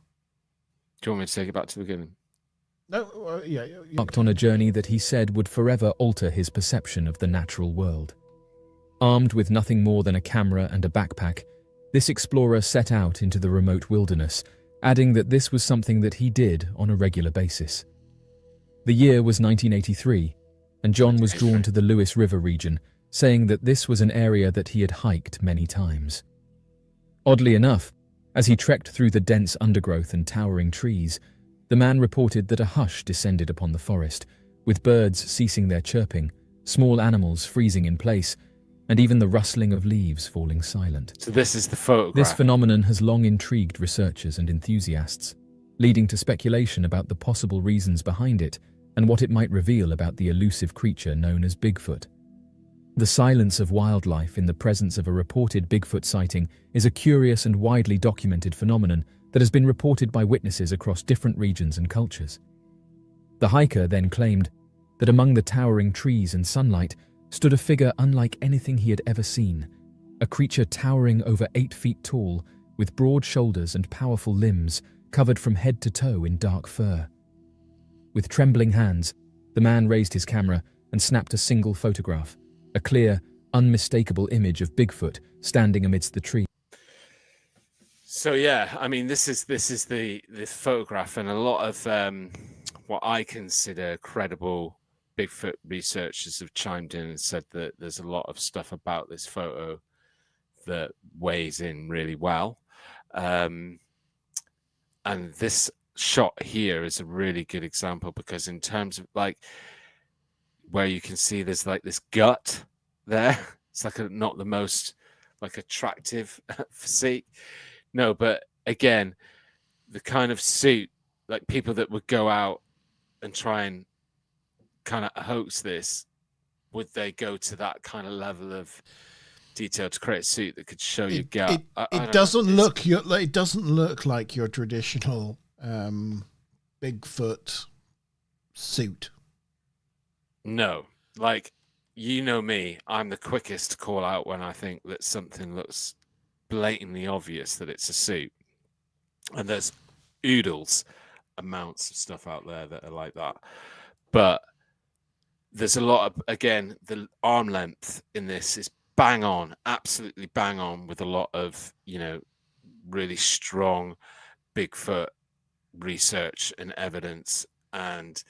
Do you want me to take it back to the beginning? No, yeah. Embarked on a journey that he said would forever alter his perception of the natural world. Armed with nothing more than a camera and a backpack, this explorer set out into the remote wilderness, adding that this was something that he did on a regular basis. The year was 1983, and John was drawn to the Lewis River region, saying that this was an area that he had hiked many times. Oddly enough, as he trekked through the dense undergrowth and towering trees, the man reported that a hush descended upon the forest, with birds ceasing their chirping, small animals freezing in place, and even the rustling of leaves falling silent. So this is the photograph. This phenomenon has long intrigued researchers and enthusiasts, leading to speculation about the possible reasons behind it and what it might reveal about the elusive creature known as Bigfoot. The silence of wildlife in the presence of a reported Bigfoot sighting is a curious and widely documented phenomenon that has been reported by witnesses across different regions and cultures. The hiker then claimed that among the towering trees and sunlight stood a figure unlike anything he had ever seen, a creature towering over 8 feet tall, with broad shoulders and powerful limbs, covered from head to toe in dark fur. With trembling hands, the man raised his camera and snapped a single photograph, a clear, unmistakable image of Bigfoot standing amidst the trees. So yeah, I mean, this is the photograph, and a lot of what I consider credible Bigfoot researchers have chimed in and said that there's a lot of stuff about this photo that weighs in really well. And this shot here is a really good example, because in terms of like where you can see there's like this gut there, it's like not the most like attractive physique. No, but again, the kind of suit, like people that would go out and try and kind of hoax this, would they go to that kind of level of detail to create a suit that could show your gut? It doesn't look like your traditional Bigfoot suit. No, like, you know me, I'm the quickest to call out when I think that something looks blatantly obvious that it's a suit, and there's oodles amounts of stuff out there that are like that, but there's a lot of, again, the arm length in this is bang on, absolutely bang on, with a lot of, you know, really strong Bigfoot research and evidence, and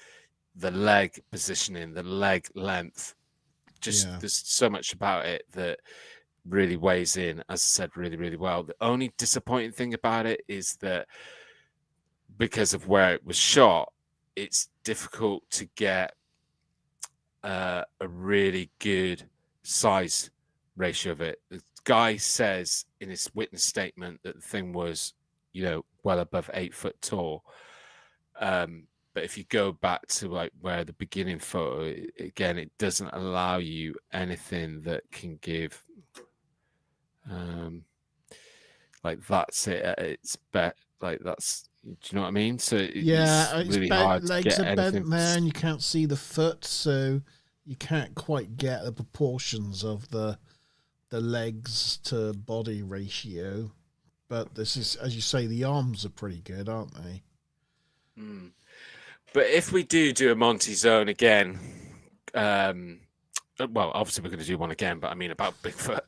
the leg positioning, the leg length, just there's so much about it that really weighs in, as I said, really, really well. The only disappointing thing about it is that because of where it was shot, it's difficult to get a really good size ratio of it. The guy says in his witness statement that the thing was, you know, well above 8 foot tall. But if you go back to like where the beginning photo, again, it doesn't allow you anything that can give Like that's it at its best. Like that's, do you know what I mean? So Yeah, it's its really bent, hard to legs get are bent anything. there, and you can't see the foot, so you can't quite get the proportions of the legs to body ratio. But this is, as you say, the arms are pretty good, aren't they? But if we do a Monte Zone again, well, obviously we're going to do one again, but I mean about Bigfoot.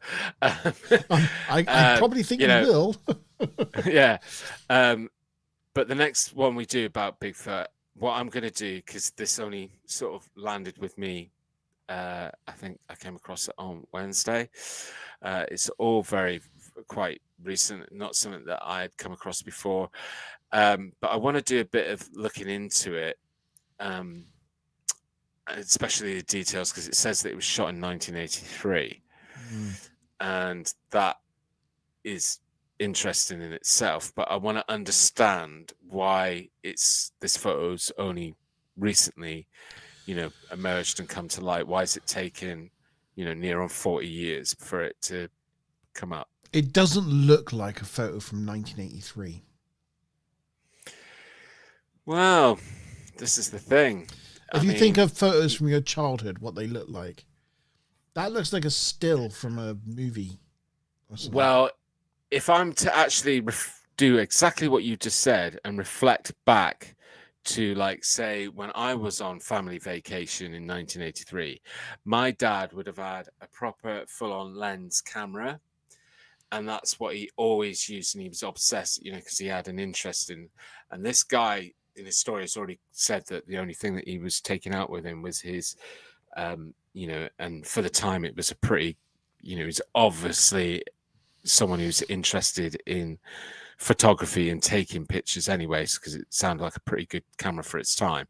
I probably think you you know, will. Yeah. But the next one we do about Bigfoot, what I'm going to do, because this only sort of landed with me, I think I came across it on Wednesday. It's all quite recent, not something that I had come across before. But I want to do a bit of looking into it, especially the details, because it says that it was shot in 1983. And that is interesting in itself, but I want to understand why this photo's only recently, emerged and come to light. Why is it taken, near on 40 years for it to come up? It doesn't look like a photo from 1983. Well, this is the thing. If you think of photos from your childhood, what they look like, that looks like a still from a movie. Well, if I'm to actually do exactly what you just said and reflect back to, like, say, when I was on family vacation in 1983, my dad would have had a proper full-on lens camera, and that's what he always used, and he was obsessed, because he had an interest in. And this guy in his story has already said that the only thing that he was taking out with him was his, and for the time it was a pretty, he's obviously someone who's interested in photography and taking pictures anyways, because it sounded like a pretty good camera for its time.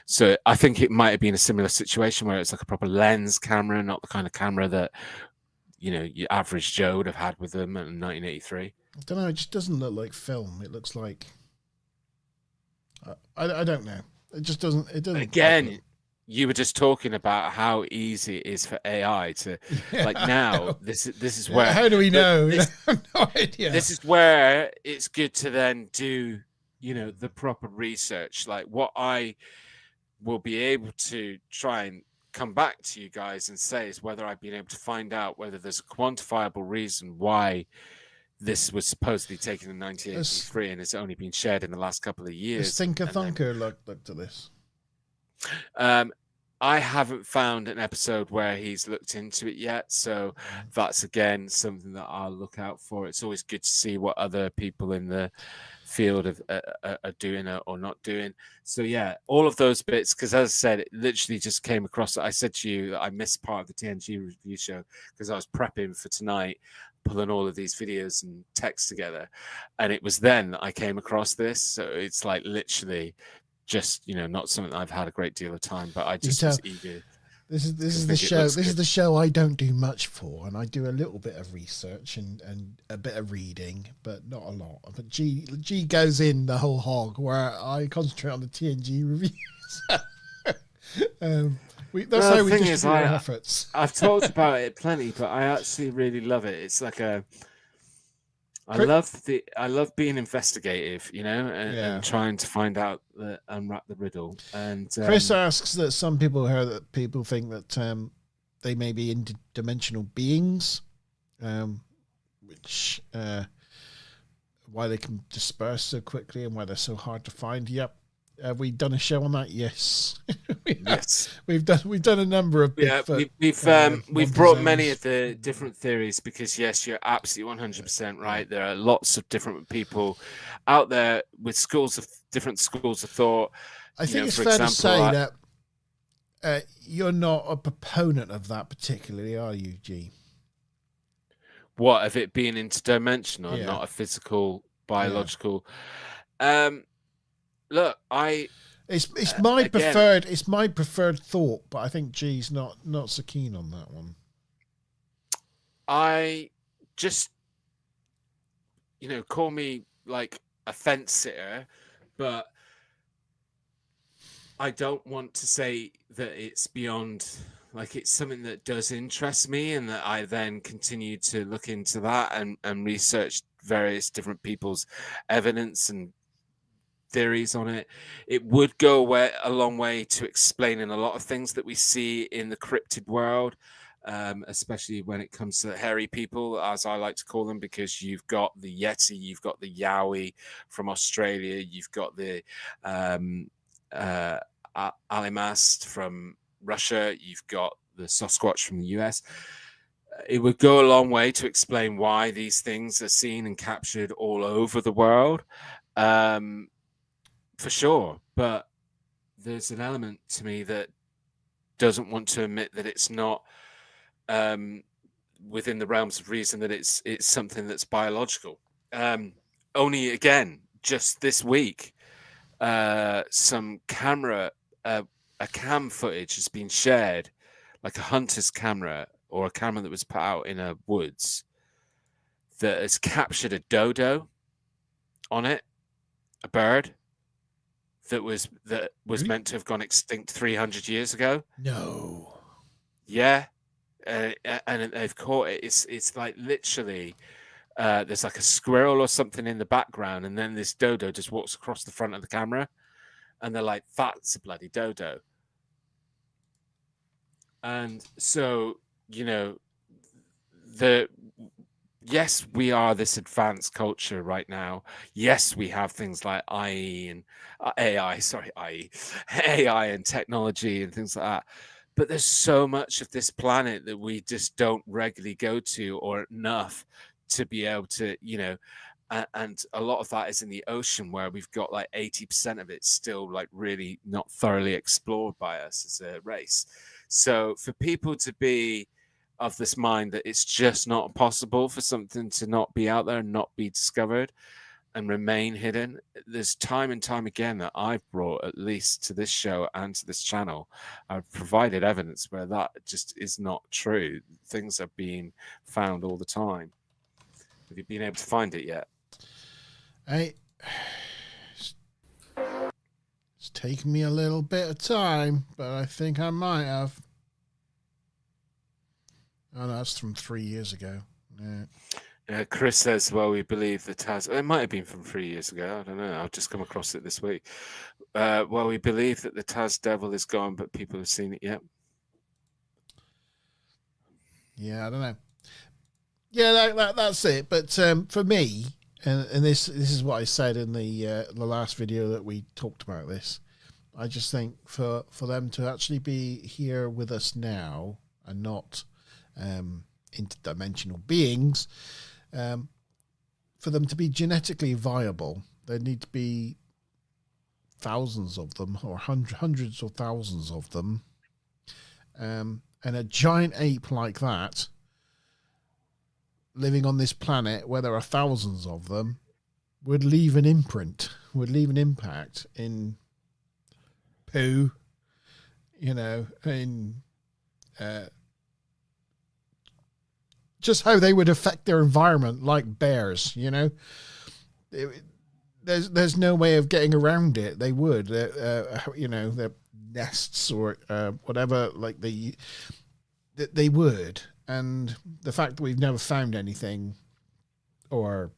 So I think it might have been a similar situation where it's like a proper lens camera, not the kind of camera that, your average Joe would have had with them in 1983. I don't know. It just doesn't look like film. It looks like, I don't know. It just doesn't. It doesn't. Again, you were just talking about how easy it is for AI to, like, now. This is where. How do we know? I have no idea. This is where it's good to then do, the proper research. Like, what I will be able to try and come back to you guys and say is whether I've been able to find out whether there's a quantifiable reason why this was supposedly taken in 1983 and it's only been shared in the last couple of years. Does Thinker Thunker looked at this? I haven't found an episode where he's looked into it yet, so that's again something that I'll look out for. It's always good to see what other people in the field are doing or not doing. So yeah, all of those bits, because as I said, it literally just came across. I said to you that I missed part of the TNG review show because I was prepping for tonight, pulling all of these videos and texts together, and it was then that I came across this. So it's like literally just, not something I've had a great deal of time, but I just was eager. This is the show. This is the show I don't do much for, and I do a little bit of research and a bit of reading, but not a lot. But G goes in the whole hog, where I concentrate on the TNG reviews. That's how we distribute our efforts. I've talked about it plenty, but I actually really love it. It's like I love being investigative, and trying to find out unwrap the riddle. And Chris asks that some people think that they may be interdimensional beings, which why they can disperse so quickly and why they're so hard to find. Yep. Have we done a show on that? Yes. Yes. We've done a number of Bigfoot, we've brought many of the different theories because yes, you're absolutely 100% right. There are lots of different people out there with different schools of thought. I think it's fair to say that you're not a proponent of that particularly, are you, G? What, of it being interdimensional, not a physical, biological? Look, it's my preferred. It's my preferred thought, but I think G's not so keen on that one. I just, call me like a fence sitter, but I don't want to say that it's beyond Like it's something that does interest me, and that I then continue to look into that and research various different people's evidence and theories on it. It would go a long way to explaining a lot of things that we see in the cryptid world, especially when it comes to hairy people, as I like to call them, because you've got the Yeti, you've got the Yowie from Australia, you've got the Alimast from Russia, you've got the Sasquatch from the US. It would go a long way to explain why these things are seen and captured all over the world. For sure, but there's an element to me that doesn't want to admit that it's not within the realms of reason, that it's something that's biological. Only again, just this week, some camera, a cam footage has been shared, like a hunter's camera or a camera that was put out in a woods, that has captured a dodo on it, a bird that was Really? meant to have gone extinct 300 years ago. No. Yeah, and they've caught it. It's like literally, there's like a squirrel or something in the background, and then this dodo just walks across the front of the camera, and they're like, "That's a bloody dodo." And so, you know, yes, we are this advanced culture right now. Yes, we have things like IE and AI and technology and things like that. But there's so much of this planet that we just don't regularly go to, or enough to be able to, you know, and a lot of that is in the ocean, where we've got like 80% of it still like really not thoroughly explored by us as a race. So for people to be of this mind that it's just not possible for something to not be out there and not be discovered and remain hidden, there's time and time again that I've brought, at least to this show and to this channel, I've provided evidence where that just is not true. Things are being found all the time. Have you been able to find it yet? It's taken me a little bit of time, but I think I might have. Oh, no, that's from 3 years ago. Yeah. Chris says, well, we believe the Taz... It might have been from 3 years ago. I don't know. I've just come across it this week. Well, we believe that the Taz devil is gone, but people have seen it yet. Yeah, I don't know. Yeah, that's it. But for me, and this is what I said in the last video that we talked about this, I just think for them to actually be here with us now and not interdimensional beings, for them to be genetically viable, there need to be thousands of them, or hundreds or thousands of them, and a giant ape like that living on this planet where there are thousands of them would leave an imprint, would leave an impact in poo, you know, in just how they would affect their environment, like bears, you know. There's no way of getting around it. They would, you know, their nests or whatever, like they would. And the fact that we've never found anything, or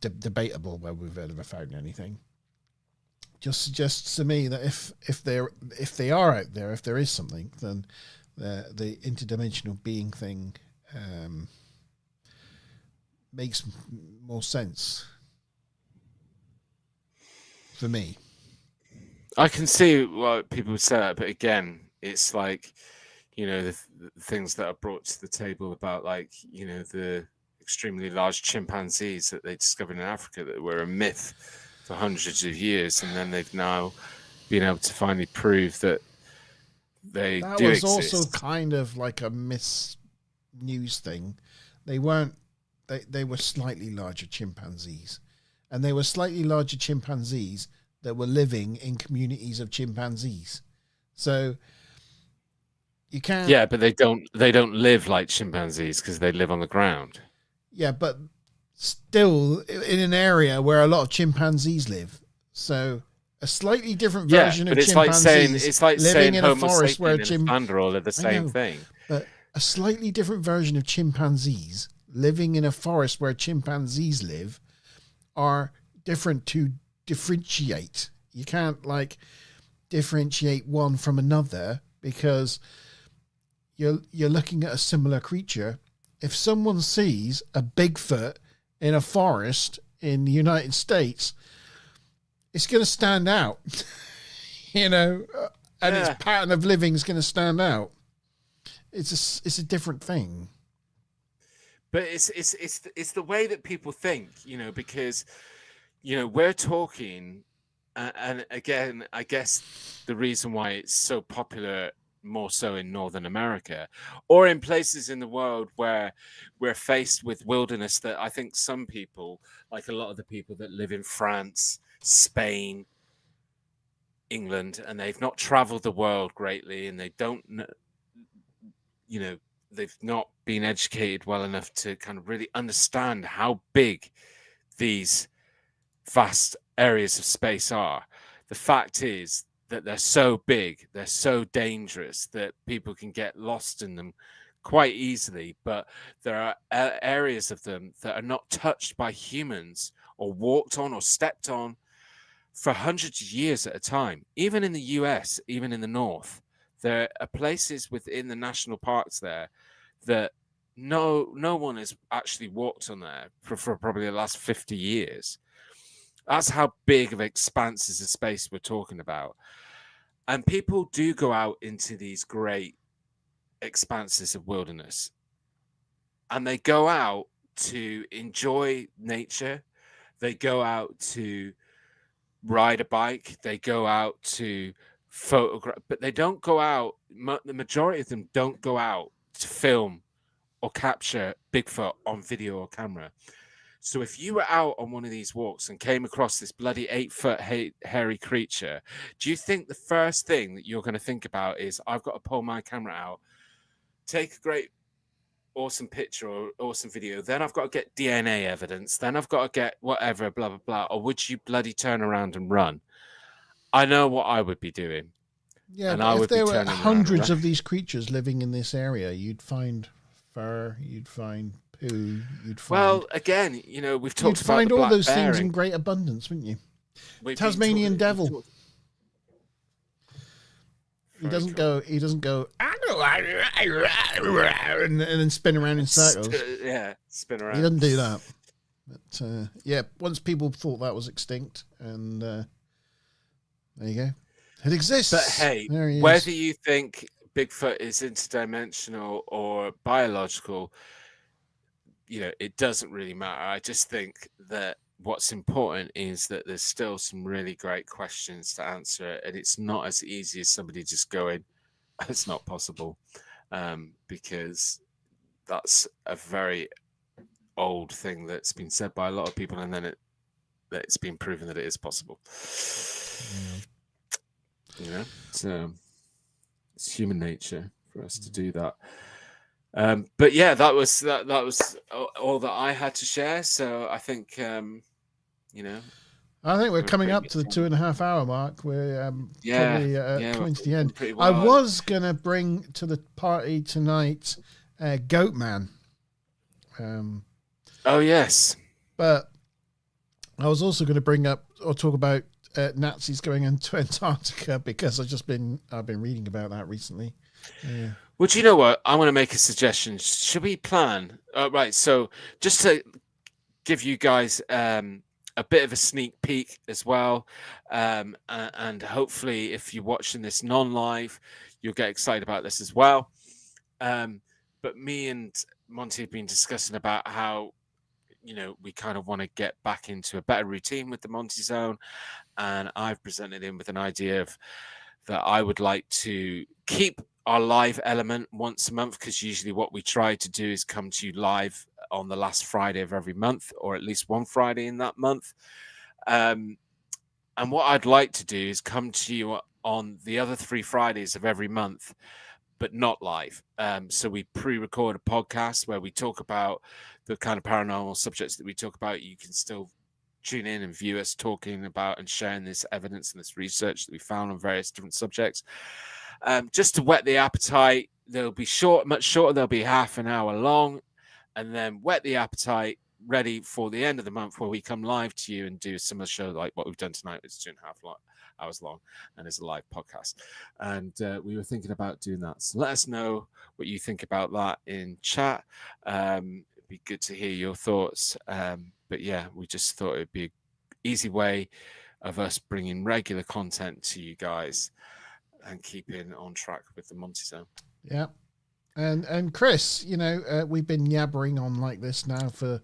debatable whether we've ever found anything, just suggests to me that if they are out there, if there is something, then the interdimensional being thing makes more sense for me. I can see what people would say that, but again, it's like, you know, the things that are brought to the table about, like, you know, the extremely large chimpanzees that they discovered in Africa that were a myth for hundreds of years, and then they've now been able to finally prove that they that do was exist. Also kind of like a news thing. They weren't. They were slightly larger chimpanzees, and they were slightly larger chimpanzees that were living in communities of chimpanzees. So you can't. Yeah, but they don't live like chimpanzees because they live on the ground. Yeah, but still in an area where a lot of chimpanzees live. So a slightly different Yeah, version but of it's like saying chimpanzees living living in a Homo forest where sapien and Neanderthal are the I same know, thing. but a slightly different version of chimpanzees living in a forest where chimpanzees live are different to differentiate. You can't like differentiate one from another because you're looking at a similar creature. If someone sees a Bigfoot in a forest in the United States, it's going to stand out, and its pattern of living is going to stand out. It's a different thing. But it's the way that people think, because we're talking, and again, I guess the reason why it's so popular more so in Northern America or in places in the world where we're faced with wilderness that I think some people, like a lot of the people that live in France, Spain, England, and they've not traveled the world greatly, and they don't know, they've not been educated well enough to kind of really understand how big these vast areas of space are. The fact is that they're so big, they're so dangerous that people can get lost in them quite easily. But there are areas of them that are not touched by humans or walked on or stepped on for hundreds of years at a time. Even in the US, even in the north, there are places within the national parks there that no one has actually walked on there for probably the last 50 years. That's how big of expanses of space we're talking about. And people do go out into these great expanses of wilderness. And they go out to enjoy nature. They go out to ride a bike. They go out to photograph. But they don't go out, the majority of them don't go out to film or capture Bigfoot on video or camera. So if you were out on one of these walks and came across this bloody 8-foot hairy creature, do you think the first thing that you're going to think about is, I've got to pull my camera out, take a great, awesome picture or awesome video, then I've got to get DNA evidence, then I've got to get whatever, blah, blah, blah, or would you bloody turn around and run? I know what I would be doing. Yeah, and but I if would there be were turning around hundreds and of these creatures living in this area, you'd find fur, you'd find poo, you'd find... Well, again, we've talked about find the all black those bear things in great abundance, wouldn't you? Tasmanian devil. He doesn't go and then spin around in circles. Yeah, spin around. He doesn't do that. But once people thought that was extinct, and there you go. It exists. But hey, whether you think Bigfoot is interdimensional or biological, it doesn't really matter. I just think that what's important is that there's still some really great questions to answer, and it's not as easy as somebody just going, it's not possible, because that's a very old thing that's been said by a lot of people, and then it's been proven that it is possible. So it's human nature for us to do that. But yeah, that was all that I had to share. So I think I think we're coming up to the 2.5 hour mark. We're probably coming to the end. Well. I was gonna bring to the party tonight Goat Man. Oh yes, but I was also going to bring up or talk about Nazis going into Antarctica because I've been reading about that recently. Yeah. Well, do you know what? I want to make a suggestion. Should we plan? Right. So just to give you guys a bit of a sneak peek as well, and hopefully if you're watching this non-live, you'll get excited about this as well. But me and Monte have been discussing about how, we kind of want to get back into a better routine with the Monte Zone. And I've presented him with an idea that I would like to keep our live element once a month, because usually what we try to do is come to you live on the last Friday of every month, or at least one Friday in that month. And what I'd like to do is come to you on the other 3 Fridays of every month, but not live. So we pre-record a podcast where we talk about the kind of paranormal subjects that we talk about. You can still tune in and view us talking about and sharing this evidence and this research that we found on various different subjects. Just to whet the appetite, they'll be much shorter. They'll be half an hour long, and then whet the appetite, ready for the end of the month where we come live to you and do a similar show like what we've done tonight. It's 2.5 hours long and it's a live podcast. And we were thinking about doing that. So let us know what you think about that in chat. It'd be good to hear your thoughts. But yeah, we just thought it'd be an easy way of us bringing regular content to you guys and keeping on track with the Monte Zone. Yeah. And Chris, you know, we've been yabbering on like this now for,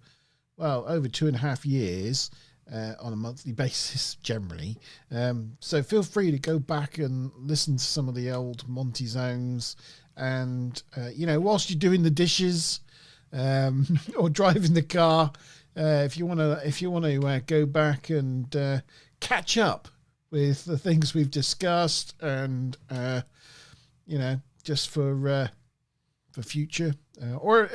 well, over 2.5 years on a monthly basis generally. So feel free to go back and listen to some of the old Monte Zones. And, you know, whilst you're doing the dishes or driving the car, if you want to go back and catch up with the things we've discussed and, you know, just for future or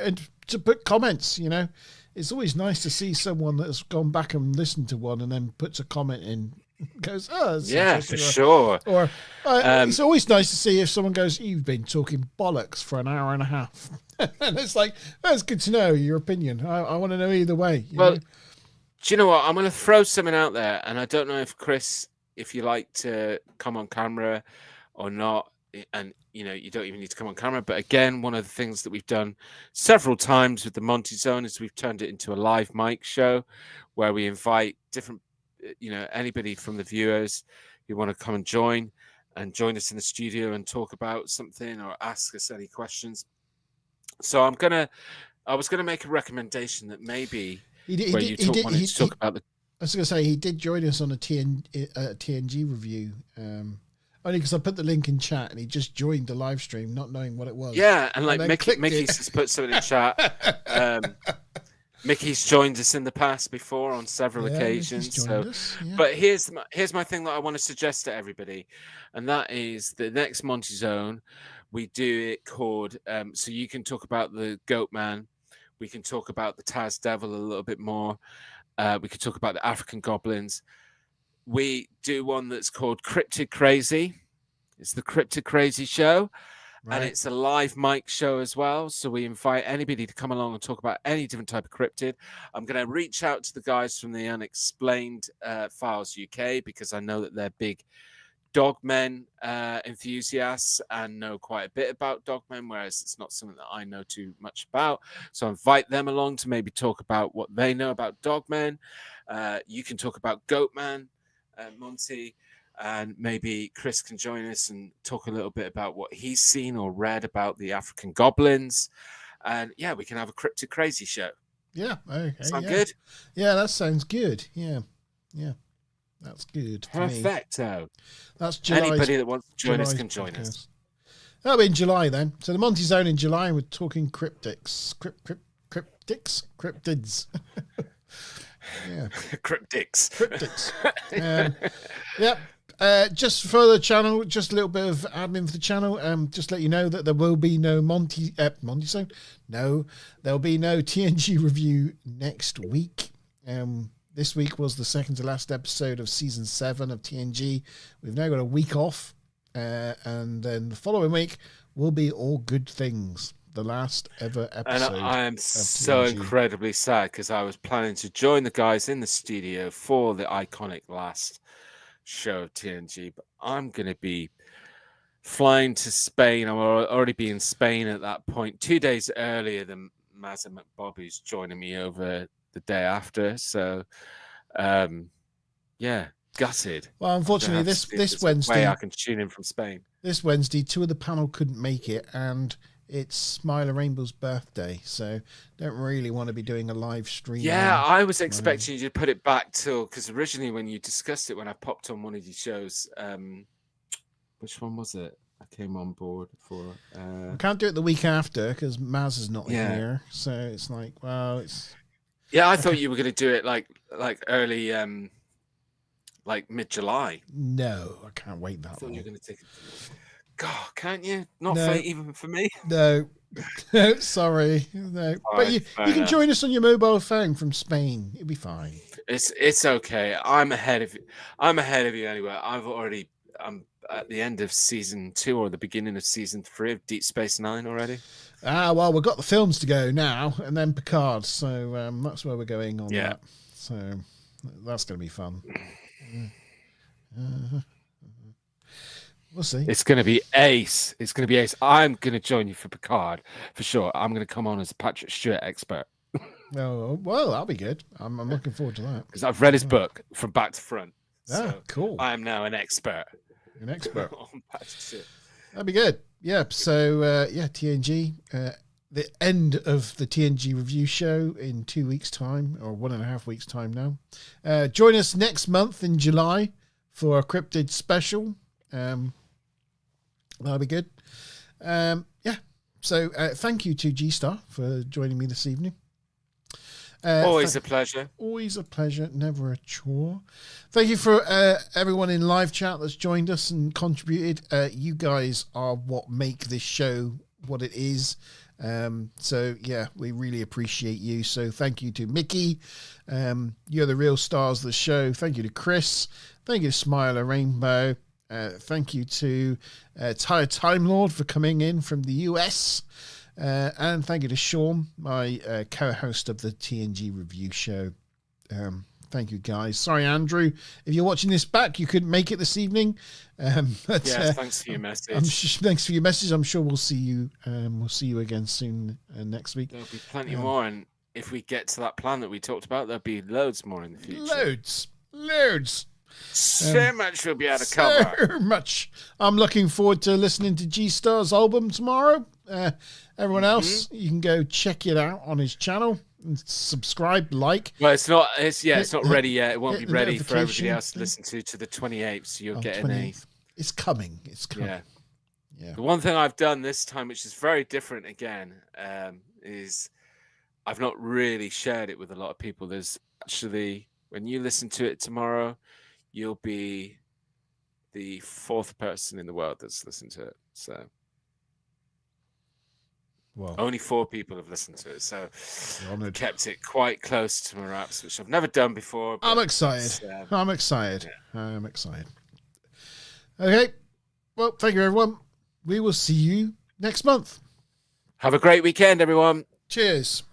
to put comments, you know, it's always nice to see someone that's gone back and listened to one and then puts a comment in, goes, oh, that's yeah, for interesting. sure. Or it's always nice to see if someone goes, you've been talking bollocks for an hour and a half. And it's like, that's good to know your opinion. I want to know either way. Well, know? Do you know what? I'm going to throw something out there, and I don't know if Chris, if you like to come on camera or not, and you know, you don't even need to come on camera. But again, one of the things that we've done several times with the Monte Zone is we've turned it into a live mic show where we invite different, you know, anybody from the viewers who want to come and join us in the studio and talk about something or ask us any questions. So I was gonna make a recommendation that maybe wanted to talk about the. I was going to say he did join us on a TNG review. Only because I put the link in chat and he just joined the live stream, not knowing what it was. Yeah, and like Mickey's has put something in chat. Mickey's joined us in the past before on several occasions. So, yeah. But here's my thing that I want to suggest to everybody, and that is the next Monte Zone. We do it called so you can talk about the Goat Man. We can talk about the Taz Devil a little bit more. We could talk about the African goblins. We do one that's called Cryptid Crazy. It's the Cryptid Crazy show. Right. And it's a live mic show as well. So we invite anybody to come along and talk about any different type of cryptid. I'm going to reach out to the guys from the Unexplained Files UK because I know that they're big dogmen enthusiasts and know quite a bit about dogmen, whereas it's not something that I know too much about. So I invite them along to maybe talk about what they know about dogmen. You can talk about Goatman, Monte, and maybe Chris can join us and talk a little bit about what he's seen or read about the African goblins. And yeah, we can have a Cryptid Crazy show. Yeah. Okay. Sound good? Yeah, that sounds good. Yeah. That's good. Perfecto. That's July. Anybody that wants to join us can join us. That'll be in July then. So the Monte Zone in July, we're talking cryptids. Yeah. Cryptids. Yep. Just for the channel, just a little bit of admin for the channel. Just let you know that there will be no Monte Zone. No, there'll be no TNG review next week. This week was the second to last episode of season 7 of TNG. We've now got a week off, and then the following week will be All Good Things, the last ever episode. And I am so incredibly sad because I was planning to join the guys in the studio for the iconic last show of TNG, but I'm going to be flying to Spain. I'll already be in Spain at that point, 2 days earlier than Maz and McBob, who's joining me over the day after. So, yeah, gutted. Well, unfortunately, this Wednesday, I can tune in from Spain. This Wednesday, 2 of the panel couldn't make it, and it's Smile and Rainbow's birthday, so don't really want to be doing a live stream. Yeah, I was expecting you to put it back till, because originally when you discussed it, when I popped on one of your shows, which one was it? I came on board for. I can't do it the week after because Maz is not here, so it's like, well, it's. Yeah, I thought you were going to do it like early, like mid-July. No, I can't wait that long. I thought you were going to take it. God, can't you? Not No. even for me. No, sorry, no. But right, you fair can enough. join us on your mobile phone from Spain. It'll be fine. It's okay. I'm ahead of you. I'm ahead of you anyway. I'm at the end of season 2 or the beginning of season 3 of Deep Space Nine already. Well, we've got the films to go now, and then Picard. So that's where we're going on that. So that's going to be fun. We'll see. It's going to be ace. It's going to be ace. I'm going to join you for Picard for sure. I'm going to come on as a Patrick Stewart expert Oh, well, that'll be good. I'm looking forward to that. because I've read his book from back to front. Cool. I am now an expert. An expert. On Patrick Stewart. That'd be good. Yeah. So TNG. The end of the TNG review show in 2 weeks' time, or 1.5 weeks' time now. Join us next month in July for a cryptid special. That'll be good. So thank you to G-Star for joining me this evening. Always a pleasure. Always a pleasure, never a chore. Thank you for everyone in live chat that's joined us and contributed. You guys are what make this show what it is. So yeah, we really appreciate you. So thank you to Mickey. You're the real stars of the show. Thank you to Chris. Thank you to Smiler Rainbow. Thank you to Tyler Time Lord for coming in from the US. And thank you to Sean, my co-host of the TNG review show. Thank you, guys. Sorry, Andrew, if you're watching this back, you couldn't make it this evening. But, thanks for your message. Thanks for your message. I'm sure we'll see you. We'll see you again soon next week. There'll be plenty more, and if we get to that plan that we talked about, there'll be loads more in the future. Loads. So much we'll be able to cover. So much. I'm looking forward to listening to G-Star's album tomorrow. Everyone else, you can go check it out on his channel and subscribe, like. Well, it's not ready yet. It won't be ready for everybody notification else to listen to the 28th. So you're getting 28th. It's coming. Yeah. The one thing I've done this time, which is very different again, is I've not really shared it with a lot of people. There's actually, when you listen to it tomorrow, you'll be the 4th person in the world that's listened to it. So only 4 people have listened to it. So I kept it quite close to my wraps, which I've never done before. I'm excited. I'm excited. Okay. Well, thank you, everyone. We will see you next month. Have a great weekend, everyone. Cheers.